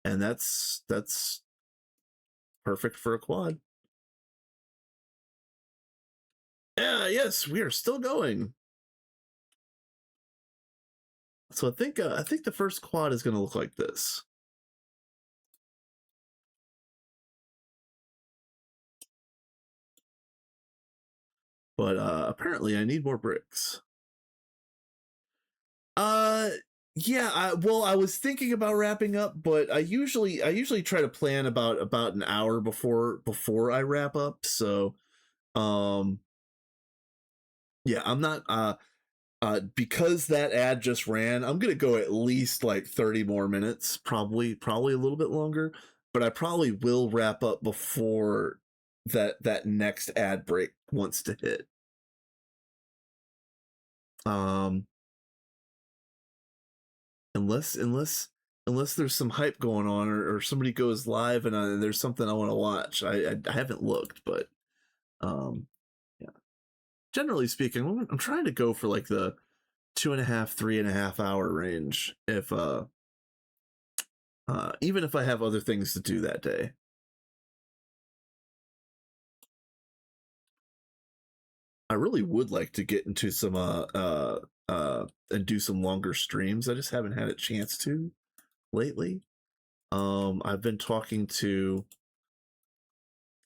And that's perfect for a quad. Yeah, yes, we are still going. So I think the first quad is going to look like this. But apparently I need more bricks. Yeah, I was thinking about wrapping up, but I usually try to plan about an hour before I wrap up. So um yeah, I'm not because that ad just ran, I'm gonna go at least like 30 more minutes, probably a little bit longer, but I probably will wrap up before that next ad break wants to hit. Um unless there's some hype going on, or somebody goes live and there's something I want to watch. I haven't looked, but um yeah, generally speaking, I'm trying to go for like the 2.5 3.5 hour range, if even if I have other things to do that day. I really would like to get into some and do some longer streams. I just haven't had a chance to lately. I've been talking to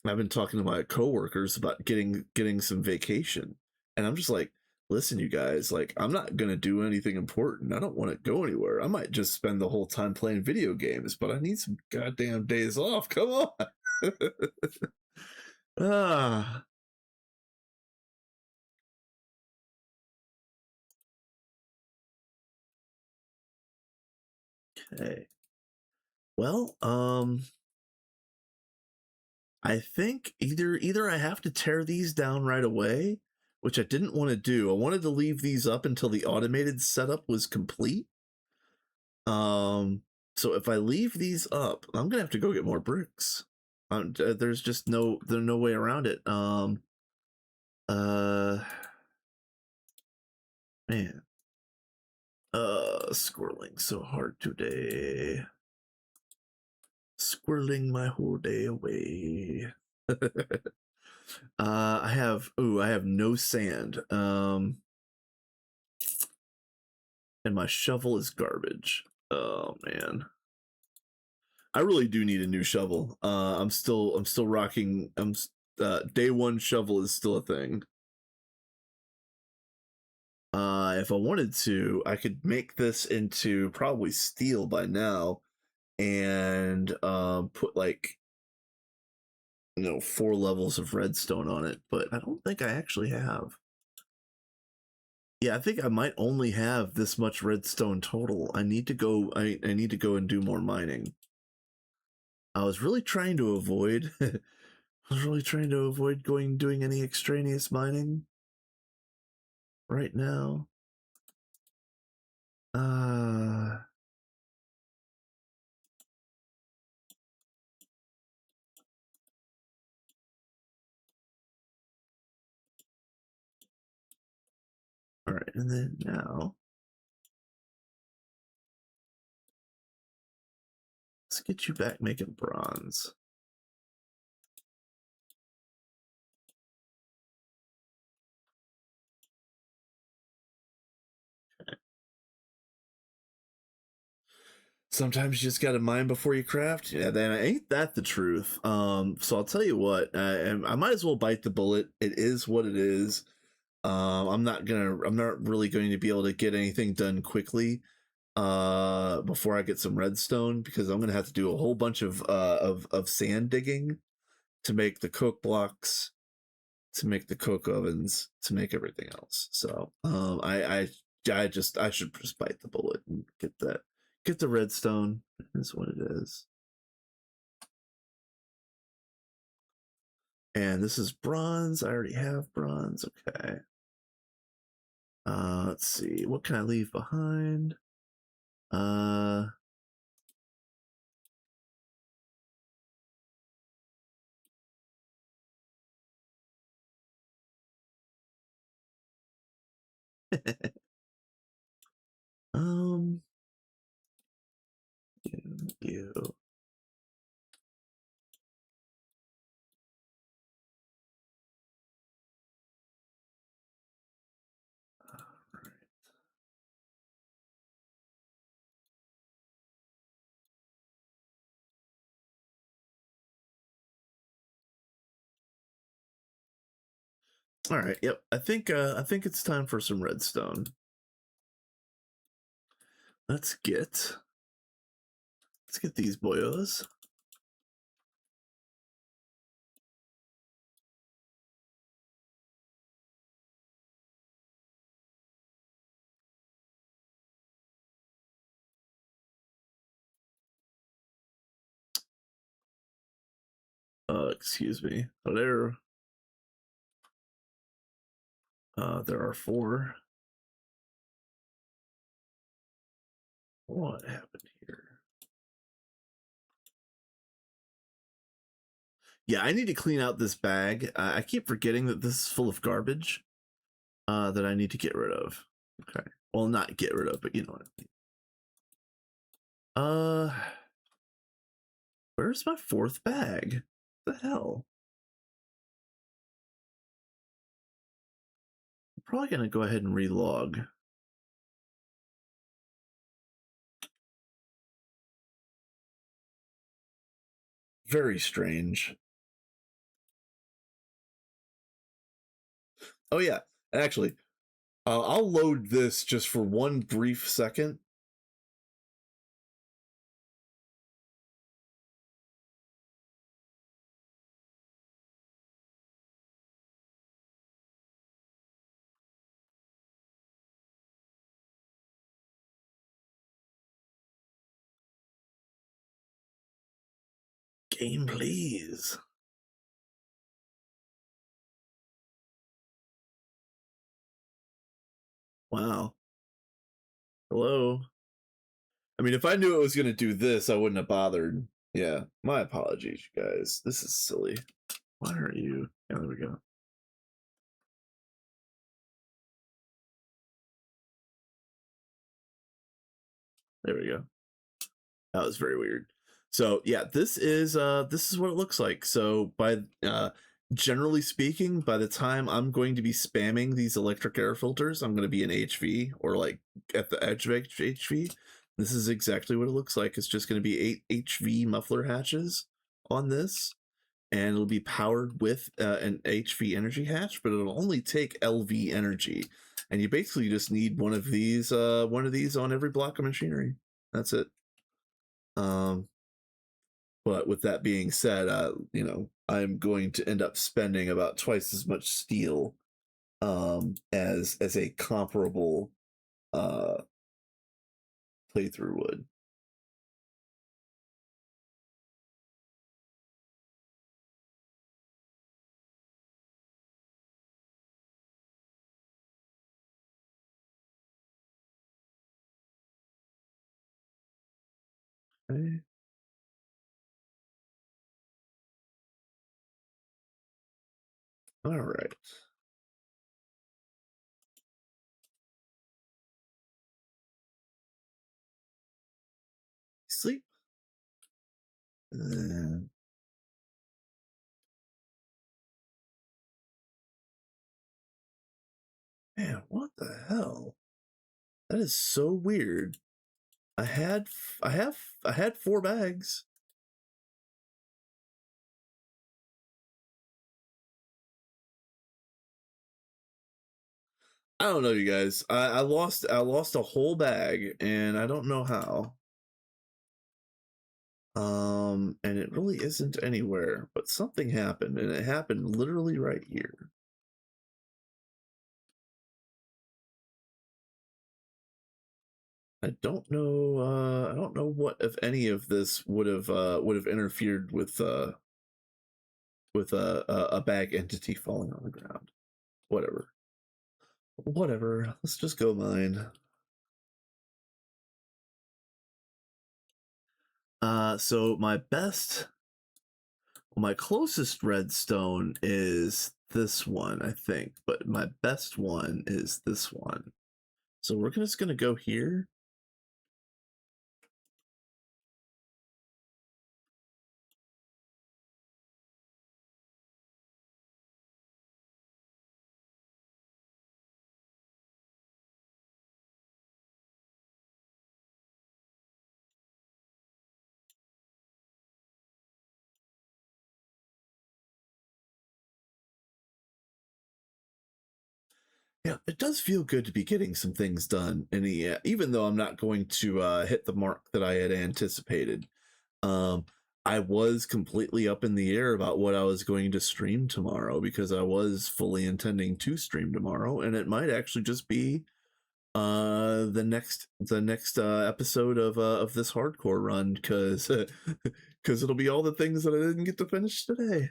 my coworkers about getting some vacation, and I'm just like, listen, you guys, like, I'm not gonna do anything important. I don't want to go anywhere. I might just spend the whole time playing video games, but I need some goddamn days off. Come on. ah. Okay. Well, I think either I have to tear these down right away, which I didn't want to do. I wanted to leave these up until the automated setup was complete. So if I leave these up, I'm gonna have to go get more bricks. There's just there's no way around it. Uh, Man, squirreling so hard today. Squirreling my whole day away. I have no sand. And my shovel is garbage. Oh man. I really do need a new shovel. I'm still rocking. Day one shovel is still a thing. If I wanted to, I could make this into probably steel by now, and put like 4 levels of redstone on it. But I don't think I actually have. Yeah, I think I might only have this much redstone total. I need to go. I need to go and do more mining. I was really trying to avoid. I was really trying to avoid doing any extraneous mining right now. All right, and then now let's get you back making bronze. Sometimes you just gotta mine before you craft. Yeah, then ain't that the truth. So I'll tell you what, I might as well bite the bullet. It is what it is. I'm not really going to be able to get anything done quickly before I get some redstone, because I'm gonna have to do a whole bunch of sand digging to make the coke blocks, to make the coke ovens, to make everything else. So I should just bite the bullet and get the redstone. is what it is. And this is bronze. I already have bronze. Okay. Let's see. What can I leave behind? um, you. All right. Yep. I think it's time for some redstone. Let's get these boyos. Excuse me. Oh, there are 4. What happened here? Yeah, I need to clean out this bag. I keep forgetting that this is full of garbage that I need to get rid of. Okay. Well, not get rid of, but you know what I mean. Where's my 4th bag? What the hell? I'm probably going to go ahead and relog. Very strange. Oh, yeah. Actually, I'll load this just for one brief second. Game, please. Wow. Hello. I mean, if I knew it was going to do this, I wouldn't have bothered. Yeah, my apologies, guys. This is silly. Why are you? Yeah, there we go. There we go. That was very weird. So yeah, this is what it looks like. So by generally speaking, by the time I'm going to be spamming these electric air filters, I'm going to be in HV or like at the edge of HV. This is exactly what it looks like. It's just going to be 8 HV muffler hatches on this, and it'll be powered with an HV energy hatch, but it'll only take LV energy, and you basically just need one of these on every block of machinery. That's it. But with that being said, you know, I'm going to end up spending about twice as much steel as a comparable playthrough would. Okay. All right. Sleep. Man, what the hell? That is so weird. I had 4 bags. I don't know, you guys. I lost a whole bag, and I don't know how. And it really isn't anywhere, but something happened, and it happened literally right here. I don't know. I don't know what if any of this would have interfered with a bag entity falling on the ground. Whatever. Whatever. Let's just go mine. So my closest redstone is this one, I think, but my best one is this one. So we're just gonna go here. Yeah, it does feel good to be getting some things done, and yeah, even though I'm not going to hit the mark that I had anticipated. Um, I was completely up in the air about what I was going to stream tomorrow because I was fully intending to stream tomorrow, and it might actually just be the next episode of this hardcore run because because it'll be all the things that I didn't get to finish today.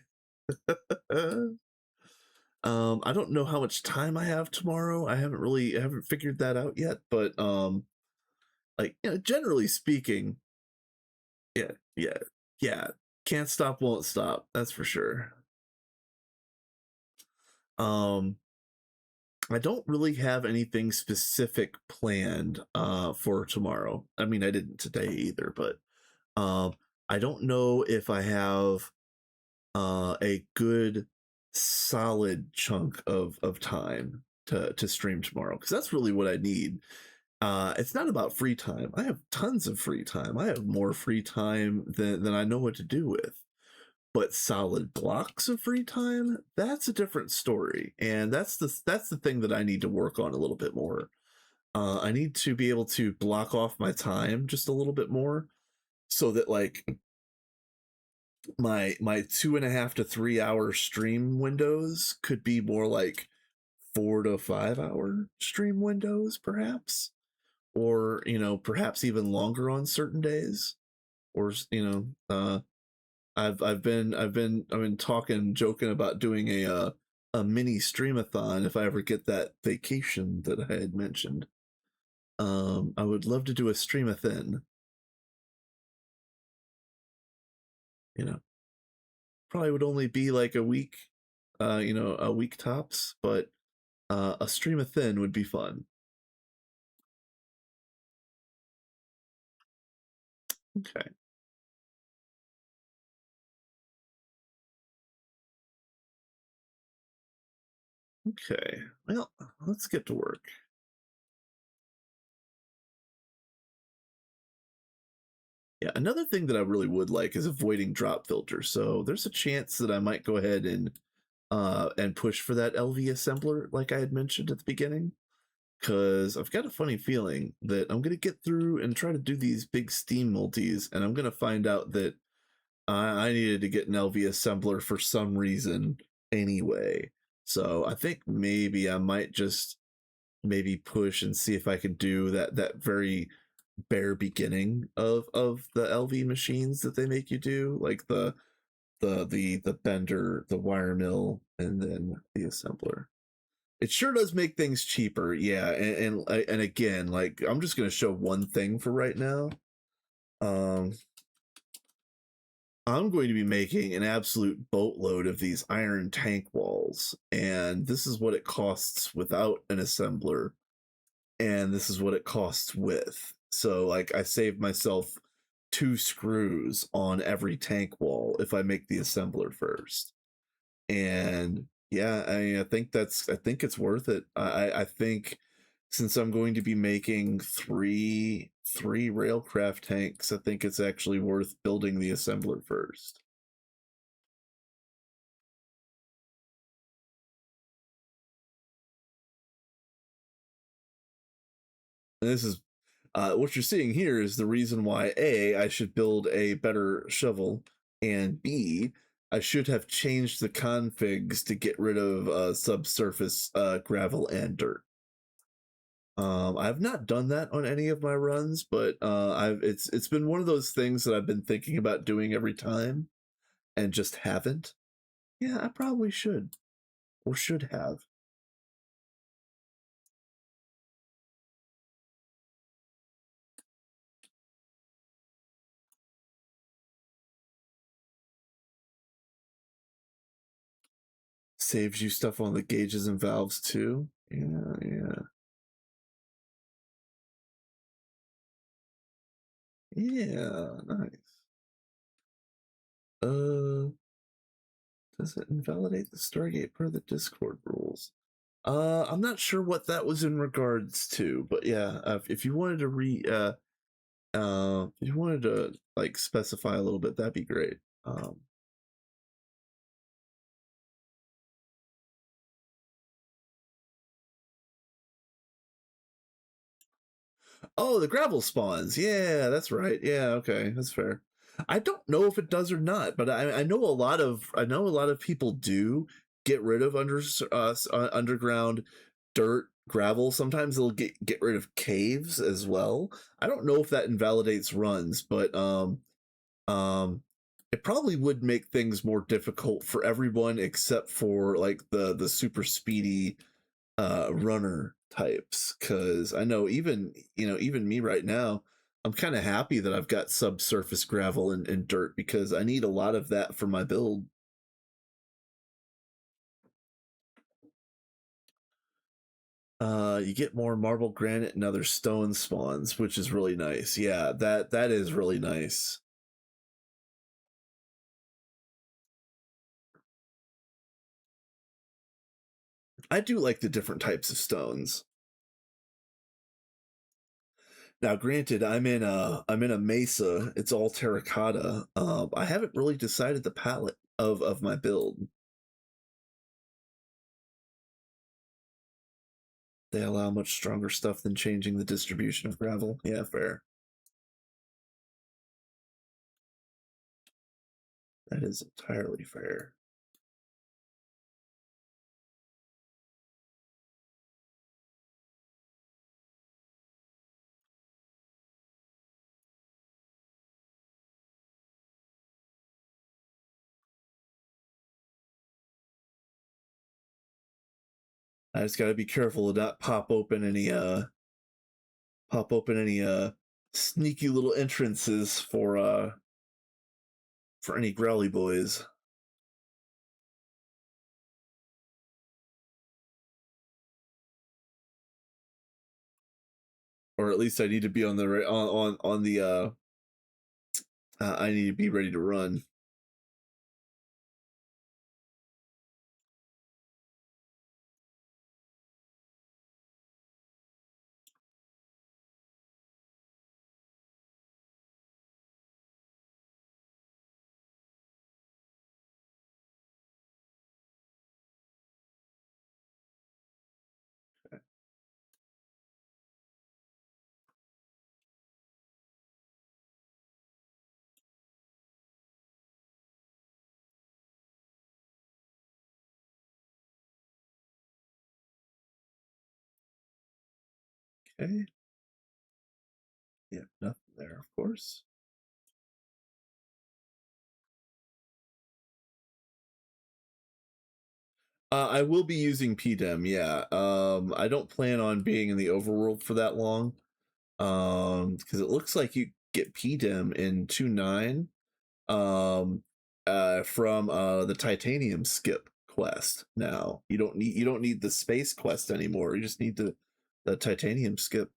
I don't know how much time I have tomorrow. I haven't figured that out yet, but like, you know, generally speaking, yeah, yeah, yeah. Can't stop, won't stop. That's for sure. Um, I don't really have anything specific planned for tomorrow. I mean, I didn't today either, but um I don't know if I have a good solid chunk of time to stream tomorrow because that's really what I need. It's not about free time. I have tons of free time. I have more free time than I know what to do with. But solid blocks of free time, that's a different story. And that's the thing that I need to work on a little bit more. I need to be able to block off my time just a little bit more so that like my 2.5 to 3 hour stream windows could be more like 4 to 5 hour stream windows, perhaps, or you know, perhaps even longer on certain days, or you know, I've been talking, joking about doing a mini streamathon if I ever get that vacation that I had mentioned. I would love to do a streamathon. You know, probably would only be like a week, you know, a week tops, but a streamathon would be fun. Okay. Okay. Well, let's get to work. Yeah, another thing that I really would like is avoiding drop filters. So there's a chance that I might go ahead and push for that LV assembler like I had mentioned at the beginning. Because I've got a funny feeling that I'm gonna get through and try to do these big Steam multis, and I'm gonna find out that I needed to get an LV assembler for some reason anyway. So I think maybe I might just maybe push and see if I can do that very bare beginning of the LV machines that they make you do, like the bender, the wire mill, and then the assembler. It sure does make things cheaper, yeah. And again, like I'm just gonna show one thing for right now. Um, I'm going to be making an absolute boatload of these iron tank walls, and this is what it costs without an assembler, and this is what it costs with. So like I saved myself 2 screws on every tank wall if I make the assembler first. And yeah, I think it's worth it. I think since I'm going to be making three railcraft tanks, I think it's actually worth building the assembler first. And this is what you're seeing here is the reason why A, I should build a better shovel, and B, I should have changed the configs to get rid of subsurface gravel and dirt. I've not done that on any of my runs, but it's been one of those things that I've been thinking about doing every time and just haven't. Yeah, I probably should or should have. Saves you stuff on the gauges and valves too. Yeah, yeah. Yeah, nice. Does it invalidate the Stargate per the Discord rules? I'm not sure what that was in regards to, but yeah, if you wanted to if you wanted to like specify a little bit, that'd be great. Oh, the gravel spawns. Yeah, that's right. Yeah, okay, that's fair. I don't know if it does or not, but I know a lot of people do get rid of underground dirt, gravel. Sometimes they'll get rid of caves as well. I don't know if that invalidates runs, but um it probably would make things more difficult for everyone except for like the super speedy runner types, because I know even me right now, I'm kind of happy that I've got subsurface gravel and dirt because I need a lot of that for my build. You get more marble, granite, and other stone spawns, which is really nice. Yeah, that is really nice. I do like the different types of stones. Now, granted, I'm in a mesa. It's all terracotta. I haven't really decided the palette of my build. They allow much stronger stuff than changing the distribution of gravel. Yeah, fair. That is entirely fair. I just gotta be careful to not pop open any sneaky little entrances for any growly boys. Or at least I need to be on the on the I need to be ready to run. Okay. Yeah, nothing there, of course. I will be using PDEM, yeah. I don't plan on being in the overworld for that long. Because it looks like you get PDEM in 2.9 from the titanium skip quest. Now you don't need the space quest anymore. You just need the titanium skip.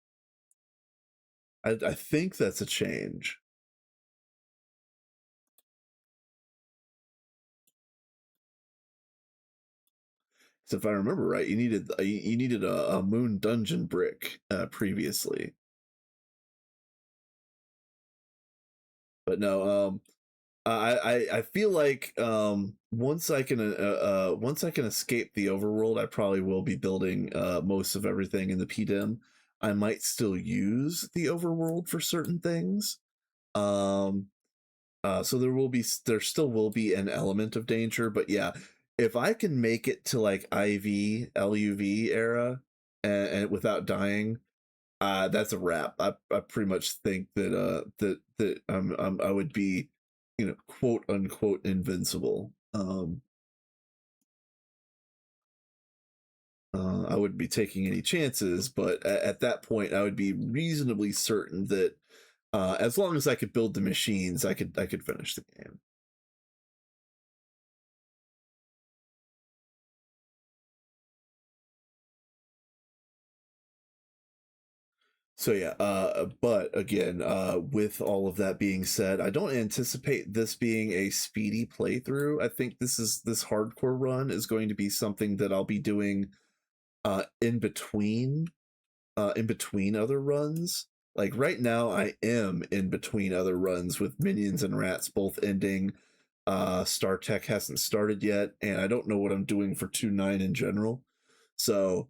I think that's a change. So if I remember right, you needed a moon dungeon brick previously. But no, I feel like once I can escape the overworld, I probably will be building most of everything in the PDEM. I might still use the overworld for certain things. Um, so there still will be an element of danger, but yeah, if I can make it to like IV LUV era and without dying, That's a wrap. I pretty much think that I would be, quote unquote invincible. I wouldn't be taking any chances, but at that point, I would be reasonably certain that as long as I could build the machines, I could finish the game. So yeah, but again, with all of that being said, I don't anticipate this being a speedy playthrough. I think this hardcore run is going to be something that I'll be doing in between other runs. Like right now, I am in between other runs with minions and rats both ending. Star Tech hasn't started yet, and I don't know what I'm doing for 2.9 in general. So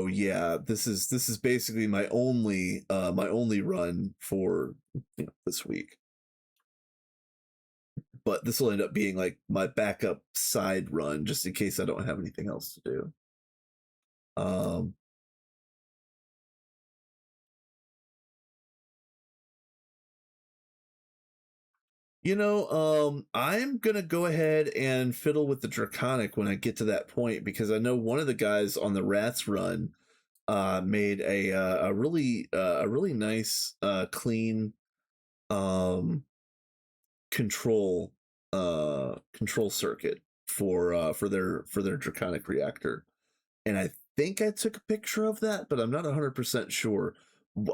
yeah, this is basically my only run for this week. But this will end up being like my backup side run just in case I don't have anything else to do. Um I'm gonna go ahead and fiddle with the Draconic when I get to that point because I know one of the guys on the Rats run made a really nice clean um control control circuit for their Draconic reactor, and I think I took a picture of that, but I'm not 100% sure.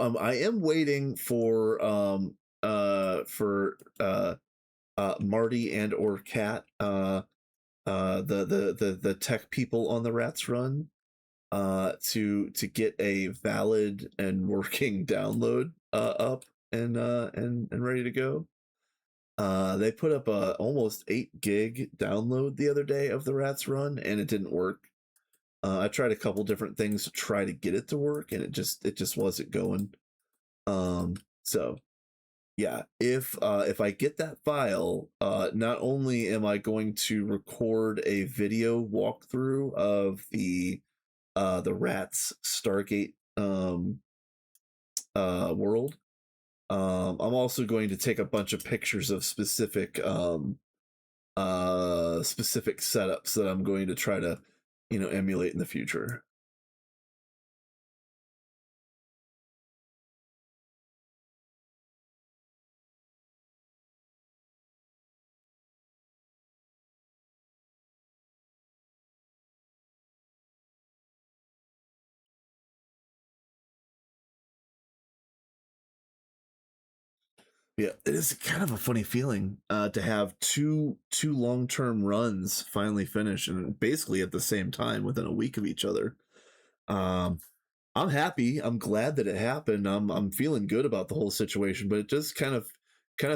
I am waiting for Marty and or Cat, the tech people on the Rats run, to get a valid and working download up and ready to go. They put up a almost 8 gig download the other day of the Rats run, and it didn't work. I tried a couple different things to try to get it to work, and it just wasn't going. So yeah, if I get that file, not only am I going to record a video walkthrough of the Rats Stargate world, I'm also going to take a bunch of pictures of specific setups that I'm going to try to emulate in the future. Yeah, it is kind of a funny feeling to have two long-term runs finally finish and basically at the same time within a week of each other. Um, I'm happy. I'm glad that it happened. I'm feeling good about the whole situation, but it just kind of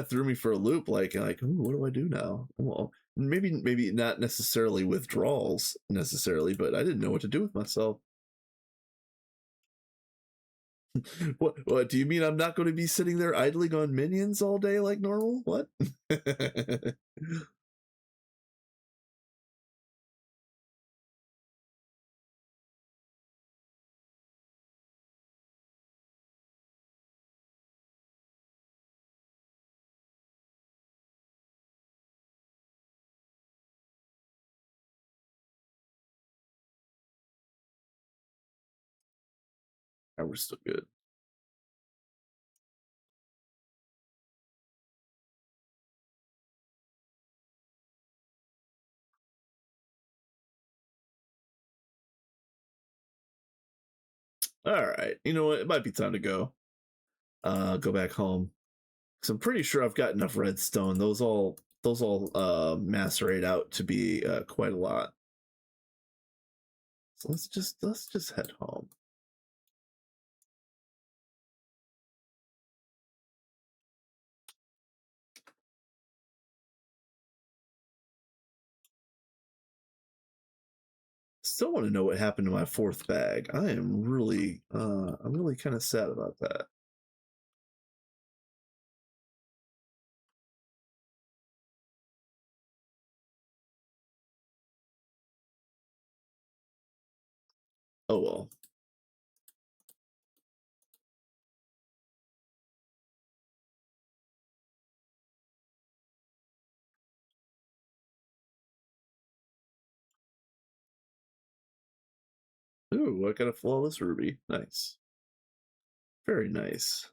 threw me for a loop. Like, ooh, what do I do now? Well, maybe not necessarily withdrawals necessarily, but I didn't know what to do with myself. What do you mean? I'm not going to be sitting there idling on minions all day like normal? What? Oh, we're still good. All right. You know what? It might be time to go back home. So I'm pretty sure I've got enough redstone. Those all macerate out to be quite a lot. So let's just head home. Still want to know what happened to my fourth bag. I'm really kind of sad about that. Oh well. Ooh, I got a flawless ruby. Nice. Very nice.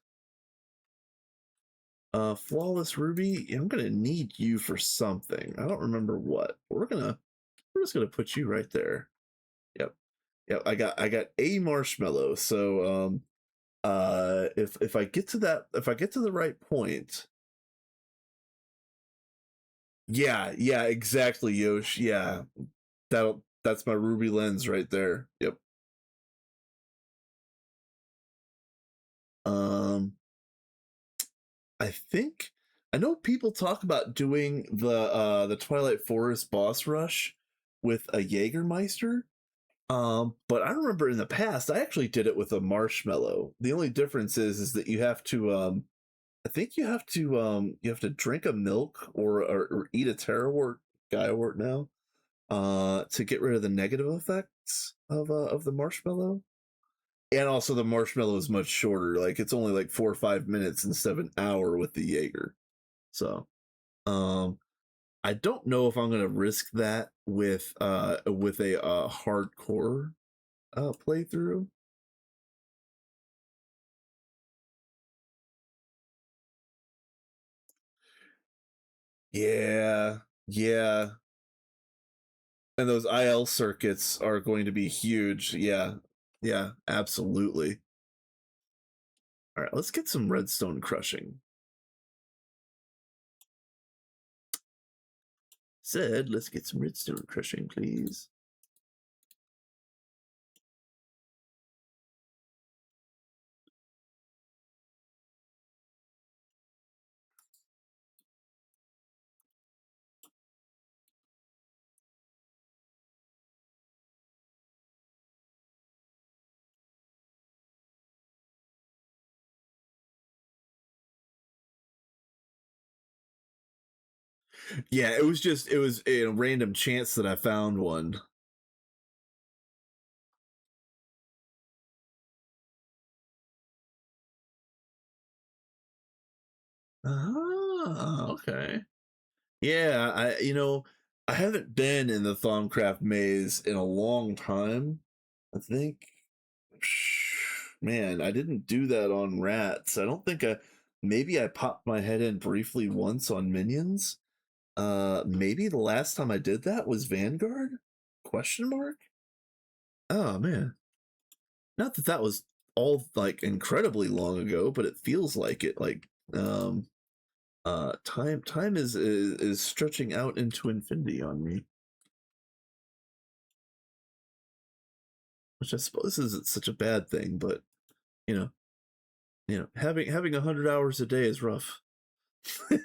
Flawless ruby. Yeah, I'm gonna need you for something. I don't remember what. We're just gonna put you right there. Yep. Yep. I got a marshmallow. So if I get to that, if I get to the right point. Yeah, exactly, Yosh. Yeah. That's my ruby lens right there. Yep. Um I think I know people talk about doing the Twilight Forest boss rush with a Jägermeister. But I remember in the past I actually did it with a marshmallow. The only difference is that you have to I think you have to drink a milk or eat a Terrawort Gaiawort now to get rid of the negative effects of the marshmallow. And also the marshmallow is much shorter. Like it's only like 4 or 5 minutes instead of an hour with the Jaeger. So um I don't know if I'm gonna risk that with a hardcore playthrough. Yeah, yeah. And those IL circuits are going to be huge. Yeah, yeah, absolutely. All right, let's get some redstone crushing. Said, let's get some redstone crushing, please. Yeah, it was a random chance that I found one. Ah, okay. Yeah, I haven't been in the Thaumcraft maze in a long time. I think, man, I didn't do that on rats. I don't think maybe I popped my head in briefly once on minions. Maybe the last time I did that was Vanguard? Question mark? Oh man. Not that that was all like incredibly long ago, but it feels like it. Like time is stretching out into infinity on me, which I suppose isn't such a bad thing, but you know, having 100 hours a day is rough. uh,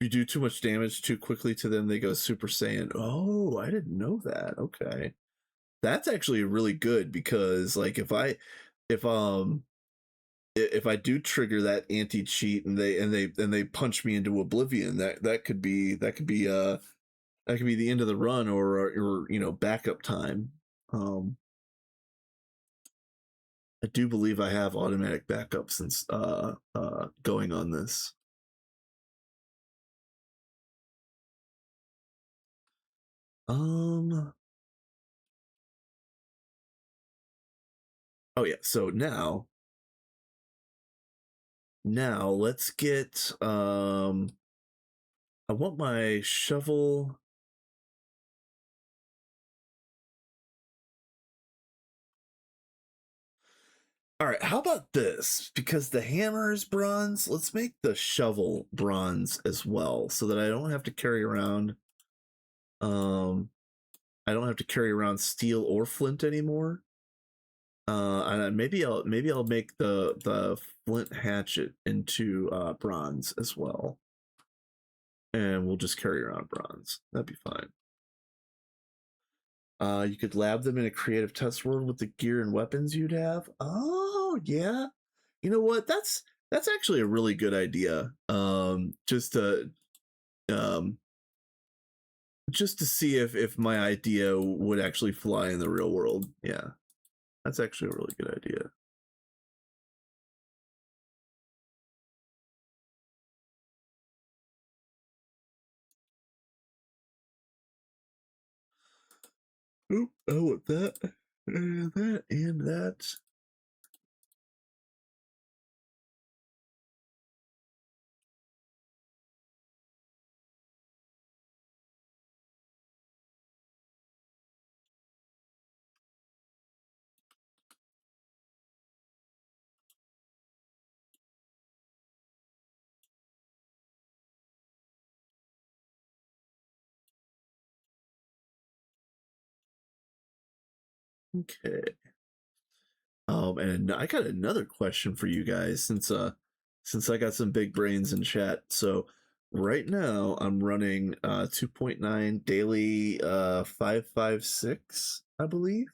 you do too much damage too quickly to them, they go Super Saiyan. Oh, I didn't know that. Okay, that's actually really good because like if if I do trigger that anti cheat and they punch me into oblivion, that could be that could be the end of the run or backup time. Um, I do believe I have automatic backup since going on this. Um. Oh yeah. So now let's get. I want my shovel. All right. How about this? Because the hammer is bronze, let's make the shovel bronze as well, so that I don't have to carry around. Um. I don't have to carry around steel or flint anymore. And maybe I'll make the flint hatchet into bronze as well, and we'll just carry around bronze. That'd be fine. You could lab them in a creative test world with the gear and weapons you'd have. Oh yeah, you know what? That's actually a really good idea. Um, just to see if my idea would actually fly in the real world. Yeah, that's actually a really good idea. Oop, I want that, and that, and that. Okay. And I got another question for you guys since I got some big brains in chat. So right now I'm running 2.9 daily 556, I believe.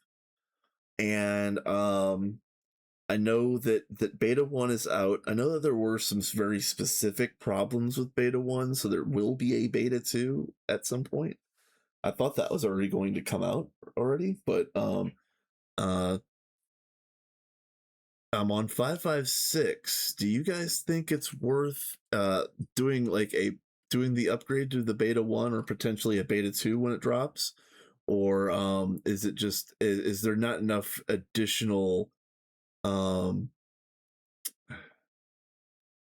And I know that beta 1 is out. I know that there were some very specific problems with beta 1, so there will be a beta 2 at some point. I thought that was already going to come out already, but uh I'm on 556. Do you guys think it's worth doing like a doing the upgrade to the beta 1 or potentially a beta 2 when it drops? Or is it just is there not enough additional um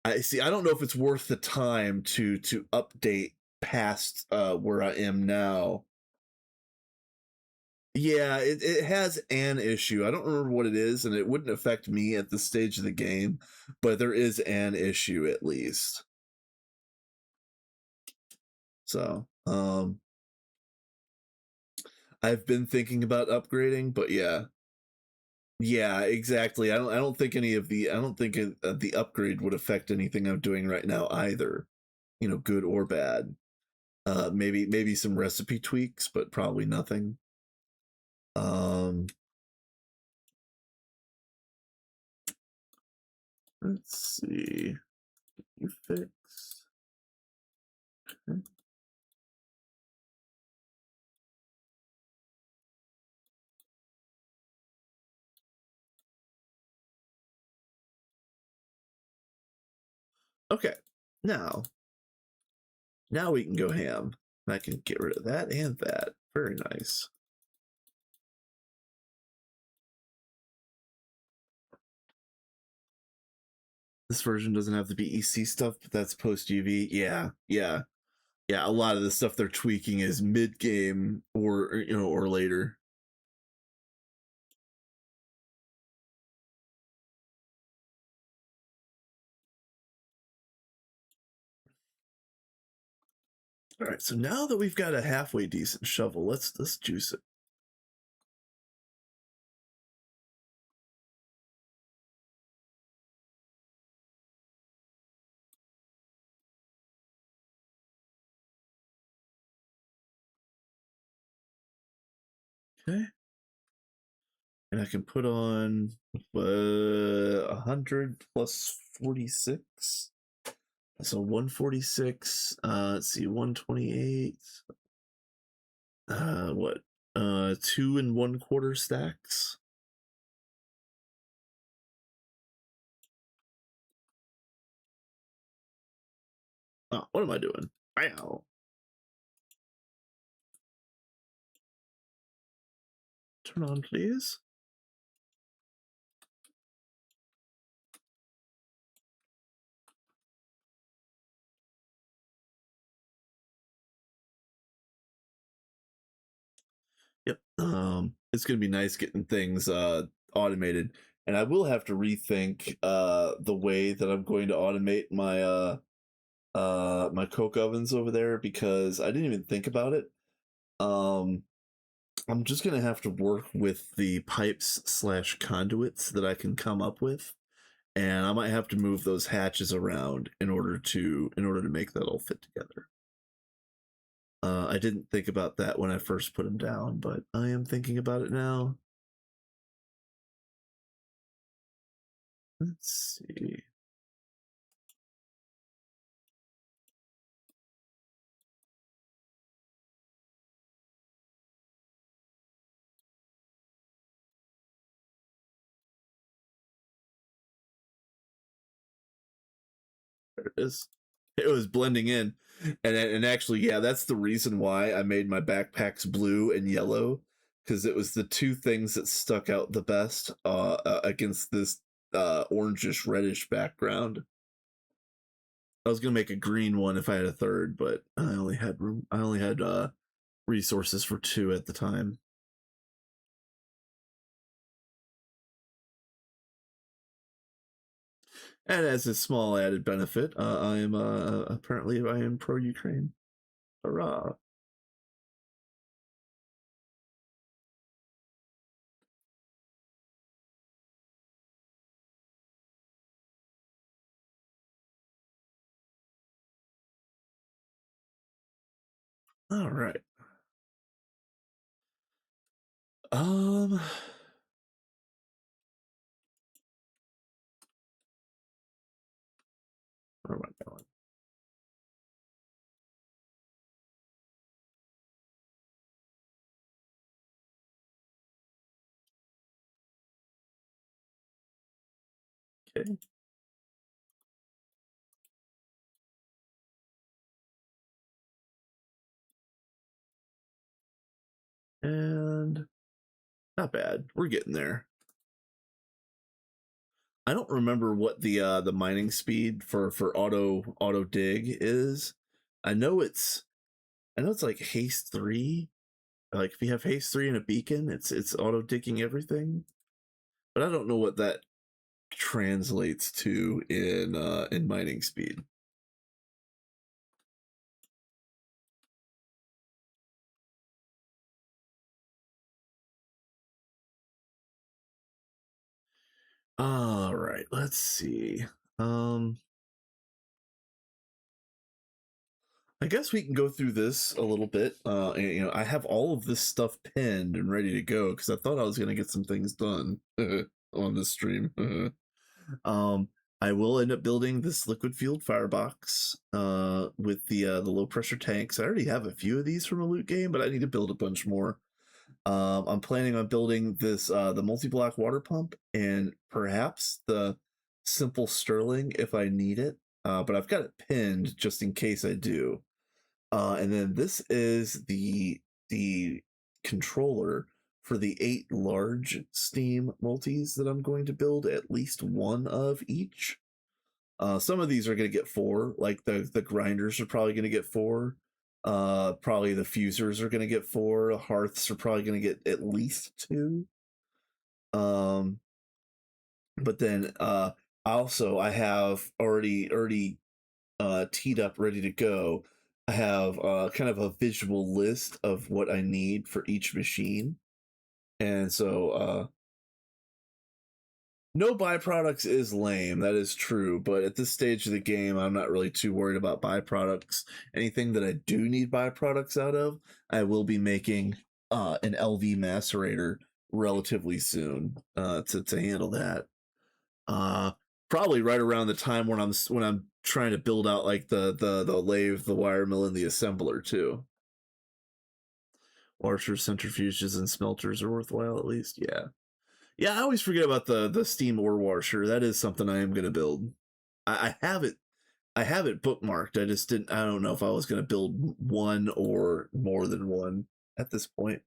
I see. I don't know if it's worth the time to update past where I am now. Yeah, it has an issue. I don't remember what it is, and it wouldn't affect me at this stage of the game, but there is an issue at least. So, I've been thinking about upgrading, but yeah. Yeah, exactly. I don't think the upgrade would affect anything I'm doing right now either, good or bad. Maybe some recipe tweaks, but probably nothing. Um, let's see. You fix. Okay. Okay. Now we can go ham. I can get rid of that and that. Very nice. This version doesn't have the BEC stuff, but that's post UV. Yeah. A lot of the stuff they're tweaking is mid game or later. All right, so now that we've got a halfway decent shovel, let's juice it. Okay. And I can put on 100 plus 46. So 146. Let's see, 128. What? 2 1/4 stacks. Oh, what am I doing? Wow. Turn on, please. Yep. It's gonna be nice getting things automated, and I will have to rethink the way that I'm going to automate my coke ovens over there because I didn't even think about it. Um, I'm just gonna have to work with the pipes slash conduits that I can come up with, and I might have to move those hatches around in order to make that all fit together. I didn't think about that when I first put them down, but I am thinking about it now. Let's see. There it is. It was blending in, and actually, yeah, that's the reason why I made my backpacks blue and yellow because it was the two things that stuck out the best against this orangish reddish background. I was gonna make a green one if I had a third, but I only had room. I only had resources for two at the time. And as a small added benefit, I am apparently I am pro Ukraine. Hurrah! All right. Um. Where am I going? Okay. And not bad. We're getting there. I don't remember what the mining speed for auto dig is. I know it's like haste 3. Like if you have haste 3 and a beacon, it's auto digging everything. But I don't know what that translates to in mining speed. All right, let's see. I guess we can go through this a little bit. And, I have all of this stuff pinned and ready to go because I thought I was gonna get some things done on this stream. um, I will end up building this liquid fueled firebox with the low pressure tanks. I already have a few of these from a loot game, but I need to build a bunch more. I'm planning on building this the multi-block water pump and perhaps the simple Stirling if I need it. But I've got it pinned just in case I do. And then this is the controller for the 8 large Steam multis that I'm going to build at least one of each. Some of these are going to get 4, like the grinders are probably going to get 4. Probably the fusers are going to get 4. The hearths are probably going to get at least 2. But then also I have already teed up, ready to go. I have kind of a visual list of what I need for each machine, and so no byproducts is lame. That is true, but at this stage of the game, I'm not really too worried about byproducts. Anything that I do need byproducts out of, I will be making an LV macerator relatively soon to handle that. Uh, Probably right around the time when I'm trying to build out like the lathe, the wire mill, and the assembler too. Washers, centrifuges, and smelters are worthwhile at least. Yeah. Yeah, I always forget about the steam ore washer. That is something I am gonna build. I have it. I have it bookmarked. I just didn't. I don't know if I was gonna build one or more than one at this point.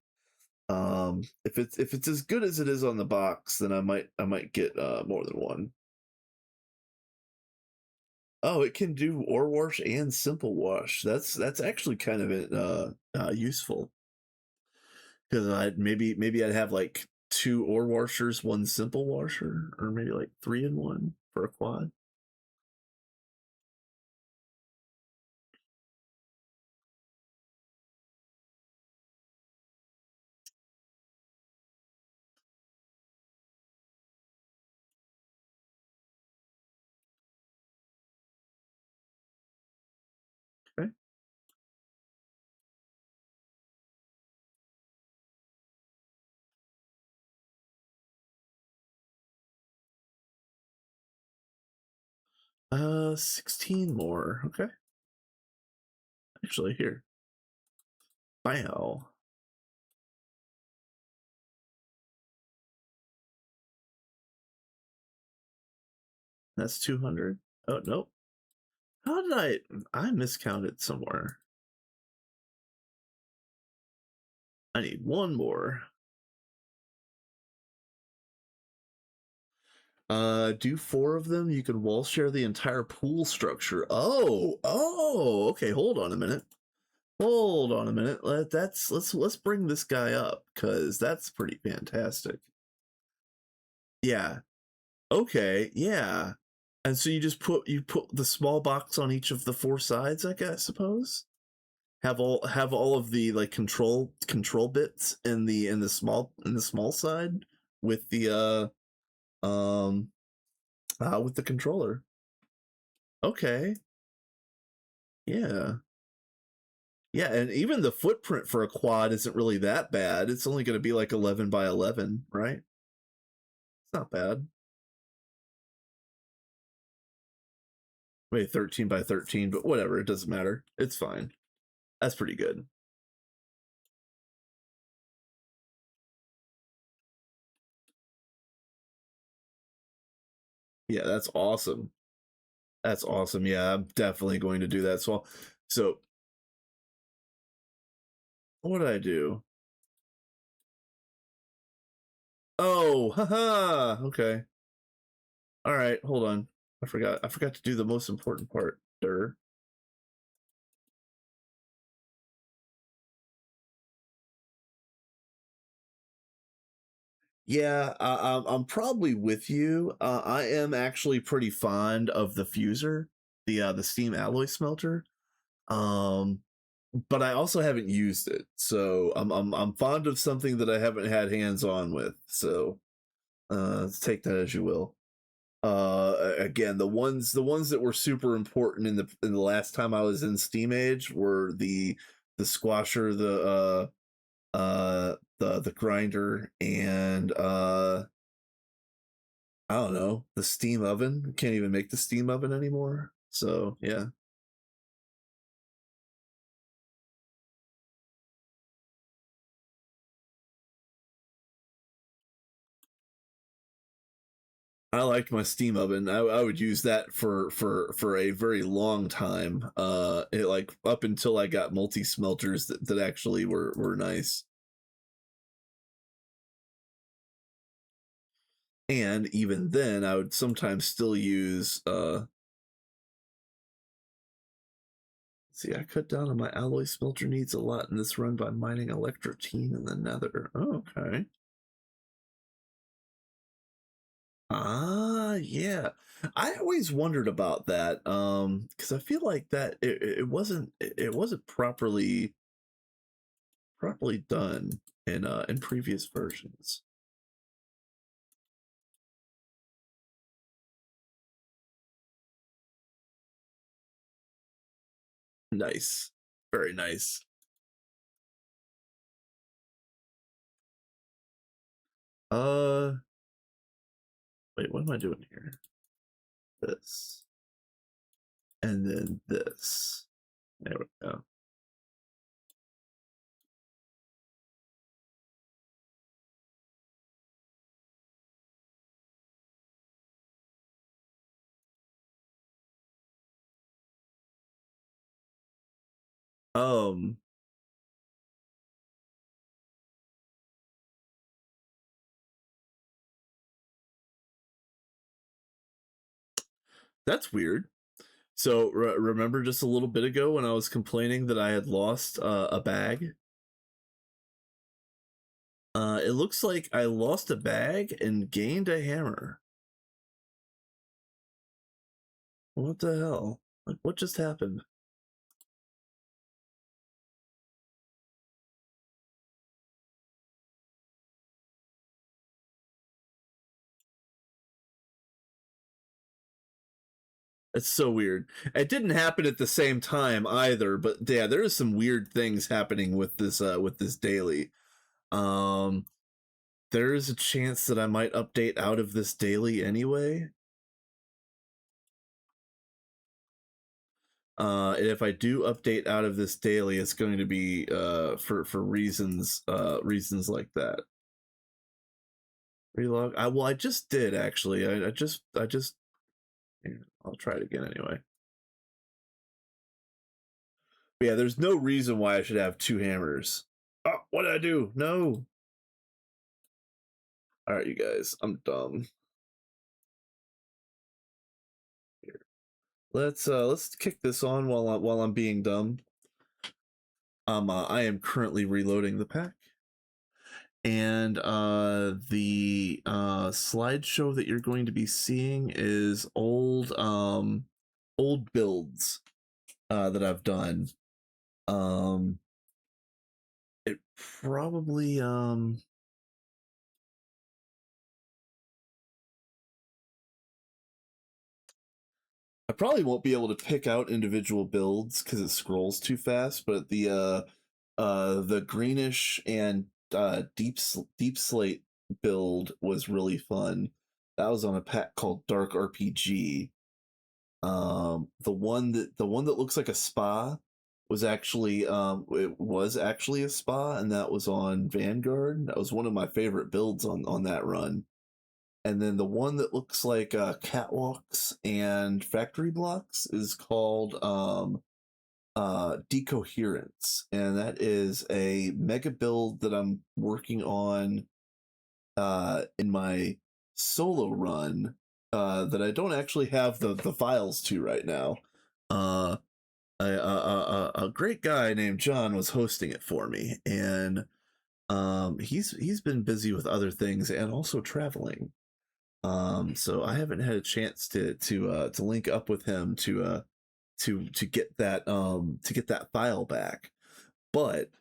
If it's as good as it is on the box, then I might get more than one. Oh, it can do ore wash and simple wash. That's actually kind of useful because maybe I'd have like 2 ore washers, 1 simple washer, or maybe like 3 in 1 for a quad. Okay. 16 more. Okay. Actually, here. Bio. That's 200. Oh, nope. How did I miscounted somewhere. I need one more. Do 4 of them. You can wall share the entire pool structure. Oh, okay. Hold on a minute. Hold on a minute. Let's bring this guy up because that's pretty fantastic. Yeah. Okay. Yeah. And so you put the small box on each of the 4 sides, I guess, suppose. Have all of the like control bits in the small side with the with the controller. Okay. Yeah. Yeah, and even the footprint for a quad isn't really that bad. It's only going to be like 11 by 11, right? It's not bad. Maybe 13 by 13, but whatever. It doesn't matter. It's fine. That's pretty good. Yeah, that's awesome. That's awesome. Yeah, I'm definitely going to do that. So what did I do? Oh, haha. Okay. All right, hold on. I forgot to do the most important part. Yeah, I'm probably with you. I am actually pretty fond of the fuser, the steam alloy smelter. Um, but I also haven't used it, so I'm fond of something that I haven't had hands on with. So take that as you will. Again, the ones that were super important in the last time I was in Steam Age were the squasher, the grinder, and I don't know, the steam oven. Can't even make the steam oven anymore. So yeah, I liked my steam oven. I would use that for a very long time. It like up until I got multi smelters that actually were nice. And even then, I would sometimes still use. See, I cut down on my alloy smelter needs a lot in this run by mining electrotine in the Nether. Oh, okay. Ah, yeah. I always wondered about that. Because I feel like that it wasn't properly done in previous versions. Nice. Very nice. Uh wait, what am I doing here? This. And then this. There we go. Um that's weird. So remember just a little bit ago when I was complaining that I had lost a bag? It looks like I lost a bag and gained a hammer. What the hell? Like, what just happened? It's so weird. It didn't happen at the same time either, but yeah, there is some weird things happening with this daily. Um, there is a chance that I might update out of this daily anyway. And if I do update out of this daily, it's going to be for reasons like that. Relog. I just did actually. I just. Here, I'll try it again anyway. But yeah, there's no reason why I should have 2 hammers. Oh, what did I do? No. All right, you guys. I'm dumb. let's kick this on while I'm being dumb. I am currently reloading the pack, and the slideshow that you're going to be seeing is old builds that I've done. It probably I probably won't be able to pick out individual builds because it scrolls too fast, but the greenish and deep slate build was really fun. That was on a pack called Dark RPG. The one that looks like a spa was actually a spa, and that was on Vanguard. That was one of my favorite builds on that run. And then the one that looks like catwalks and factory blocks is called Decoherence, and that is a mega build that I'm working on in my solo run that I don't actually have the files to right now. A great guy named John was hosting it for me, and he's been busy with other things and also traveling. So I haven't had a chance to link up with him to get that file back. But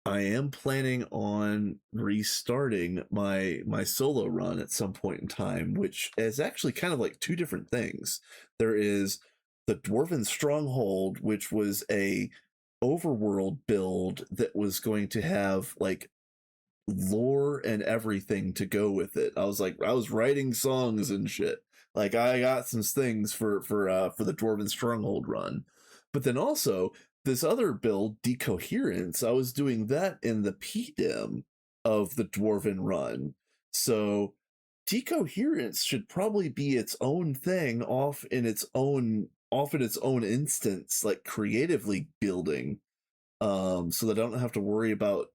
I am planning on restarting my solo run at some point in time, which is actually kind of like two different things. There is the Dwarven Stronghold, which was a overworld build that was going to have like lore and everything to go with it. I was writing songs and shit. Like I got some things for the Dwarven Stronghold run. But then also this other build, Decoherence, I was doing that in the PDM of the Dwarven run. So Decoherence should probably be its own thing off in its own instance, like creatively building, so that I don't have to worry about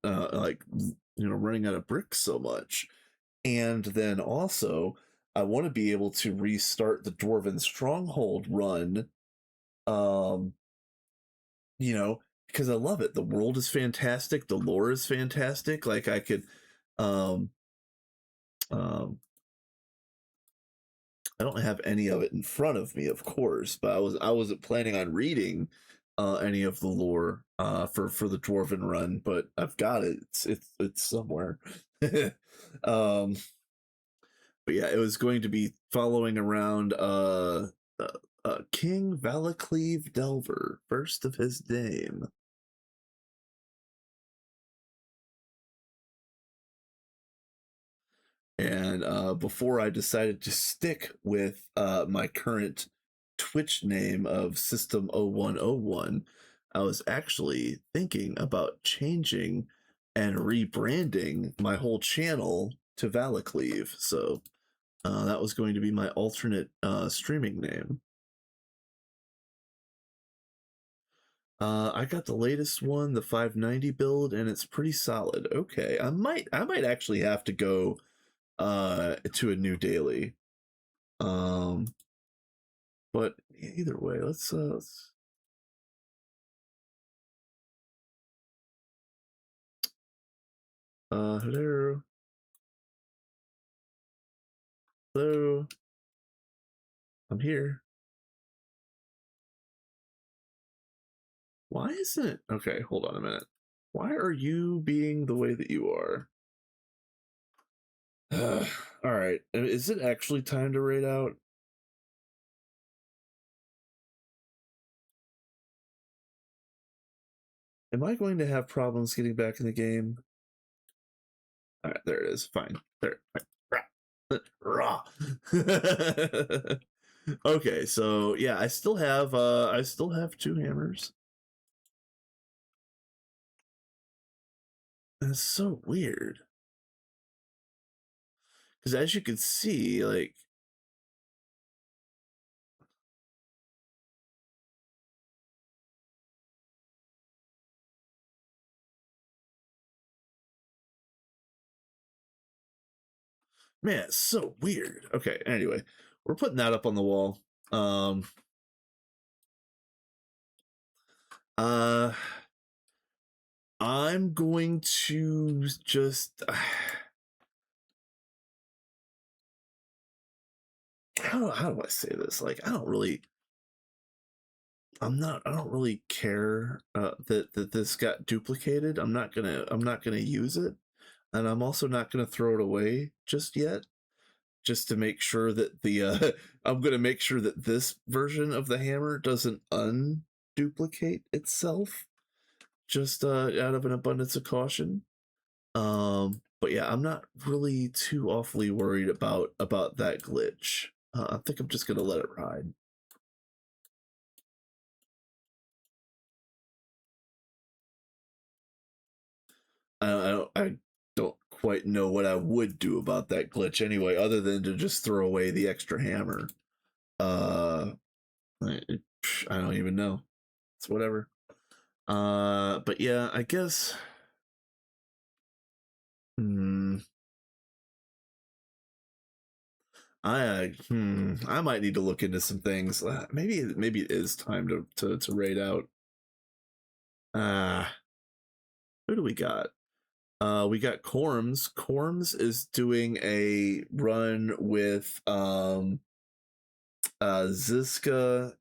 running out of bricks so much. And then also I want to be able to restart the Dwarven Stronghold run, um because I love it. The world is fantastic, the lore is fantastic. Like I could um um I don't have any of it in front of me, of course, but I wasn't planning on reading any of the lore for the Dwarven run, but I've got it. It's somewhere. um, but yeah, it was going to be following around King Valacleve Delver, first of his name. And before I decided to stick with my current Twitch name of System 0101, I was actually thinking about changing and rebranding my whole channel to Valacleve. So that was going to be my alternate streaming name. I got the latest one, the 590 build, and it's pretty solid. Okay, I might actually have to go to a new daily. But either way, let's hello. Hello. I'm here. Why isn't it? Okay, hold on a minute. Why are you being the way that you are? All right. Is it actually time to raid out? Am I going to have problems getting back in the game? All right, there it is. Fine. There. Raw. Okay, so yeah, I still have two hammers. It's so weird. Because as you can see, like man, it's so weird. Okay, anyway, we're putting that up on the wall. Um Uh, I'm going to just how do I say this? Like, I don't really care that this got duplicated. I'm not gonna use it, and I'm also not gonna throw it away just yet. Just to make sure that the I'm gonna make sure that this version of the hammer doesn't unduplicate itself. Just out of an abundance of caution. But yeah, I'm not really too awfully worried about that glitch. I think I'm just gonna let it ride. I don't quite know what I would do about that glitch anyway, other than to just throw away the extra hammer. Uh, I, I don't even know. It's whatever. But yeah, I guess. Hmm. I might need to look into some things. Maybe it is time to raid out. Who do we got? We got Corms. Corms is doing a run with Ziska,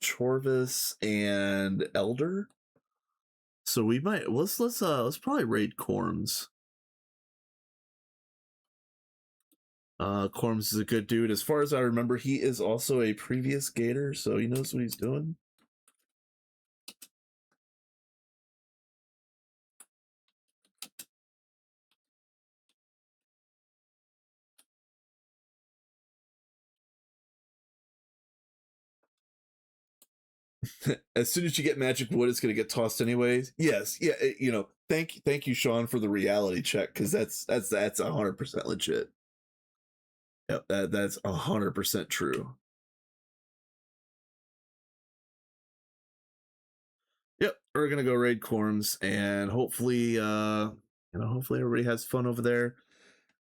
Chorvis, and Elder. So we might let's probably raid Corms. Corms is a good dude. As far as I remember, he is also a previous Gator, so he knows what he's doing. As soon as you get magic wood, it's gonna get tossed anyways. Yes, yeah. Thank you, Sean, for the reality check, because that's 100% legit. Yep, that's 100% true. Yep, we're gonna go raid Corms, and hopefully everybody has fun over there.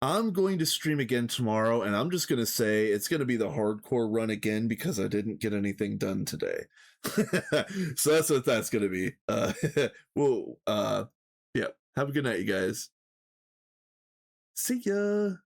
I'm going to stream again tomorrow, and I'm just gonna say it's gonna be the hardcore run again because I didn't get anything done today. So that's what that's gonna be. Well, yeah. Have a good night, you guys. See ya.